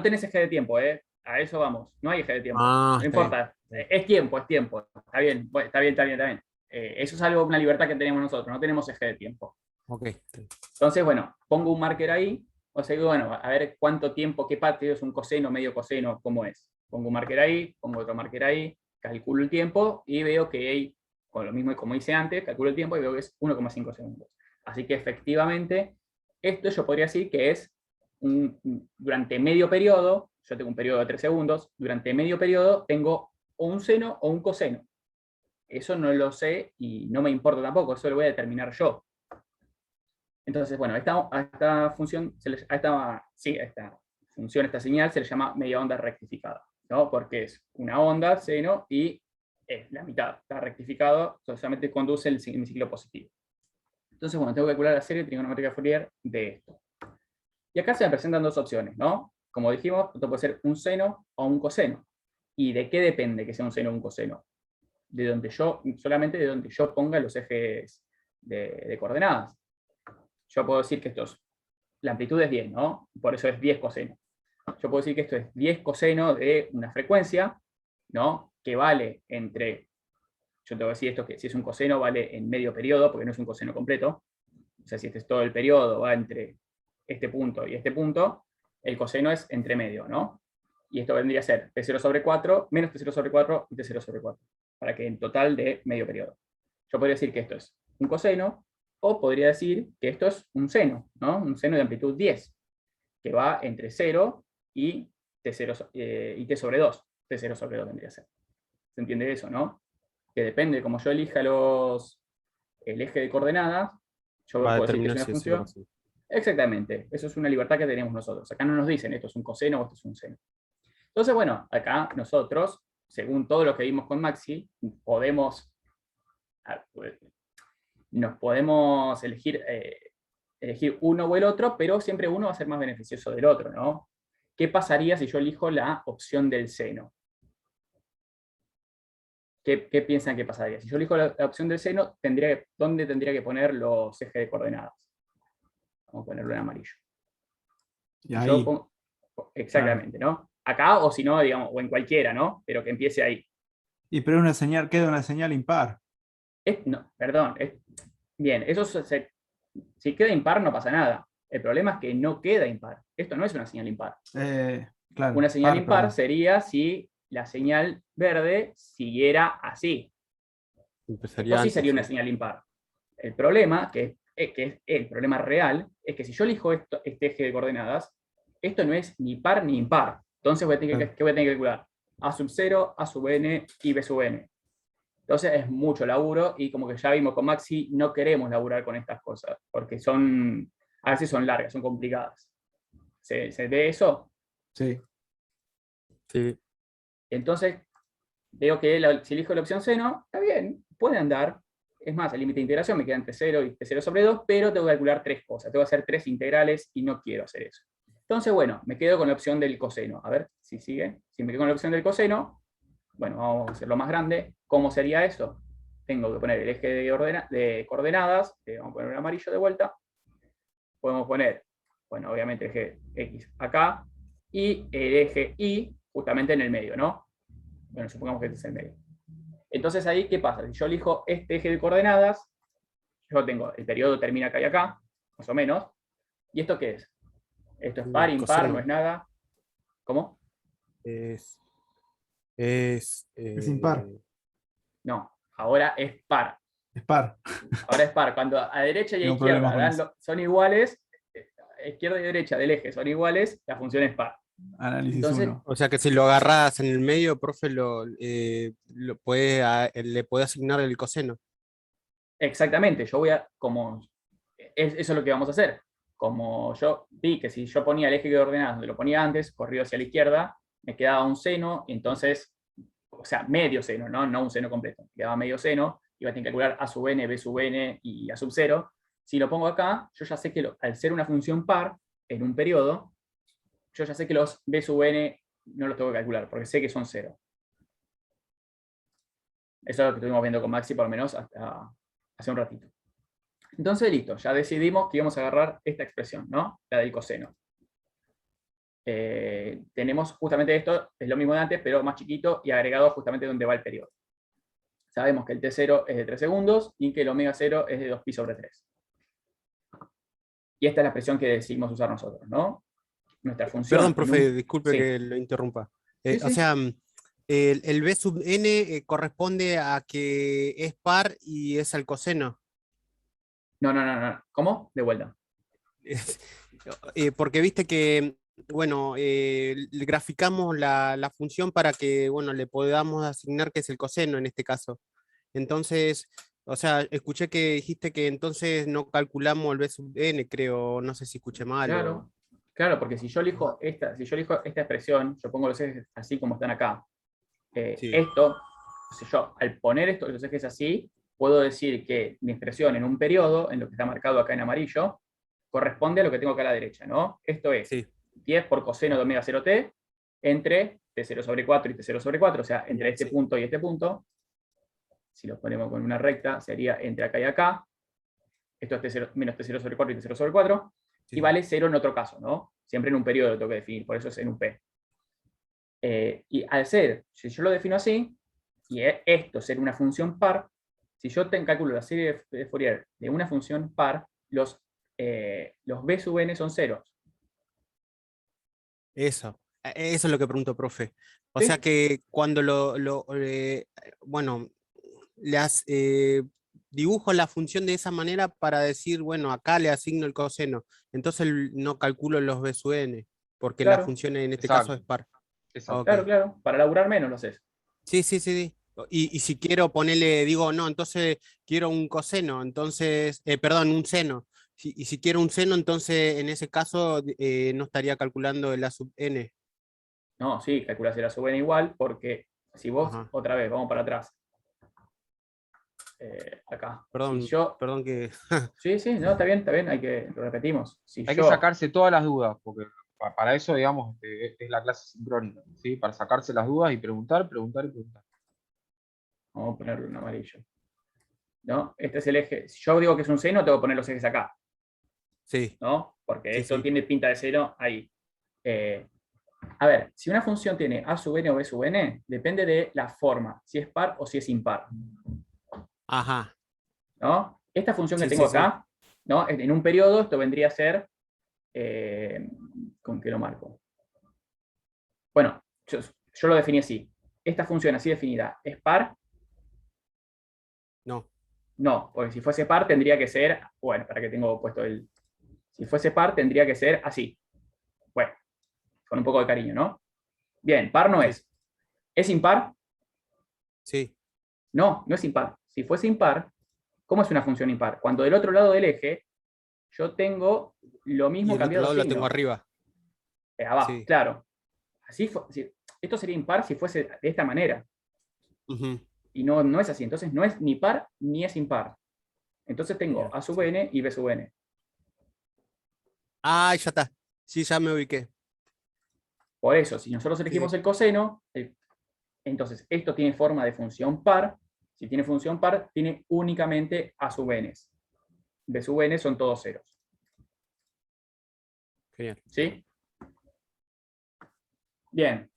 tenés eje de tiempo, ¿eh? A eso vamos. No hay eje de tiempo. Ah, No está importa. Es tiempo, es tiempo. Está bien, bueno, está bien. Eso es algo, una libertad que tenemos nosotros. No tenemos eje de tiempo. Ok. Entonces, bueno, pongo un marker ahí. O sea, bueno, a ver cuánto tiempo, qué parte es un coseno, medio coseno, cómo es. Pongo un marker ahí, pongo otro marker ahí, calculo el tiempo y veo que hay, con lo mismo como hice antes, calculo el tiempo y veo que es 1,5 segundos. Así que efectivamente, esto yo podría decir que es durante medio periodo, yo tengo un periodo de 3 segundos, durante medio periodo tengo o un seno o un coseno. Eso no lo sé y no me importa tampoco, eso lo voy a determinar yo. Entonces, bueno, esta función, esta señal se le llama media onda rectificada, ¿no? Porque es una onda, seno, y es la mitad, está rectificado, solamente conduce el ciclo positivo. Entonces, bueno, tengo que calcular la serie trigonométrica de Fourier de esto. Y acá se me presentan dos opciones, ¿no? Como dijimos, esto puede ser un seno o un coseno. ¿Y de qué depende que sea un seno o un coseno? Solamente de donde yo ponga los ejes de coordenadas. Yo puedo decir que la amplitud es 10, ¿no? Por eso es 10 coseno. Yo puedo decir que esto es 10 coseno de una frecuencia, ¿no? Que vale entre, yo te voy a decir esto, que si es un coseno vale en medio periodo, porque no es un coseno completo. O sea, si este es todo el periodo, va entre este punto y este punto, el coseno es entre medio, ¿no? Y esto vendría a ser T0 sobre 4, menos T0 sobre 4 y T0 sobre 4, para que en total de medio periodo. Yo podría decir que esto es un coseno, o podría decir que esto es un seno, ¿no? Un seno de amplitud 10, que va entre 0 y T0 y T sobre 2. T0 sobre 2 vendría a ser. ¿Se entiende eso, no? Que depende de cómo yo elija el eje de coordenadas, yo puedo decir que es una función. Exactamente, eso es una libertad que tenemos nosotros. Acá no nos dicen esto es un coseno o esto es un seno. Entonces, bueno, acá nosotros, según todo lo que vimos con Maxi, nos podemos elegir uno o el otro, pero siempre uno va a ser más beneficioso del otro, ¿no? ¿Qué pasaría si yo elijo la opción del seno? ¿Qué piensan que pasaría? Si yo elijo la opción del seno, ¿dónde tendría que poner los ejes de coordenadas? Vamos a ponerlo en amarillo. Y ahí. Exactamente, ¿no? Acá o si no, digamos, o en cualquiera, ¿no? Pero que empiece ahí. Y pero queda una señal impar. No, perdón. Bien, eso si queda impar no pasa nada. El problema es que no queda impar. Esto no es una señal impar. Claro, Una señal impar sería si la señal verde siguiera así. Esto sí sería una señal impar. El problema, que es el problema real, es que si yo elijo este eje de coordenadas, esto no es ni par ni impar. Entonces, ¿qué voy a tener que calcular? A sub 0, A sub n y B sub n. Entonces es mucho laburo y como que ya vimos con Maxi, no queremos laburar con estas cosas, porque a veces son largas, son complicadas. ¿Se ve eso? Sí. Sí. Entonces, veo que si elijo la opción seno, está bien, puede andar. Es más, el límite de integración me queda entre 0 y t0 sobre 2, pero tengo que calcular 3 cosas. Tengo que hacer 3 integrales y no quiero hacer eso. Entonces, bueno, me quedo con la opción del coseno. A ver si sigue. Si me quedo con la opción del coseno, bueno, vamos a hacerlo más grande. ¿Cómo sería eso? Tengo que poner el eje de coordenadas, vamos a poner un amarillo de vuelta. Podemos poner, bueno, obviamente el eje X acá, y el eje Y justamente en el medio, ¿no? Bueno, supongamos que este es el medio. Entonces ahí, ¿qué pasa? Si yo elijo este eje de coordenadas, yo tengo, el periodo termina acá y acá, más o menos. ¿Y esto qué es? ¿Esto es par, impar, Coseno. no es nada? ¿Cómo? Es impar. No, ahora es par. Es par. Ahora es par. Cuando a derecha y a Tengo problemas izquierda con eso. son iguales, izquierda y derecha del eje son iguales, la función es par. Análisis Entonces, 1. O sea que si lo agarras en el medio, profe, le puede asignar el coseno. exactamente, yo voy a, eso es lo que vamos a hacer. Como yo vi que si yo ponía el eje de coordenadas donde lo ponía antes, corrido hacia la izquierda, me quedaba un seno, y entonces, o sea, medio seno, no un seno completo, me quedaba medio seno, iba a tener que calcular a sub n, b sub n y a sub 0. Si lo pongo acá, yo ya sé que al ser una función par en un periodo, yo ya sé que los b sub n no los tengo que calcular, porque sé que son 0. Eso es lo que estuvimos viendo con Maxi, por lo menos hasta hace un ratito. Entonces, listo, ya decidimos que íbamos a agarrar esta expresión, ¿no? La del coseno. Tenemos justamente esto, es lo mismo de antes, pero más chiquito y agregado justamente donde va el periodo. Sabemos que el t0 es de 3 segundos y que el omega 0 es de 2pi sobre 3. Y esta es la expresión que decidimos usar nosotros, ¿no? Nuestra función. Perdón, profe, disculpe Sí. que lo interrumpa. Sí, O sí. sea, el b sub n corresponde a que es par y es al coseno. No. ¿Cómo? De vuelta. Porque viste que, bueno, graficamos la función para que, bueno, le podamos asignar que es el coseno en este caso. Entonces, o sea, escuché que dijiste que entonces no calculamos el b sub n, creo, no sé si escuché mal. Claro, claro, porque si yo elijo esta expresión, yo pongo los ejes así como están acá. Sí. Esto, si yo al poner los ejes así, puedo decir que mi expresión en un periodo, en lo que está marcado acá en amarillo, corresponde a lo que tengo acá a la derecha, ¿no? Esto es Sí. 10 por coseno de omega 0t entre t0 sobre 4 y t0 sobre 4, o sea, entre este punto y este punto. Si lo ponemos con una recta, sería entre acá y acá. Esto es t0 menos t0 sobre 4 y t0 sobre 4. Sí. Y vale 0 en otro caso, ¿no? Siempre en un periodo lo tengo que definir, por eso es en un p. Y al ser, si yo lo defino así, y esto ser una función par, si yo calculo la serie de Fourier de una función par, los b sub n son ceros. Eso es lo que pregunto, profe. O ¿Sí? sea que cuando bueno, dibujo la función de esa manera para decir, bueno, acá le asigno el coseno, entonces no calculo los b sub n, porque la Claro. función en este Exacto. caso es par. Exacto. Ok. Claro, para laburar menos lo haces. Sí. Y si quiero ponerle, digo, no, entonces quiero un coseno, entonces, perdón, un seno. Y si quiero un seno, entonces en ese caso no estaría calculando el a sub n. No, sí, calculas la sub n igual, porque si vos, Ajá. otra vez, vamos para atrás. Acá. Perdón, Si yo, perdón que... sí, no, está bien, lo repetimos. Si Hay yo, que sacarse todas las dudas, porque para eso, digamos, es la clase sincrónica, ¿sí? Para sacarse las dudas y preguntar. vamos a ponerlo en amarillo. ¿No? Este es el eje. Si yo digo que es un seno, tengo que poner los ejes acá, Sí, ¿no? Porque Sí, esto sí. tiene pinta de seno ahí. A ver, si una función tiene a sub n o b sub n, depende de la forma, si es par o si es impar. ajá. ¿No? Esta función que Sí, tengo sí, acá, ¿no? En un periodo, esto vendría a ser. ¿Con qué lo marco? Bueno, yo lo definí así. Esta función así definida, ¿es par? No. No, porque si fuese par tendría que ser, bueno, para que tengo puesto el... Si fuese par tendría que ser así. Bueno, con un poco de cariño, ¿no? Bien, par no Sí. es. ¿Es impar? Sí. No, no es impar. Si fuese impar, ¿cómo es una función impar? Cuando del otro lado del eje yo tengo lo Y mismo el otro cambiado lado lo signo. tengo arriba. Abajo, Sí. claro. esto sería impar si fuese de esta manera. Ujú. Y no es así. Entonces no es ni par ni es impar. Entonces tengo Bien. A sub n y B sub n. Ah, ya está. Sí, ya me ubiqué. Por eso, si nosotros elegimos el coseno, entonces esto tiene forma de función par. Si tiene función par, tiene únicamente A sub n. B sub n son todos ceros. Genial. ¿Sí? Bien.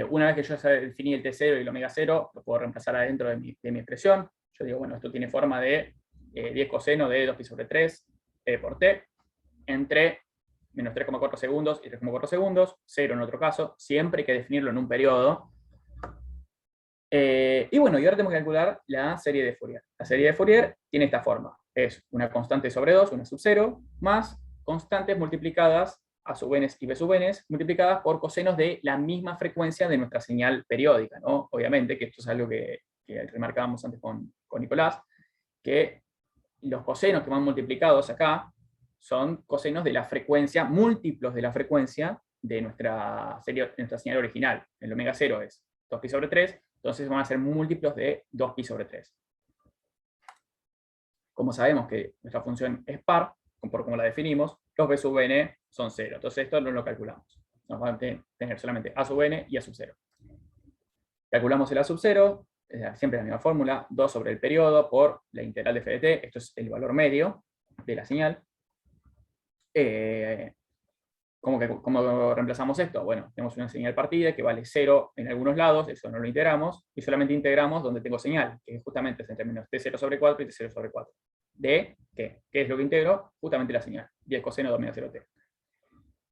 Una vez que yo ya definí el T0 y el omega 0, lo puedo reemplazar adentro de mi expresión. Yo digo, bueno, esto tiene forma de 10 coseno de 2pi sobre 3 por t, entre menos 3,4 segundos y 3,4 segundos, 0 en otro caso, siempre hay que definirlo en un periodo. Y bueno, y ahora tenemos que calcular la serie de Fourier. La serie de Fourier tiene esta forma. Es una constante sobre 2, una sub 0, más constantes multiplicadas, A sub n y B sub n, multiplicadas por cosenos de la misma frecuencia de nuestra señal periódica, ¿no? Obviamente, que esto es algo que remarcábamos antes con Nicolás, que los cosenos que van multiplicados acá son cosenos de la frecuencia, múltiplos de la frecuencia de nuestra señal original. El omega 0 es 2pi sobre 3, entonces van a ser múltiplos de 2pi sobre 3. Como sabemos que nuestra función es par, por como la definimos, los b sub n son 0. Entonces esto no lo calculamos. Nos van a tener solamente a sub n y a sub 0. Calculamos el a sub 0, siempre la misma fórmula, 2 sobre el periodo por la integral de f de t, esto es el valor medio de la señal. ¿Cómo reemplazamos esto? Bueno, tenemos una señal partida que vale 0 en algunos lados, eso no lo integramos, y solamente integramos donde tengo señal, que justamente es entre menos t0 sobre 4 y t0 sobre 4. ¿De qué? ¿Qué es lo que integro? Justamente la señal, 10 coseno de omega 0t.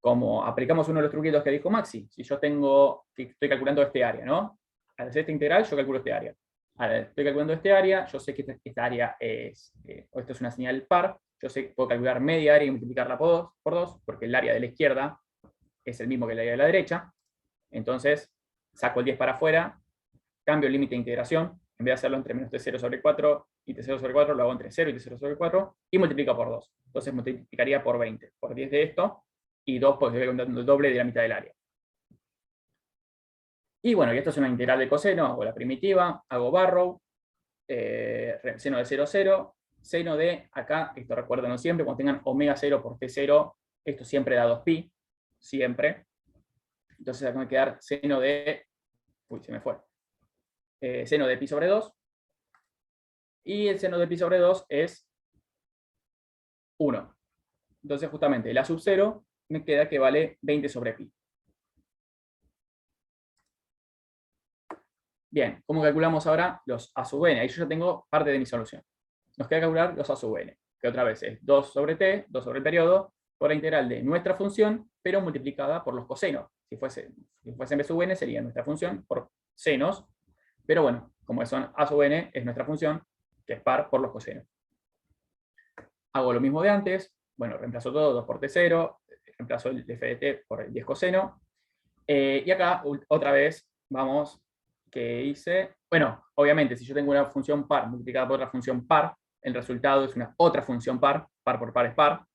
Como aplicamos uno de los truquitos que dijo Maxi, si yo estoy calculando este área, ¿no? Al hacer esta integral, yo calculo este área. Ahora, estoy calculando este área, yo sé que esta área es, esto es una señal par, yo sé que puedo calcular media área y multiplicarla por 2, porque el área de la izquierda es el mismo que el área de la derecha. Entonces, saco el 10 para afuera, cambio el límite de integración, en vez de hacerlo entre menos t0 sobre 4 y t0 sobre 4, lo hago entre 0 y t0 sobre 4, y multiplico por 2. Entonces multiplicaría por 20, por 10 de esto, y 2 porque estoy contando el doble de la mitad del área. Y bueno, y esto es una integral de coseno, hago la primitiva, hago Barrow, seno de 0, 0, seno de, acá, esto recuérdenlo siempre, cuando tengan omega 0 por t0, esto siempre da 2pi, siempre. Entonces acá me va a quedar seno de, uy, se me fue, seno de pi sobre 2, y el seno de pi sobre 2 es 1. Entonces justamente el a sub 0 me queda que vale 20 sobre pi. Bien, ¿cómo calculamos ahora los a sub n? Ahí yo ya tengo parte de mi solución. Nos queda calcular los a sub n, que otra vez es 2 sobre t, 2 sobre el periodo, por la integral de nuestra función, pero multiplicada por los cosenos. Si fuese b sub n sería nuestra función por senos, pero bueno, como son a sub n, es nuestra función, que es par por los cosenos. Hago lo mismo de antes, bueno, reemplazo todo, 2 por t0, reemplazo el f de t por el 10 coseno, y acá otra vez vamos, que hice, bueno, obviamente si yo tengo una función par multiplicada por otra función par, el resultado es una otra función par, par por par es par,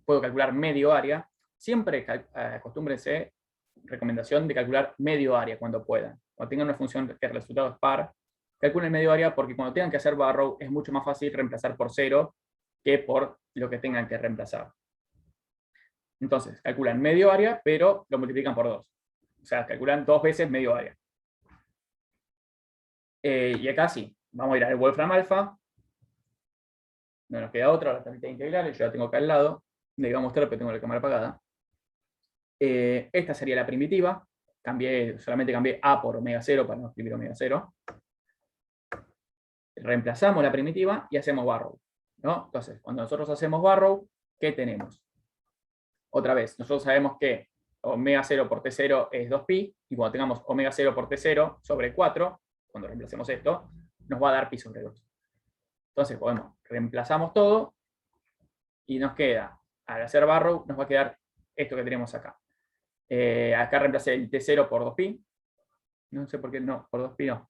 puedo calcular medio área, siempre acostúmbrense, recomendación de calcular medio área cuando puedan. Cuando tengan una función que el resultado es par, calculen medio área porque cuando tengan que hacer Barrow es mucho más fácil reemplazar por 0 que por lo que tengan que reemplazar. Entonces, calculan medio área, pero lo multiplican por 2. O sea, calculan 2 veces medio área. Y acá sí, vamos a ir al Wolfram alfa. No nos queda otra, la tablita integral, yo la tengo acá al lado. Le iba a mostrar, pero tengo la cámara apagada. Esta sería la primitiva. Solamente cambié A por omega 0 para no escribir omega 0. Reemplazamos la primitiva y hacemos Barrow, ¿no? Entonces, cuando nosotros hacemos Barrow, ¿qué tenemos? Otra vez, nosotros sabemos que omega 0 por t0 es 2pi, y cuando tengamos omega 0 por t0 sobre 4, cuando reemplacemos esto, nos va a dar pi sobre 2. Entonces, reemplazamos todo, y nos queda, al hacer Barrow, nos va a quedar esto que tenemos acá. Acá reemplacé el t0 por 2pi, no sé por qué no, por 2pi no.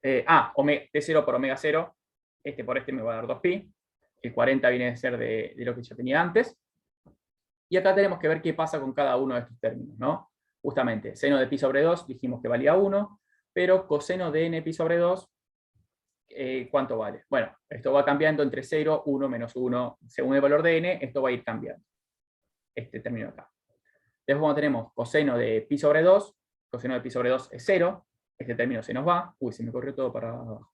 T0 por omega 0, este por este me va a dar 2pi, el 40 viene a ser de lo que ya tenía antes, y acá tenemos que ver qué pasa con cada uno de estos términos, ¿no? justamente, seno de pi sobre 2 dijimos que valía 1, pero coseno de n pi sobre 2, ¿cuánto vale? Bueno, esto va cambiando entre 0, 1, menos 1, según el valor de n, esto va a ir cambiando. Este término acá. Después cuando tenemos coseno de pi sobre 2, coseno de pi sobre 2 es 0, este término se nos va, uy, se me corrió todo para abajo.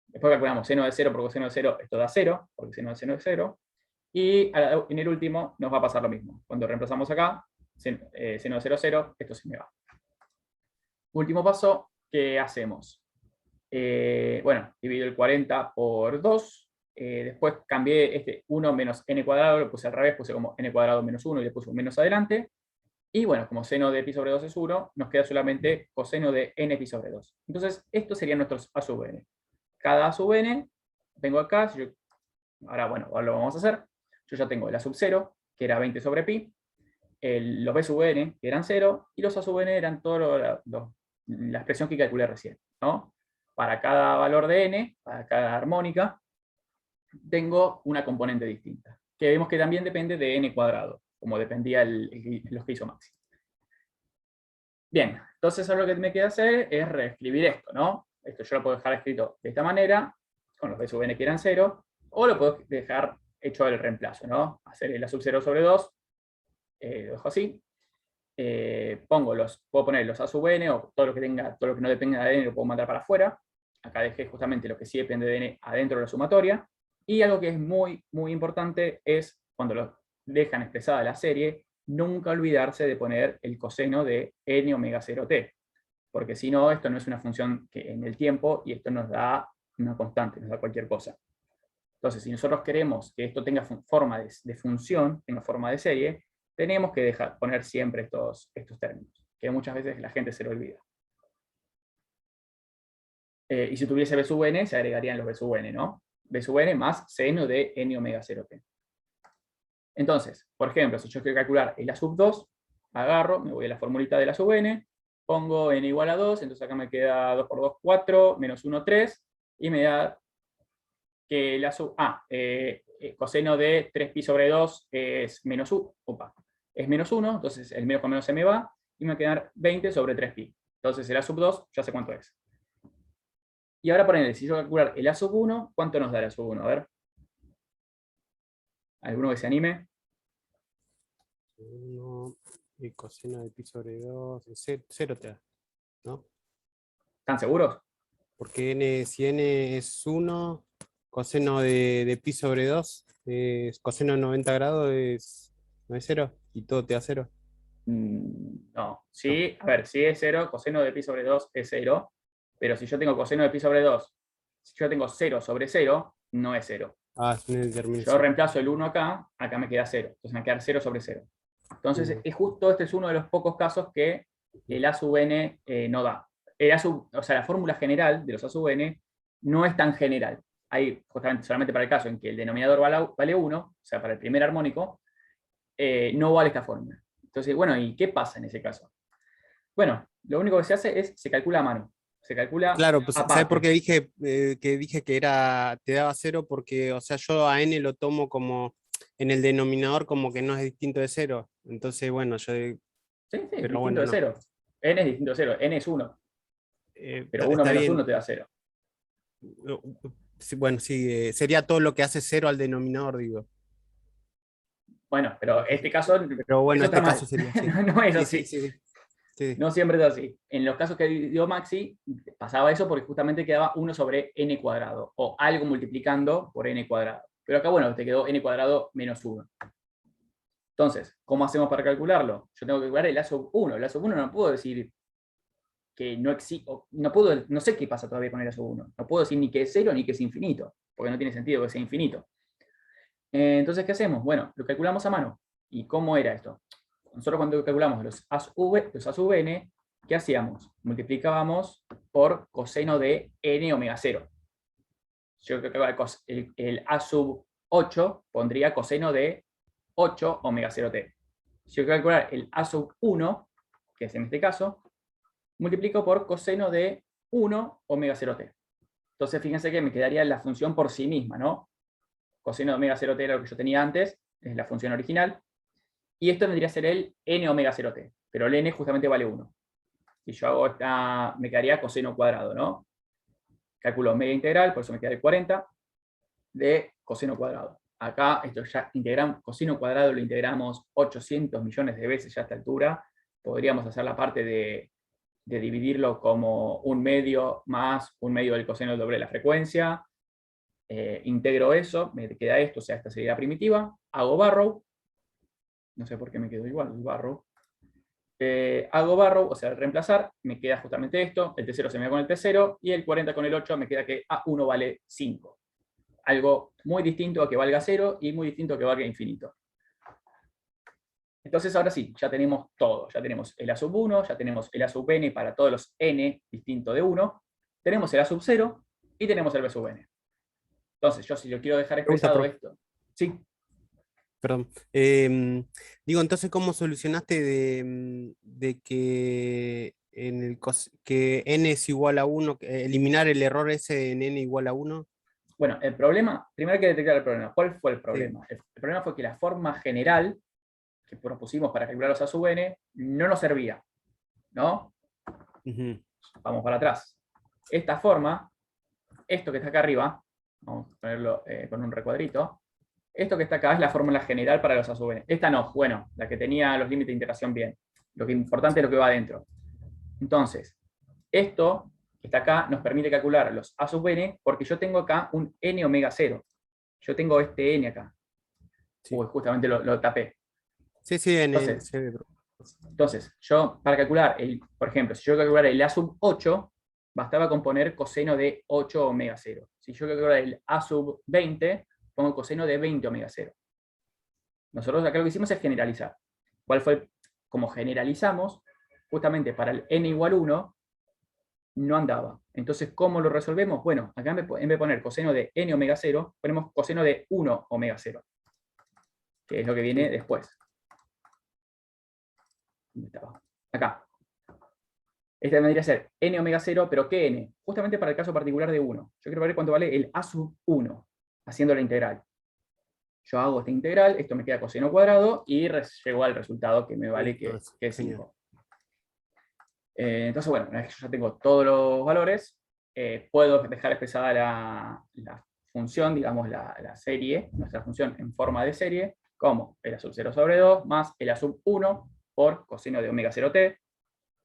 Después calculamos seno de 0 por coseno de 0, esto da 0, porque seno de seno es 0, y en el último nos va a pasar lo mismo. Cuando reemplazamos acá, seno de 0, 0, esto se me va. Último paso, ¿qué hacemos? Bueno, divido el 40 por 2, después cambié este 1 menos n cuadrado, lo puse al revés, puse como n cuadrado menos 1 y le puse un menos adelante. Y bueno, como seno de pi sobre 2 es 1, nos queda solamente coseno de n pi sobre 2. Entonces, estos serían nuestros a sub n. Cada a sub n, vengo acá, ahora bueno, ahora lo vamos a hacer. Yo ya tengo el a sub 0, que era 20 sobre pi, los b sub n, que eran 0, y los a sub n eran toda la expresión que calculé recién, ¿no? Para cada valor de n, para cada armónica, tengo una componente distinta, que vemos que también depende de n cuadrado, como dependía los que hizo Maxi. Bien, entonces ahora lo que me queda hacer es reescribir esto, ¿no? Esto yo lo puedo dejar escrito de esta manera, con los b sub n que eran 0, o lo puedo dejar hecho el reemplazo, ¿no? Hacer el a sub 0 sobre 2, lo dejo así. Puedo poner los a sub n, o todo lo que no dependa de n lo puedo mandar para afuera. Acá dejé justamente lo que sí depende de n adentro de la sumatoria. Y algo que es muy, muy importante es, cuando lo dejan expresada la serie, nunca olvidarse de poner el coseno de n omega 0t. Porque si no, esto no es una función que en el tiempo, y esto nos da una constante, nos da cualquier cosa. Entonces, si nosotros queremos que esto tenga forma de función, tenga forma de serie, tenemos que poner siempre estos términos, que muchas veces la gente se lo olvida. Y si tuviese b sub n, se agregarían los b sub n, ¿no? B sub n más seno de n omega 0t. Entonces, por ejemplo, si yo quiero calcular el a sub 2, agarro, me voy a la formulita de la sub n, pongo n igual a 2, entonces acá me queda 2 por 2, 4, menos 1, 3, y me da que la coseno de 3pi sobre 2 es menos 1, es menos 1, entonces el menos con menos se me va, y me va a quedar 20 sobre 3pi. Entonces el a sub 2 ya sé cuánto es. Y ahora ponele, si yo calcular el a sub 1, ¿cuánto nos da el a sub 1? A ver. ¿Alguno que se anime? 1 y coseno de pi sobre 2, 0 te da, ¿no? ¿Están seguros? Porque si n es 1, coseno de pi sobre 2, coseno de 90 grados no es 0, y todo te da 0. No. Sí, a ver, si es 0, coseno de pi sobre 2 es 0, pero si yo tengo coseno de pi sobre 2, si yo tengo 0 sobre 0, no es 0. Es una determinación. Yo reemplazo el 1 acá me queda 0. Entonces me va a quedar 0 sobre 0. Entonces, es justo este es uno de los pocos casos que el a sub n no da. O sea, la fórmula general de los a sub n no es tan general. Hay justamente solamente para el caso en que el denominador vale 1, o sea, para el primer armónico, no vale esta fórmula. Entonces, bueno, ¿y qué pasa en ese caso? Bueno, lo único que se hace es, se calcula a mano. Se calcula. Claro, pues, aparte. ¿sabes por qué dije que te daba 0? Porque, o sea, yo a n lo tomo como en el denominador como que no es distinto de 0. Entonces, bueno, yo. Sí, pero distinto bueno, de no. 0. N es distinto de 0. N es 1. Pero 1 está menos bien. 1 te da 0. Sí, bueno, sí, sería todo lo que hace 0 al denominador, digo. Bueno, pero este caso. Pero bueno, eso este está caso mal. sería así. No es Sí, así. Sí. No siempre es así. En los casos que dio Maxi, pasaba eso porque justamente quedaba 1 sobre n cuadrado, o algo multiplicando por n cuadrado. Pero acá, bueno, te quedó n cuadrado menos 1. Entonces, ¿cómo hacemos para calcularlo? Yo tengo que calcular el a sub 1. El a sub 1 no puedo decir que no existe, no sé qué pasa todavía con el a sub 1. No puedo decir ni que es 0 ni que es infinito, porque no tiene sentido que sea infinito. Entonces, ¿qué hacemos? Bueno, lo calculamos a mano. ¿Y cómo era esto? Nosotros cuando calculamos los a sub n, ¿qué hacíamos? Multiplicábamos por coseno de n omega 0. Si yo calculo el a sub 8, pondría coseno de 8 omega 0t. Si yo calcular el a sub 1, que es en este caso, multiplico por coseno de 1 omega 0t. Entonces fíjense que me quedaría la función por sí misma, ¿no? Coseno de omega 0t era lo que yo tenía antes, es la función original. Y esto vendría a ser el n omega 0t. pero el n justamente vale 1. Si yo hago esta, me quedaría coseno cuadrado, ¿no? Calculo media integral, por eso me queda el 40 de coseno cuadrado. Acá, esto ya integramos, coseno cuadrado lo integramos 800 millones de veces ya a esta altura. Podríamos hacer la parte de dividirlo como 1/2 más 1/2 del coseno del doble de la frecuencia. Integro eso, me queda esto, o sea, esta sería la primitiva. Hago barrow. No sé por qué me quedó igual el barrow. Hago barrow, o sea, al reemplazar, me queda justamente esto, el T0 se me da con el T0, y el 40 con el 8 me queda que A1 vale 5. Algo muy distinto a que valga 0 y muy distinto a que valga infinito. Entonces ahora sí, ya tenemos todo. Ya tenemos el A sub 1, ya tenemos el A sub n para todos los n distinto de 1, tenemos el A sub 0 y tenemos el B sub n. Entonces yo si lo quiero dejar expresado esto. Sí. Perdón. Digo, entonces, ¿cómo solucionaste de que que n es igual a 1, eliminar el error ese en n igual a 1? Bueno, el problema, primero hay que detectar el problema. ¿Cuál fue el problema? Sí. El problema fue que la forma general que propusimos para calcular los A sub n no nos servía, ¿no? Vamos para atrás. Esta forma, esto que está acá arriba, vamos a ponerlo con un recuadrito, esto que está acá es la fórmula general para los A sub n. Esta no, bueno, la que tenía los límites de integración bien. Lo que es importante es lo que va adentro. Entonces, esto que está acá nos permite calcular los A sub n porque yo tengo acá un n omega 0. Yo tengo este n acá. Sí. Uy, justamente lo tapé. Sí, sí, entonces, yo para calcular, por ejemplo, si yo calcular el A sub 8, bastaba con poner coseno de 8 omega 0. Si yo calcular el A sub 20, pongo coseno de 20 omega 0. Nosotros acá lo que hicimos es generalizar. ¿Cuál fue? Como generalizamos, justamente para el n igual 1, no andaba. Entonces, ¿cómo lo resolvemos? Bueno, acá en vez de poner coseno de n omega 0, ponemos coseno de 1 omega 0, que es lo que viene después. ¿Dónde estaba? Acá. Este vendría a ser n omega 0, pero ¿qué n? Justamente para el caso particular de 1. Yo quiero ver cuánto vale el A sub 1, haciendo la integral. Yo hago esta integral, esto me queda coseno cuadrado, y llego al resultado que me vale que es 5. Entonces, bueno, una vez que yo ya tengo todos los valores, puedo dejar expresada la función, digamos la serie, nuestra función en forma de serie, como el A sub 0 sobre 2 más el A sub 1 por coseno de omega 0t,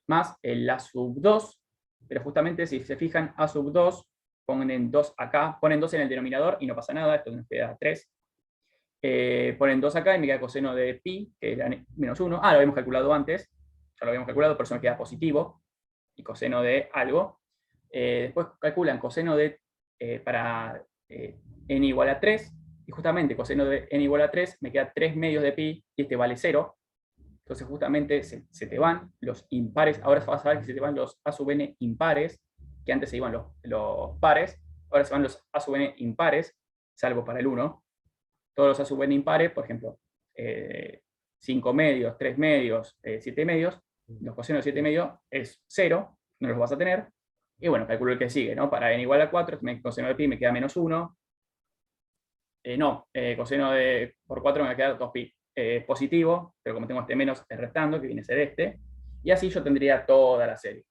más el A sub 2, pero justamente si se fijan, A sub 2, ponen 2 acá, ponen 2 en el denominador y no pasa nada, esto nos queda 3. Ponen 2 acá y me queda coseno de pi, que era menos 1. Ah, lo habíamos calculado antes, ya lo habíamos calculado, por eso me queda positivo, y coseno de algo. Después calculan coseno de, para n igual a 3, y justamente coseno de n igual a 3 me queda 3 medios de pi, y este vale 0. Entonces justamente se te van los impares, ahora vas a ver que se te van los A sub n impares, que antes se iban los pares, ahora se van los A sub n impares, salvo para el 1. Todos los A sub n impares, por ejemplo, 5 medios, 3 medios, 7 medios, los cosenos de 7 medios es 0, no los vas a tener. Y bueno, calculo el que sigue, ¿no? Para n igual a 4, coseno de pi me queda menos 1. Coseno de por 4 me va a quedar 2pi. Positivo, pero como tengo este menos, es restando, que viene a ser este. Y así yo tendría toda la serie.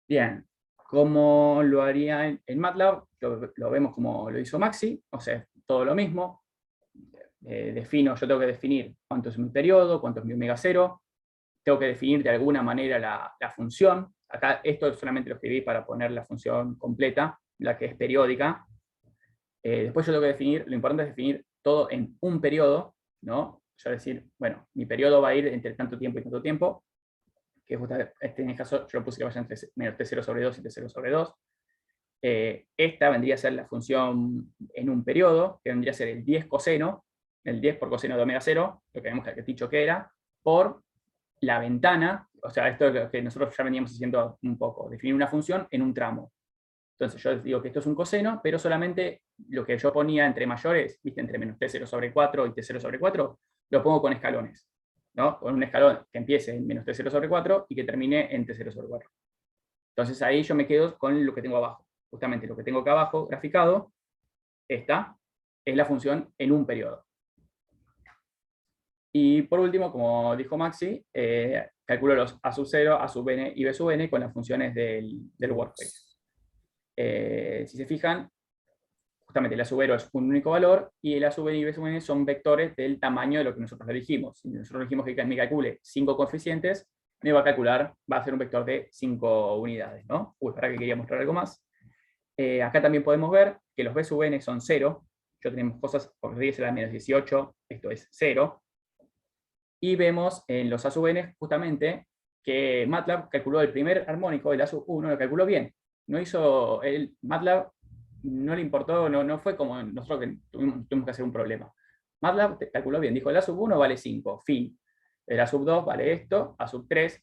Bien, ¿cómo lo haría en MATLAB? Lo vemos como lo hizo Maxi, o sea, todo lo mismo. Yo tengo que definir cuánto es mi periodo, cuánto es mi omega 0. Tengo que definir de alguna manera la función. Acá esto solamente lo escribí para poner la función completa, la que es periódica. Después yo tengo que definir, lo importante es definir todo en un periodo, ¿no? Yo decir, bueno, mi periodo va a ir entre tanto tiempo y tanto tiempo, que justamente en este caso yo lo puse que vaya entre menos T0 sobre 2 y T0 sobre 2. Esta vendría a ser la función en un periodo, que vendría a ser el 10 coseno, el 10 por coseno de omega 0, lo que habíamos dicho que era, por la ventana, o sea, esto es lo que nosotros ya veníamos haciendo un poco, definir una función en un tramo. Entonces yo digo que esto es un coseno, pero solamente lo que yo ponía entre mayores, ¿viste? Entre menos T0 sobre 4 y T0 sobre 4, lo pongo con escalones, ¿no? Con un escalón que empiece en menos T0 sobre 4 y que termine en T0 sobre 4. Entonces ahí yo me quedo con lo que tengo abajo. Justamente lo que tengo acá abajo graficado, esta es la función en un periodo. Y por último, como dijo Maxi, calculo los A sub 0, A sub n y B sub n con las funciones del workspace. Si se fijan, justamente el A sub 0 es un único valor, y el A sub n y B sub n son vectores del tamaño de lo que nosotros elegimos. Si nosotros elegimos que me calcule 5 coeficientes, me va a calcular, va a ser un vector de 5 unidades, ¿no? Para que quería mostrar algo más. Acá también podemos ver que los B sub n son 0. Yo tenemos cosas por 10 a la menos 18, esto es 0. Y vemos en los A sub n justamente que MATLAB calculó el primer armónico, el A sub 1, lo calculó bien. No hizo, MATLAB no le importó, no fue como nosotros que tuvimos que hacer un problema. MATLAB calculó bien, dijo el A sub 1 vale 5, fin. El A sub 2 vale esto, A sub 3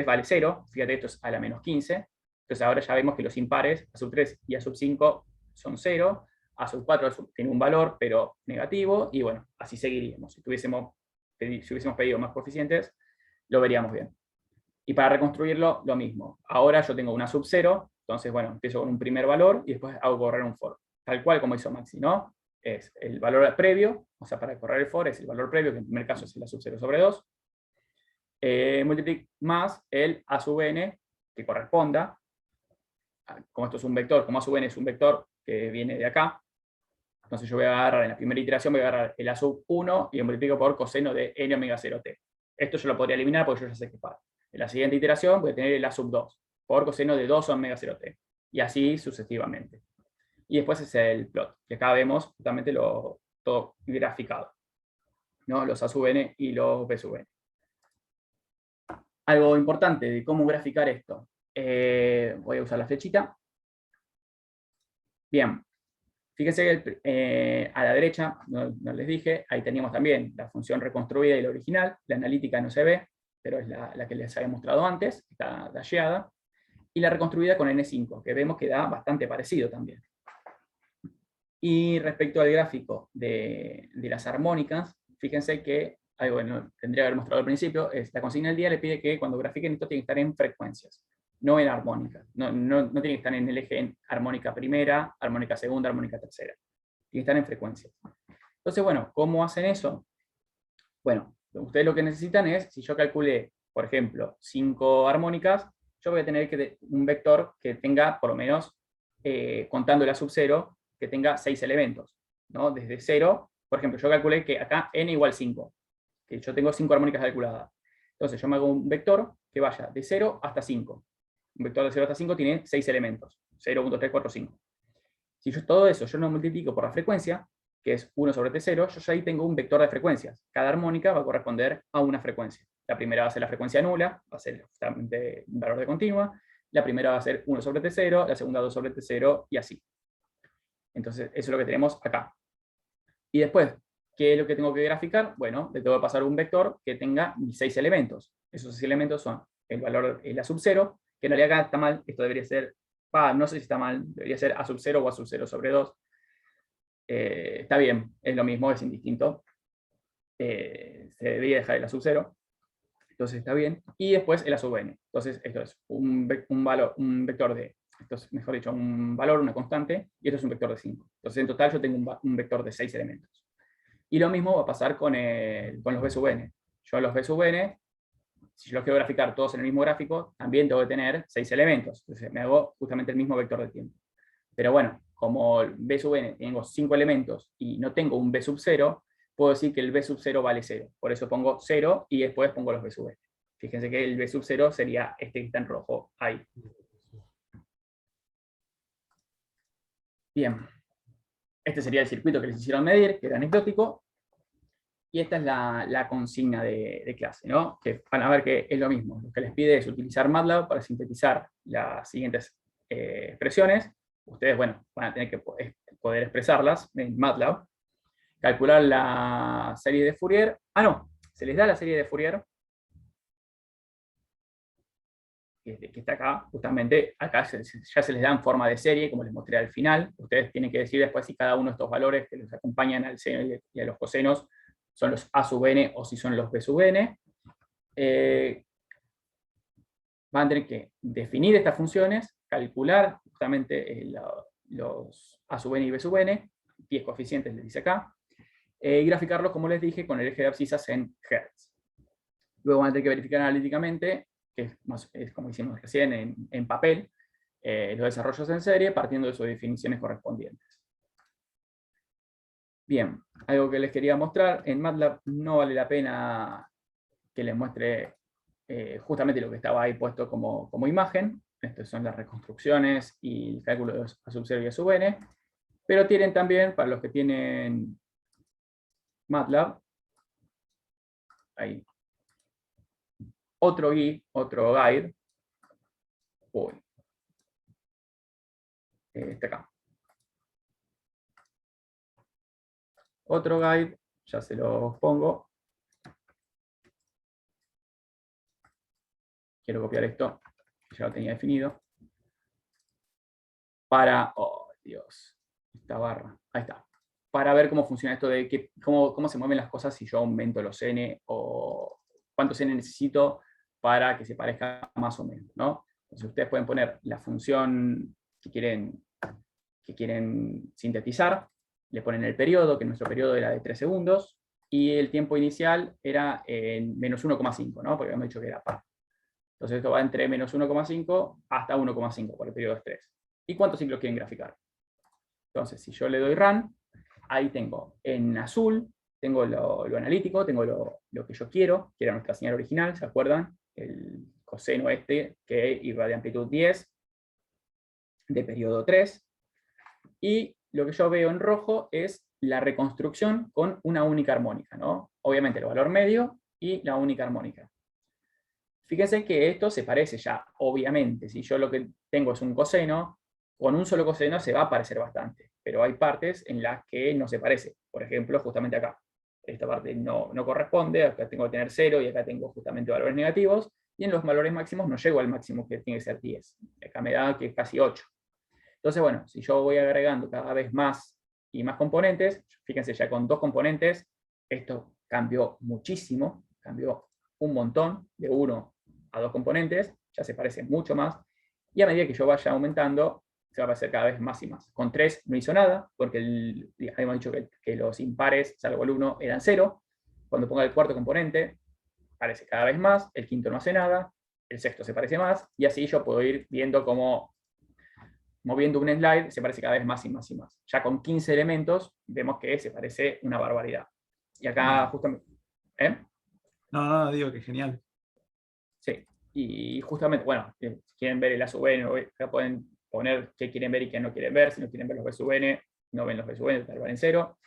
vale 0, fíjate, esto es a la menos 15. Entonces ahora ya vemos que los impares, A sub 3 y A sub 5 son 0, A sub 4 tiene un valor pero negativo, y bueno, así seguiríamos. Si hubiésemos pedido más coeficientes, lo veríamos bien. Y para reconstruirlo, lo mismo. Ahora yo tengo una sub 0, entonces bueno, empiezo con un primer valor y después hago correr un for. Tal cual como hizo Maxi, ¿no? Es el valor previo, o sea, para correr el for es el valor previo, que en el primer caso es la sub 0 sobre 2, más el A sub n, que corresponda, como esto es un vector, como A sub n es un vector que viene de acá, entonces yo voy a agarrar, en la primera iteración voy a agarrar el A sub 1 y lo multiplico por coseno de n omega 0t. Esto yo lo podría eliminar porque yo ya sé que para. En la siguiente iteración voy a tener el A sub 2 por coseno de 2 omega 0t. Y así sucesivamente. Y después es el plot, que acá vemos justamente todo graficado, ¿no? Los A sub n y los B sub n. Algo importante de cómo graficar esto. Voy a usar la flechita. Bien. Fíjense que a la derecha, no les dije, ahí teníamos también la función reconstruida y la original. La analítica no se ve, pero es la que les había mostrado antes, está dasheada. Y la reconstruida con N5, que vemos que da bastante parecido también. Y respecto al gráfico de las armónicas, fíjense que algo que no tendría que haber mostrado al principio, es la consigna del día le pide que cuando grafiquen esto tiene que estar en frecuencias, no en armónicas. No tiene que estar en el eje en armónica primera, armónica segunda, armónica tercera. Tiene que estar en frecuencias. Entonces, bueno, ¿cómo hacen eso? Bueno, ustedes lo que necesitan es, si yo calculé, por ejemplo, 5 armónicas, yo voy a tener un vector que tenga, por lo menos, contando la sub 0, que tenga 6 elementos, ¿no? Desde 0, por ejemplo, yo calculé que acá n igual 5, que yo tengo 5 armónicas calculadas. Entonces yo me hago un vector que vaya de 0 hasta 5. Un vector de 0 hasta 5 tiene 6 elementos, 0, 1, 2, 3, 4, 5. Si todo eso yo lo multiplico por la frecuencia, que es 1 sobre T0, yo ya ahí tengo un vector de frecuencias. Cada armónica va a corresponder a una frecuencia. La primera va a ser la frecuencia nula, va a ser justamente un valor de continua. La primera va a ser 1 sobre T0, la segunda 2 sobre T0, y así. Entonces, eso es lo que tenemos acá. Y después, ¿qué es lo que tengo que graficar? Bueno, le tengo que pasar un vector que tenga 6 elementos. Esos 6 elementos son el valor, la sub 0, que en realidad acá está mal, esto debería ser, no sé si está mal, debería ser A sub 0 o A sub 0 sobre 2. Está bien, es lo mismo, es indistinto. Se debería dejar el A sub 0. Entonces está bien. Y después el A sub n. Entonces esto es un vector de, esto es, mejor dicho, un valor, una constante, y esto es un vector de 5. Entonces en total yo tengo un vector de 6 elementos. Y lo mismo va a pasar con los B sub n. Yo los B sub n, si yo los quiero graficar todos en el mismo gráfico, también tengo que tener 6 elementos. Entonces me hago justamente el mismo vector de tiempo. Pero bueno, como B sub n tengo 5 elementos y no tengo un B sub 0, puedo decir que el B sub 0 vale 0. Por eso pongo 0 y después pongo los B sub n. Fíjense que el B sub 0 sería este que está en rojo ahí. Bien. Este sería el circuito que les hicieron medir, que era anecdótico. Y esta es la consigna de clase, ¿no? Que van a ver que es lo mismo. Lo que les pide es utilizar MATLAB para sintetizar las siguientes expresiones. Ustedes, bueno, van a tener que poder expresarlas en MATLAB. Calcular la serie de Fourier. Se les da la serie de Fourier, que está acá, justamente, acá ya se les da en forma de serie, como les mostré al final. Ustedes tienen que decir después si cada uno de estos valores que les acompañan al seno y a los cosenos son los A sub n o si son los B sub n. Van a tener que definir estas funciones, calcular justamente los A sub n y B sub n, 10 coeficientes les dice acá, y graficarlo, como les dije, con el eje de abscisas en Hertz. Luego van a tener que verificar analíticamente, que es como hicimos recién en papel, los desarrollos en serie partiendo de sus definiciones correspondientes. Bien, algo que les quería mostrar, en MATLAB no vale la pena que les muestre justamente lo que estaba ahí puesto como imagen. Estas son las reconstrucciones y el cálculo de A sub 0 y A sub n, pero tienen también, para los que tienen MATLAB, ahí, otro guide, está acá. Otro guide, ya se los pongo. Quiero copiar esto, ya lo tenía definido. Para, oh Dios, esta barra, ahí está. Para ver cómo funciona esto de cómo se mueven las cosas si yo aumento los n o cuántos n necesito para que se parezca más o menos, ¿no? Entonces ustedes pueden poner la función que quieren sintetizar, le ponen el periodo, que nuestro periodo era de 3 segundos, y el tiempo inicial era en menos 1,5, ¿no? Porque habíamos dicho que era par. Entonces esto va entre menos 1,5 hasta 1,5, por el periodo es 3. ¿Y cuántos ciclos quieren graficar? Entonces, si yo le doy Run, ahí tengo en azul, tengo lo analítico, tengo lo que yo quiero, que era nuestra señal original, ¿se acuerdan? El coseno que iba de amplitud 10, de periodo 3. Y lo que yo veo en rojo es la reconstrucción con una única armónica, ¿no? Obviamente el valor medio y la única armónica. Fíjense que esto se parece ya, obviamente, si yo lo que tengo es un coseno, con un solo coseno se va a parecer bastante, pero hay partes en las que no se parece. Por ejemplo, justamente acá. Esta parte no corresponde, acá tengo que tener 0 y acá tengo justamente valores negativos, y en los valores máximos no llego al máximo, que tiene que ser 10. Acá me da que es casi 8. Entonces, bueno, si yo voy agregando cada vez más y más componentes, fíjense, ya con 2 componentes, esto cambió muchísimo, cambió un montón, de 1 a 2 componentes, ya se parece mucho más, y a medida que yo vaya aumentando, se va a parecer cada vez más y más. Con 3 no hizo nada, porque habíamos dicho que los impares, salvo el 1, eran 0. Cuando ponga el cuarto componente, parece cada vez más, el quinto no hace nada, el sexto se parece más, y así yo puedo ir viendo cómo, moviendo un slide, se parece cada vez más y más y más. Ya con 15 elementos, vemos que se parece una barbaridad. Y acá justamente... No, digo que genial. Sí, y justamente, bueno, si quieren ver el A sub n, acá pueden poner qué quieren ver y qué no quieren ver. Si no quieren ver los B sub n, no ven los B sub n, tal valen 0.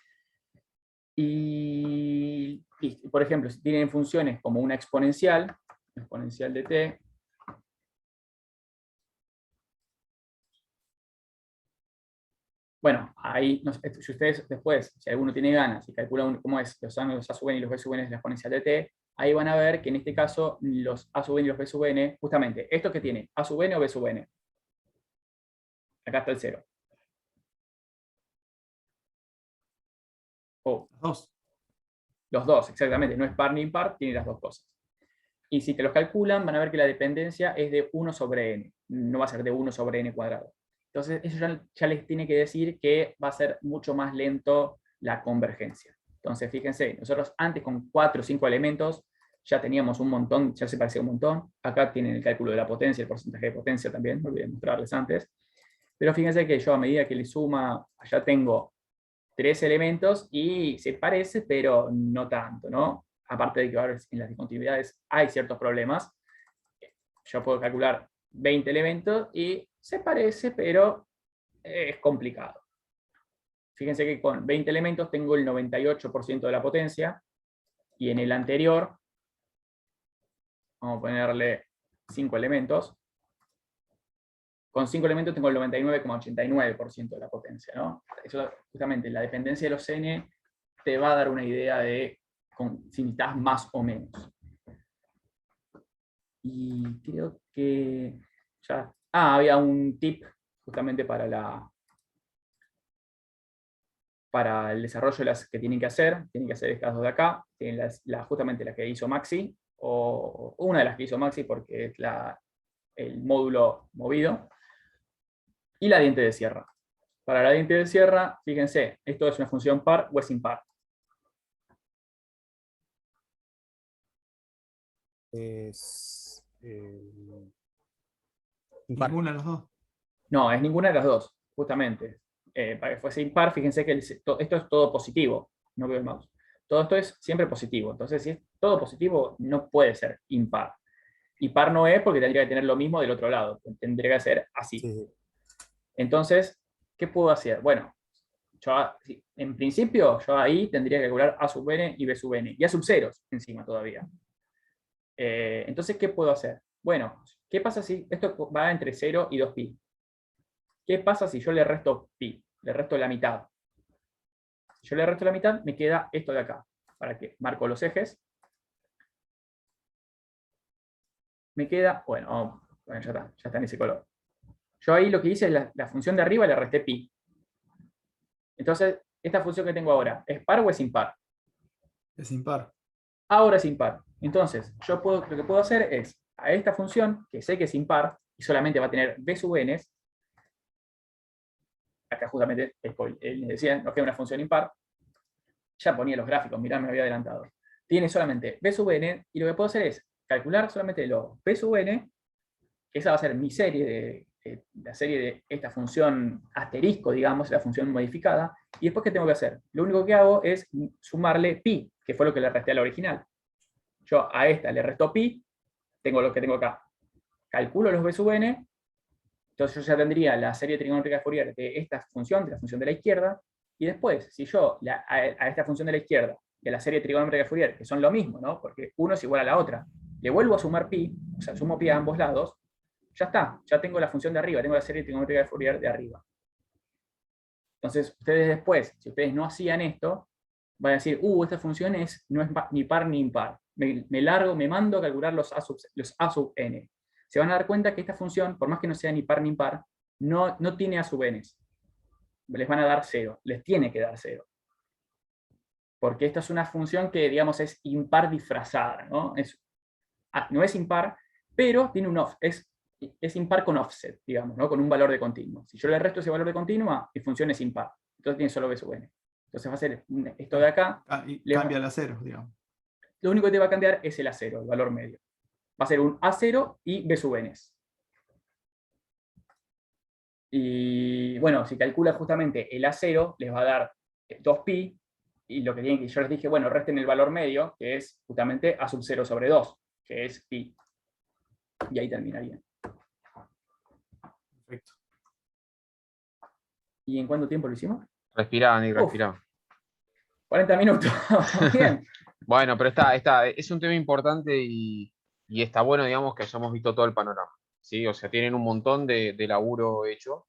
Y, por ejemplo, si tienen funciones como una exponencial de t, bueno, ahí, si ustedes después, si alguno tiene ganas y calcula cómo es los A sub n y los B sub n de la exponencial de t, ahí van a ver que en este caso los A sub n y los B sub n, justamente, ¿esto que tiene? ¿A sub n o B sub n? Acá está el 0. Los dos, exactamente. No es par ni impar, tiene las dos cosas. Y si te los calculan, van a ver que la dependencia es de 1 sobre n. No va a ser de 1 sobre n cuadrado. Entonces, eso ya les tiene que decir que va a ser mucho más lento la convergencia. Entonces, fíjense, nosotros antes con 4 o 5 elementos ya teníamos un montón, ya se parecía un montón. Acá tienen el cálculo de la potencia, el porcentaje de potencia también, me olvidé mostrarles antes. Pero fíjense que yo a medida que le suma, allá tengo 3 elementos y se parece, pero no tanto, ¿no? Aparte de que ahora en las discontinuidades hay ciertos problemas. Yo puedo calcular 20 elementos y se parece, pero es complicado. Fíjense que con 20 elementos tengo el 98% de la potencia, y en el anterior, vamos a ponerle 5 elementos, con 5 elementos tengo el 99,89% de la potencia, ¿no? Eso, justamente, la dependencia de los n te va a dar una idea de si necesitas más o menos. Y creo que ya... había un tip justamente para el desarrollo de las que tienen que hacer estas dos de acá, tienen justamente la que hizo Maxi, o una de las que hizo Maxi porque es el módulo movido, y la diente de sierra. Para la diente de sierra, fíjense, esto es una función par o es impar. Es impar. Ninguna de las dos. No, es ninguna de las dos, justamente. Para que fuese impar, fíjense que esto es todo positivo. No veo el mouse. Todo esto es siempre positivo. Entonces, si es todo positivo, no puede ser impar. Y par no es porque tendría que tener lo mismo del otro lado. Tendría que ser así. Sí. Entonces, ¿qué puedo hacer? Bueno, en principio, yo ahí tendría que calcular A sub n y B sub n. Y A sub ceros encima todavía. Entonces, ¿qué puedo hacer? Bueno, ¿qué pasa si esto va entre 0 y 2pi? ¿Qué pasa si yo le resto pi? Le resto la mitad. Si yo le resto la mitad, me queda esto de acá. Para que marco los ejes. Me queda, bueno, ya está en ese color. Yo ahí lo que hice es la función de arriba le resté pi. Entonces, esta función que tengo ahora, ¿es par o es impar? Es impar. Ahora es impar. Entonces, lo que puedo hacer es, a esta función, que sé que es impar, y solamente va a tener b sub n, acá justamente les decía, nos queda una función impar, ya ponía los gráficos, mirá, me había adelantado. Tiene solamente b sub n, y lo que puedo hacer es calcular solamente lo b sub n, que esa va a ser mi serie la serie de esta función asterisco, digamos, la función modificada, y después, ¿qué tengo que hacer? Lo único que hago es sumarle pi, que fue lo que le resté a la original. Yo a esta le resto pi, tengo lo que tengo acá. Calculo los b sub n, entonces yo ya tendría la serie trigonométrica de Fourier de esta función, de la función de la izquierda, y después, si yo a esta función de la izquierda y a la serie trigonométrica de Fourier, que son lo mismo, ¿no? Porque uno es igual a la otra, le vuelvo a sumar pi, o sea, sumo pi a ambos lados, ya está, ya tengo la función de arriba, tengo la serie trigonométrica de Fourier de arriba. Entonces, ustedes después, si ustedes no hacían esto, van a decir, esta función no es ni par ni impar. Me mando a calcular los A sub n. Se van a dar cuenta que esta función, por más que no sea ni par ni impar, no tiene A sub n. Les van a dar 0, les tiene que dar 0. Porque esta es una función que, digamos, es impar disfrazada, ¿no? No es impar, pero tiene un es impar con offset, digamos, ¿no? Con un valor de continuo. Si yo le resto ese valor de continua, mi función es impar. Entonces tiene solo b sub n. Entonces va a ser esto de acá. Y cambia el a 0, digamos. Lo único que te va a cambiar es el A0, el valor medio. Va a ser un A0 y b sub n. Y bueno, si calcula justamente el A0, les va a dar 2pi, y lo que tienen que, yo les dije, bueno, resten el valor medio, que es justamente A sub 0 sobre 2, que es pi. Y ahí terminaría. Perfecto. ¿Y en cuánto tiempo lo hicimos? Respirá, Andy, respirá. 40 minutos. Bien. Bueno, pero es un tema importante y está bueno, digamos, que hayamos visto todo el panorama. ¿Sí? O sea, tienen un montón de laburo hecho.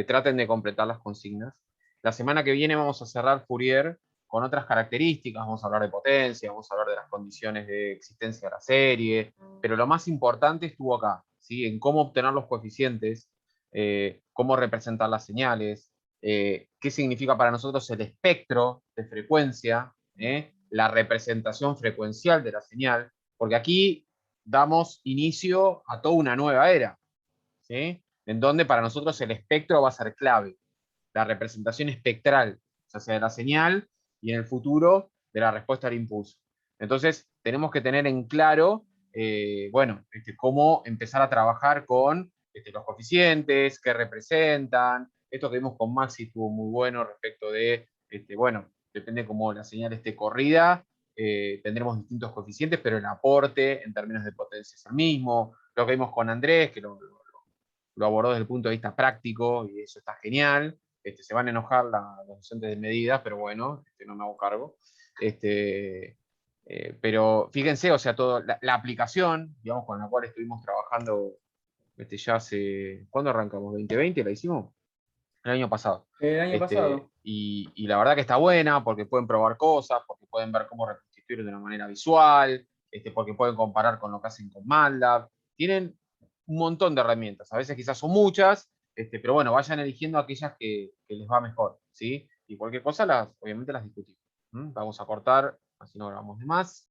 Traten de completar las consignas. La semana que viene vamos a cerrar Fourier con otras características. Vamos a hablar de potencia, vamos a hablar de las condiciones de existencia de la serie. Pero lo más importante estuvo acá, ¿sí? En cómo obtener los coeficientes, cómo representar las señales, qué significa para nosotros el espectro de frecuencia, la representación frecuencial de la señal, porque aquí damos inicio a toda una nueva era, ¿sí? En donde para nosotros el espectro va a ser clave, la representación espectral, ya sea de la señal y en el futuro de la respuesta al impulso. Entonces tenemos que tener en claro, cómo empezar a trabajar con los coeficientes, qué representan. Esto que vimos con Maxi estuvo muy bueno respecto de, depende cómo la señal esté corrida, tendremos distintos coeficientes, pero el aporte en términos de potencia es el mismo. Lo que vimos con Andrés, que lo abordó desde el punto de vista práctico, y eso está genial. Se van a enojar los docentes de medidas, pero bueno, no me hago cargo. Pero fíjense, o sea, la aplicación, digamos, con la cual estuvimos trabajando ya hace, ¿cuándo arrancamos? ¿2020 la hicimos? El año pasado. El año pasado. Y la verdad que está buena, porque pueden probar cosas, porque pueden ver cómo reconstituir de una manera visual, porque pueden comparar con lo que hacen con MATLAB. Tienen un montón de herramientas, a veces quizás son muchas, pero bueno, vayan eligiendo aquellas que les va mejor, ¿sí? Y cualquier cosa, obviamente las discutimos. Vamos a cortar, así no grabamos de más.